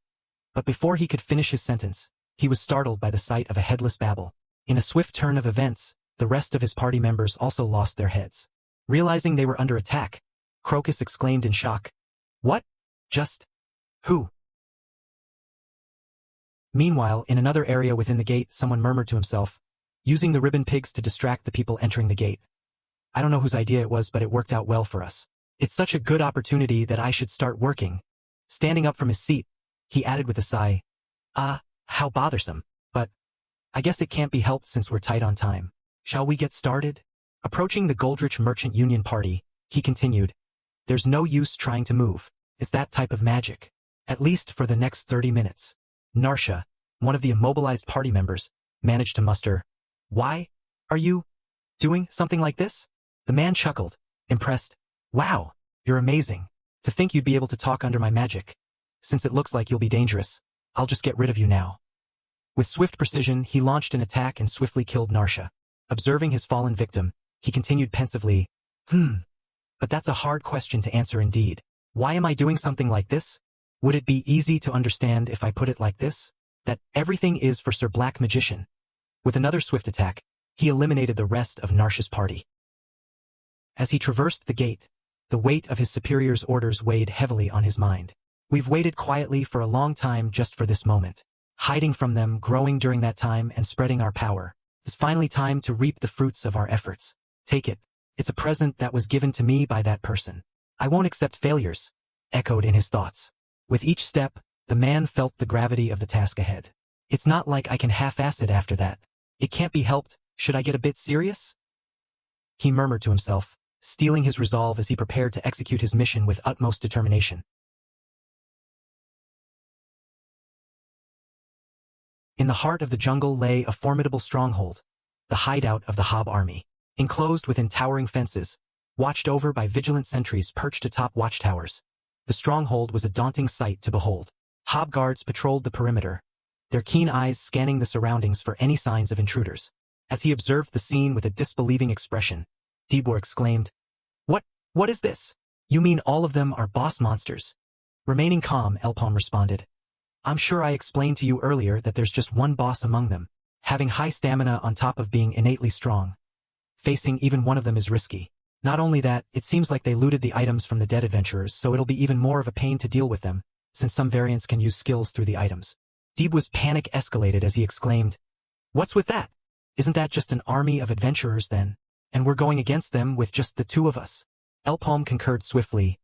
But before he could finish his sentence, he was startled by the sight of a headless Babel. In a swift turn of events, the rest of his party members also lost their heads. Realizing they were under attack, Crocus exclaimed in shock. What? Just... who? Meanwhile, in another area within the gate, someone murmured to himself, using the ribbon pigs to distract the people entering the gate. I don't know whose idea it was, but it worked out well for us. It's such a good opportunity that I should start working. Standing up from his seat, he added with a sigh. How bothersome. But I guess it can't be helped since we're tight on time. Shall we get started? Approaching the Goldrich Merchant Union party, he continued. There's no use trying to move. It's that type of magic. At least for the next 30 minutes. Narsha, one of the immobilized party members, managed to muster. Why? Are you doing something like this? The man chuckled, impressed. Wow, you're amazing. To think you'd be able to talk under my magic. Since it looks like you'll be dangerous, I'll just get rid of you now. With swift precision, he launched an attack and swiftly killed Narsha. Observing his fallen victim, he continued pensively. But that's a hard question to answer indeed. Why am I doing something like this? Would it be easy to understand if I put it like this? That everything is for Sir Black Magician. With another swift attack, he eliminated the rest of Narsha's party. As he traversed the gate, the weight of his superior's orders weighed heavily on his mind. We've waited quietly for a long time just for this moment. Hiding from them, growing during that time, and spreading our power. It's finally time to reap the fruits of our efforts. Take it. It's a present that was given to me by that person. I won't accept failures, echoed in his thoughts. With each step, the man felt the gravity of the task ahead. It's not like I can half-ass it after that. It can't be helped. Should I get a bit serious? He murmured to himself, stealing his resolve as he prepared to execute his mission with utmost determination. In the heart of the jungle lay a formidable stronghold, the hideout of the Hob army. Enclosed within towering fences, watched over by vigilant sentries perched atop watchtowers, the stronghold was a daunting sight to behold. Hob guards patrolled the perimeter, their keen eyes scanning the surroundings for any signs of intruders. As he observed the scene with a disbelieving expression, Dibor exclaimed, What is this? You mean all of them are boss monsters? Remaining calm, El-paume responded. I'm sure I explained to you earlier that there's just one boss among them, having high stamina on top of being innately strong. Facing even one of them is risky. Not only that, it seems like they looted the items from the dead adventurers, so it'll be even more of a pain to deal with them, since some variants can use skills through the items. Dibwa's panic escalated as he exclaimed, What's with that? Isn't that just an army of adventurers then? And we're going against them with just the two of us? El-paume concurred swiftly.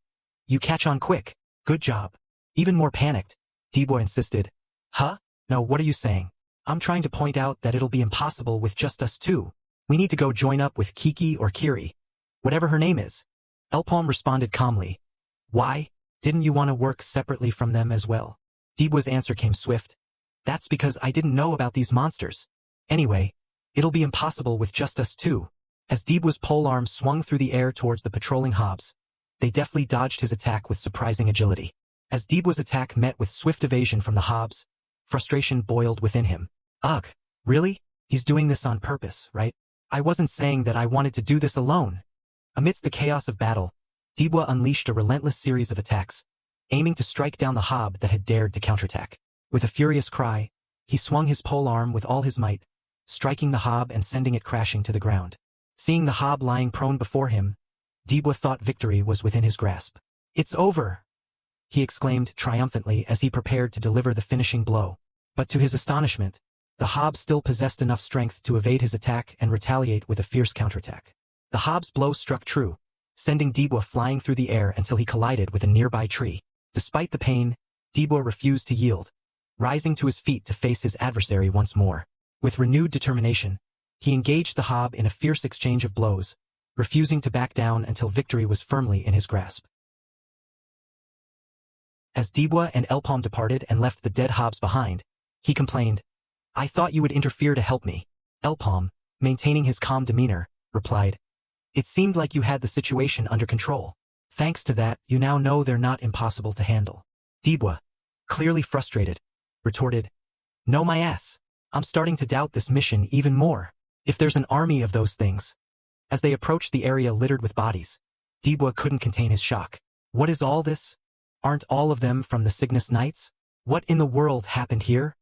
You catch on quick. Good job. Even more panicked, Dibwa insisted. Huh? No, what are you saying? I'm trying to point out that it'll be impossible with just us two. We need to go join up with Kiki or Kiri. Whatever her name is. El-paume responded calmly. Why? Didn't you want to work separately from them as well? Dibwa's answer came swift. That's because I didn't know about these monsters. Anyway, it'll be impossible with just us two. As Dibwa's polearm swung through the air towards the patrolling Hobs, they deftly dodged his attack with surprising agility. As Dibwa's attack met with swift evasion from the Hobs, frustration boiled within him. Ugh, really? He's doing this on purpose, right? I wasn't saying that I wanted to do this alone. Amidst the chaos of battle, Dibwa unleashed a relentless series of attacks, aiming to strike down the Hob that had dared to counterattack. With a furious cry, he swung his polearm with all his might, striking the Hob and sending it crashing to the ground. Seeing the Hob lying prone before him, Dibwa thought victory was within his grasp. It's over! He exclaimed triumphantly as he prepared to deliver the finishing blow. But to his astonishment, the Hob still possessed enough strength to evade his attack and retaliate with a fierce counterattack. The Hob's blow struck true, sending Dibwa flying through the air until he collided with a nearby tree. Despite the pain, Dibwa refused to yield, rising to his feet to face his adversary once more. With renewed determination, he engaged the Hob in a fierce exchange of blows, refusing to back down until victory was firmly in his grasp. As Dibwa and El-paume departed and left the dead Hobs behind, he complained, I thought you would interfere to help me. El-paume, maintaining his calm demeanor, replied, It seemed like you had the situation under control. Thanks to that, you now know they're not impossible to handle. Dibwa, clearly frustrated, retorted, No my ass. I'm starting to doubt this mission even more. If there's an army of those things. As they approached the area littered with bodies, Dibwa couldn't contain his shock. What is all this? Aren't all of them from the Cygnus Knights? What in the world happened here?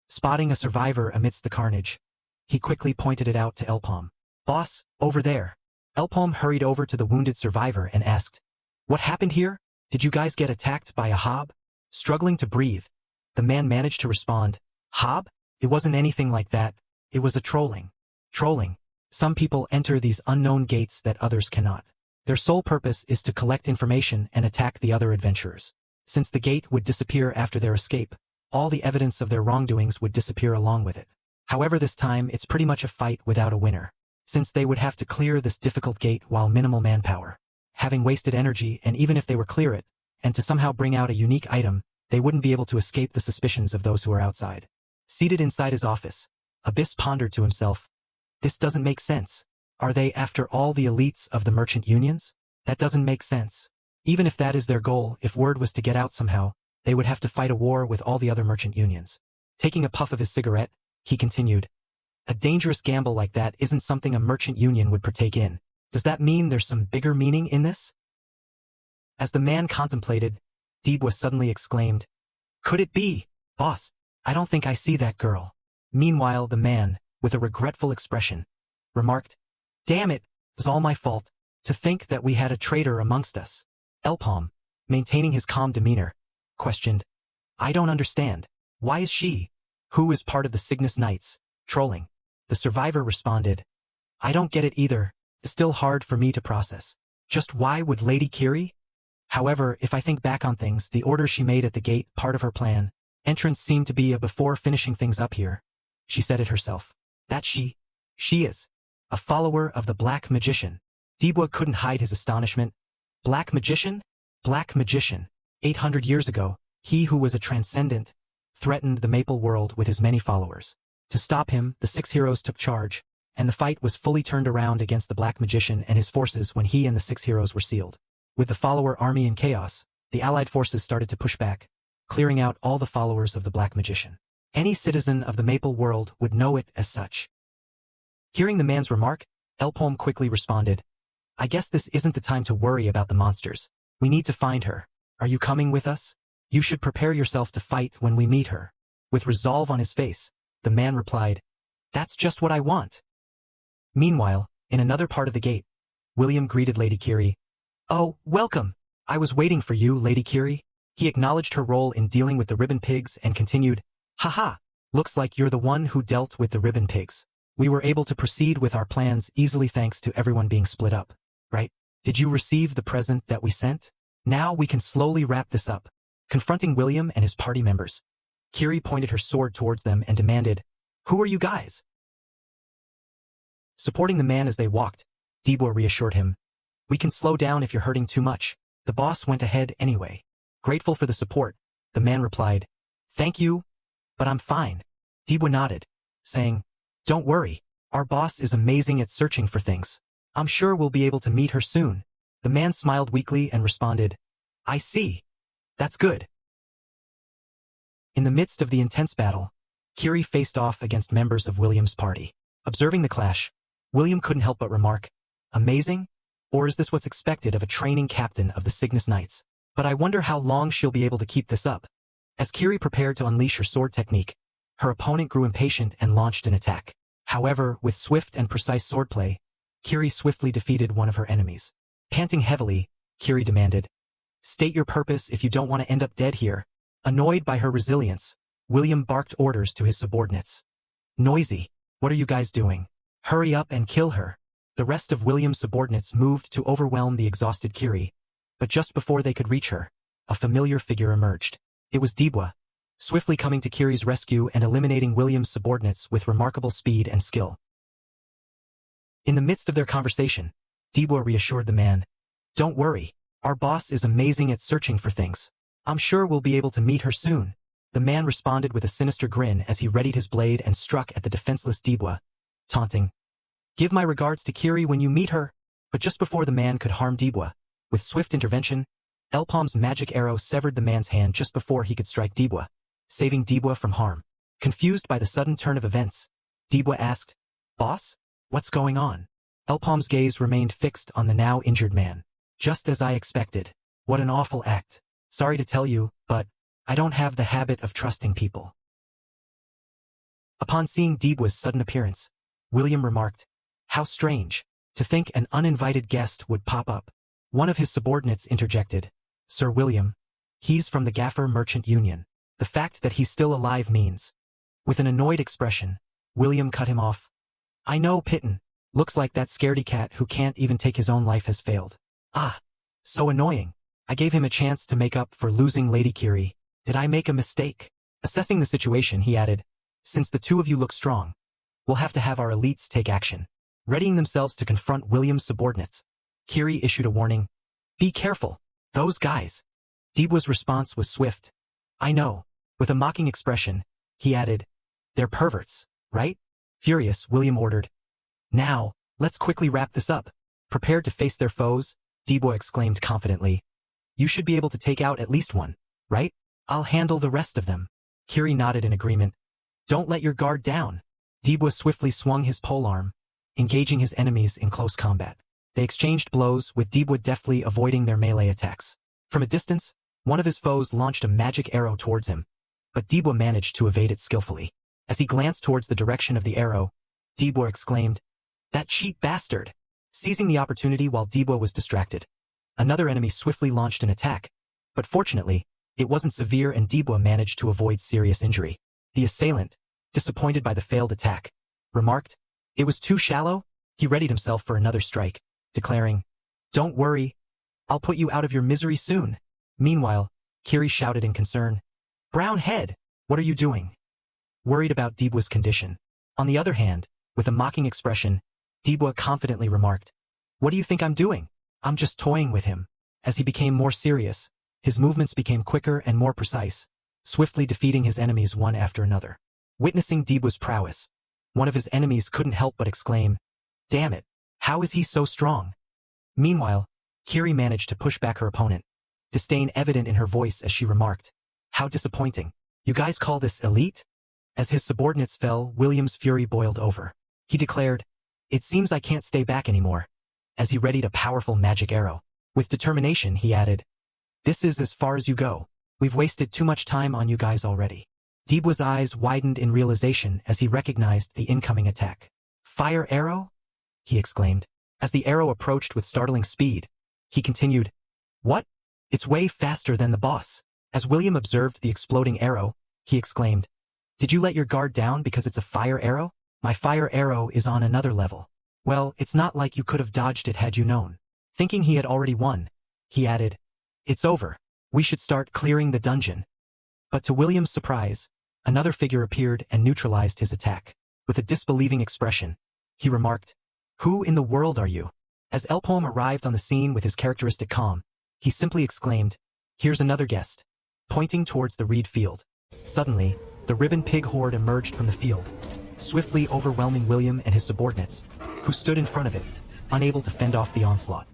Spotting a survivor amidst the carnage, he quickly pointed it out to El-paume. Boss, over there. El-paume hurried over to the wounded survivor and asked, What happened here? Did you guys get attacked by a Hob? Struggling to breathe, the man managed to respond, Hob? It wasn't anything like that. It was a trolling. Trolling. Some people enter these unknown gates that others cannot. Their sole purpose is to collect information and attack the other adventurers. Since the gate would disappear after their escape, all the evidence of their wrongdoings would disappear along with it. However, this time it's pretty much a fight without a winner, since they would have to clear this difficult gate while minimal manpower. Having wasted energy, and even if they were clear it, and to somehow bring out a unique item, they wouldn't be able to escape the suspicions of those who are outside. Seated inside his office, Abyss pondered to himself, This doesn't make sense. Are they after all the elites of the merchant unions? That doesn't make sense. Even if that is their goal, if word was to get out somehow, they would have to fight a war with all the other merchant unions. Taking a puff of his cigarette, he continued, A dangerous gamble like that isn't something a merchant union would partake in. Does that mean there's some bigger meaning in this? As the man contemplated, Dibwa suddenly exclaimed, Could it be, boss? I don't think I see that girl. Meanwhile, the man, with a regretful expression, remarked, Damn it, it's all my fault. To think that we had a traitor amongst us. El-paume, maintaining his calm demeanor, questioned, I don't understand. Why is she, who is part of the Cygnus Knights, trolling? The survivor responded, I don't get it either. It's still hard for me to process. Just why would Lady Kiri? However, if I think back on things, the order she made at the gate, part of her plan, entrance seemed to be a before finishing things up here. She said it herself. That she is a follower of the Black Magician. Dibwa couldn't hide his astonishment. Black magician? Black magician. 800 years ago, he who was a transcendent, threatened the Maple world with his many followers. To stop him, the 6 heroes took charge, and the fight was fully turned around against the Black Magician and his forces when he and the 6 heroes were sealed. With the follower army in chaos, the allied forces started to push back, clearing out all the followers of the Black Magician. Any citizen of the Maple world would know it as such. Hearing the man's remark, El-paume quickly responded, I guess this isn't the time to worry about the monsters. We need to find her. Are you coming with us? You should prepare yourself to fight when we meet her. With resolve on his face, the man replied, That's just what I want. Meanwhile, in another part of the gate, William greeted Lady Kiri. Oh, welcome. I was waiting for you, Lady Kiri. He acknowledged her role in dealing with the ribbon pigs and continued, Haha, looks like you're the one who dealt with the ribbon pigs. We were able to proceed with our plans easily thanks to everyone being split up, right? Did you receive the present that we sent? Now we can slowly wrap this up. Confronting William and his party members, Kiri pointed her sword towards them and demanded, Who are you guys? Supporting the man as they walked, Dibwa reassured him, We can slow down if you're hurting too much. The boss went ahead anyway. Grateful for the support, the man replied, Thank you, but I'm fine. Dibwa nodded, saying, Don't worry, our boss is amazing at searching for things. I'm sure we'll be able to meet her soon. The man smiled weakly and responded, I see. That's good. In the midst of the intense battle, Kiri faced off against members of William's party. Observing the clash, William couldn't help but remark, Amazing? Or is this what's expected of a training captain of the Cygnus Knights? But I wonder how long she'll be able to keep this up. As Kiri prepared to unleash her sword technique, her opponent grew impatient and launched an attack. However, with swift and precise swordplay, Kiri swiftly defeated one of her enemies. Panting heavily, Kiri demanded, State your purpose if you don't want to end up dead here. Annoyed by her resilience, William barked orders to his subordinates. Noisy, what are you guys doing? Hurry up and kill her. The rest of William's subordinates moved to overwhelm the exhausted Kiri, but just before they could reach her, a familiar figure emerged. It was Dibwa, swiftly coming to Kiri's rescue and eliminating William's subordinates with remarkable speed and skill. In the midst of their conversation, Dibwa reassured the man, Don't worry, our boss is amazing at searching for things. I'm sure we'll be able to meet her soon. The man responded with a sinister grin as he readied his blade and struck at the defenseless Dibwa, taunting, Give my regards to Kiri when you meet her. But just before the man could harm Dibwa, with swift intervention, El-paume's magic arrow severed the man's hand just before he could strike Dibwa, saving Dibwa from harm. Confused by the sudden turn of events, Dibwa asked, Boss? What's going on? El-paume's gaze remained fixed on the now injured man. Just as I expected. What an awful act. Sorry to tell you, but I don't have the habit of trusting people. Upon seeing Dibwa's sudden appearance, William remarked, How strange. To think an uninvited guest would pop up. One of his subordinates interjected, Sir William, he's from the Gaffer Merchant Union. The fact that he's still alive means. With an annoyed expression, William cut him off. I know, Pitten. Looks like that scaredy cat who can't even take his own life has failed. Ah, so annoying. I gave him a chance to make up for losing Lady Kiri. Did I make a mistake? Assessing the situation, he added, Since the two of you look strong, we'll have to have our elites take action. Readying themselves to confront William's subordinates, Kiri issued a warning. Be careful. Those guys. Dibwa's response was swift. I know. With a mocking expression, he added, They're perverts, right? Furious, William ordered. Now, let's quickly wrap this up. Prepared to face their foes, Dibwa exclaimed confidently. You should be able to take out at least one, right? I'll handle the rest of them. Kiri nodded in agreement. Don't let your guard down. Dibwa swiftly swung his polearm, engaging his enemies in close combat. They exchanged blows, with Dibwa deftly avoiding their melee attacks. From a distance, one of his foes launched a magic arrow towards him, but Dibwa managed to evade it skillfully. As he glanced towards the direction of the arrow, Dibwa exclaimed, That cheap bastard! Seizing the opportunity while Dibwa was distracted, another enemy swiftly launched an attack, but fortunately, it wasn't severe and Dibwa managed to avoid serious injury. The assailant, disappointed by the failed attack, remarked, It was too shallow? He readied himself for another strike, declaring, Don't worry, I'll put you out of your misery soon. Meanwhile, Kiri shouted in concern, Brown head, what are you doing? Worried about Dibwa's condition. On the other hand, with a mocking expression, Dibwa confidently remarked, What do you think I'm doing? I'm just toying with him. As he became more serious, his movements became quicker and more precise, swiftly defeating his enemies one after another. Witnessing Deebwa's prowess, one of his enemies couldn't help but exclaim, "Damn it, how is he so strong?" Meanwhile, Kiri managed to push back her opponent, disdain evident in her voice as she remarked, "How disappointing. You guys call this elite?" As his subordinates fell, William's fury boiled over. He declared, "It seems I can't stay back anymore," as he readied a powerful magic arrow. With determination, he added, "This is as far as you go. We've wasted too much time on you guys already." Deebwa's eyes widened in realization as he recognized the incoming attack. "Fire arrow?" he exclaimed. As the arrow approached with startling speed, he continued, "What? It's way faster than the boss." As William observed the exploding arrow, he exclaimed, "Did you let your guard down because it's a fire arrow? My fire arrow is on another level. Well, it's not like you could have dodged it had you known." Thinking he had already won, he added, "It's over. We should start clearing the dungeon." But to William's surprise, another figure appeared and neutralized his attack. With a disbelieving expression, he remarked, "Who in the world are you?" As El-paume arrived on the scene with his characteristic calm, he simply exclaimed, "Here's another guest," pointing towards the reed field. Suddenly, the ribbon pig horde emerged from the field, swiftly overwhelming William and his subordinates, who stood in front of it, unable to fend off the onslaught.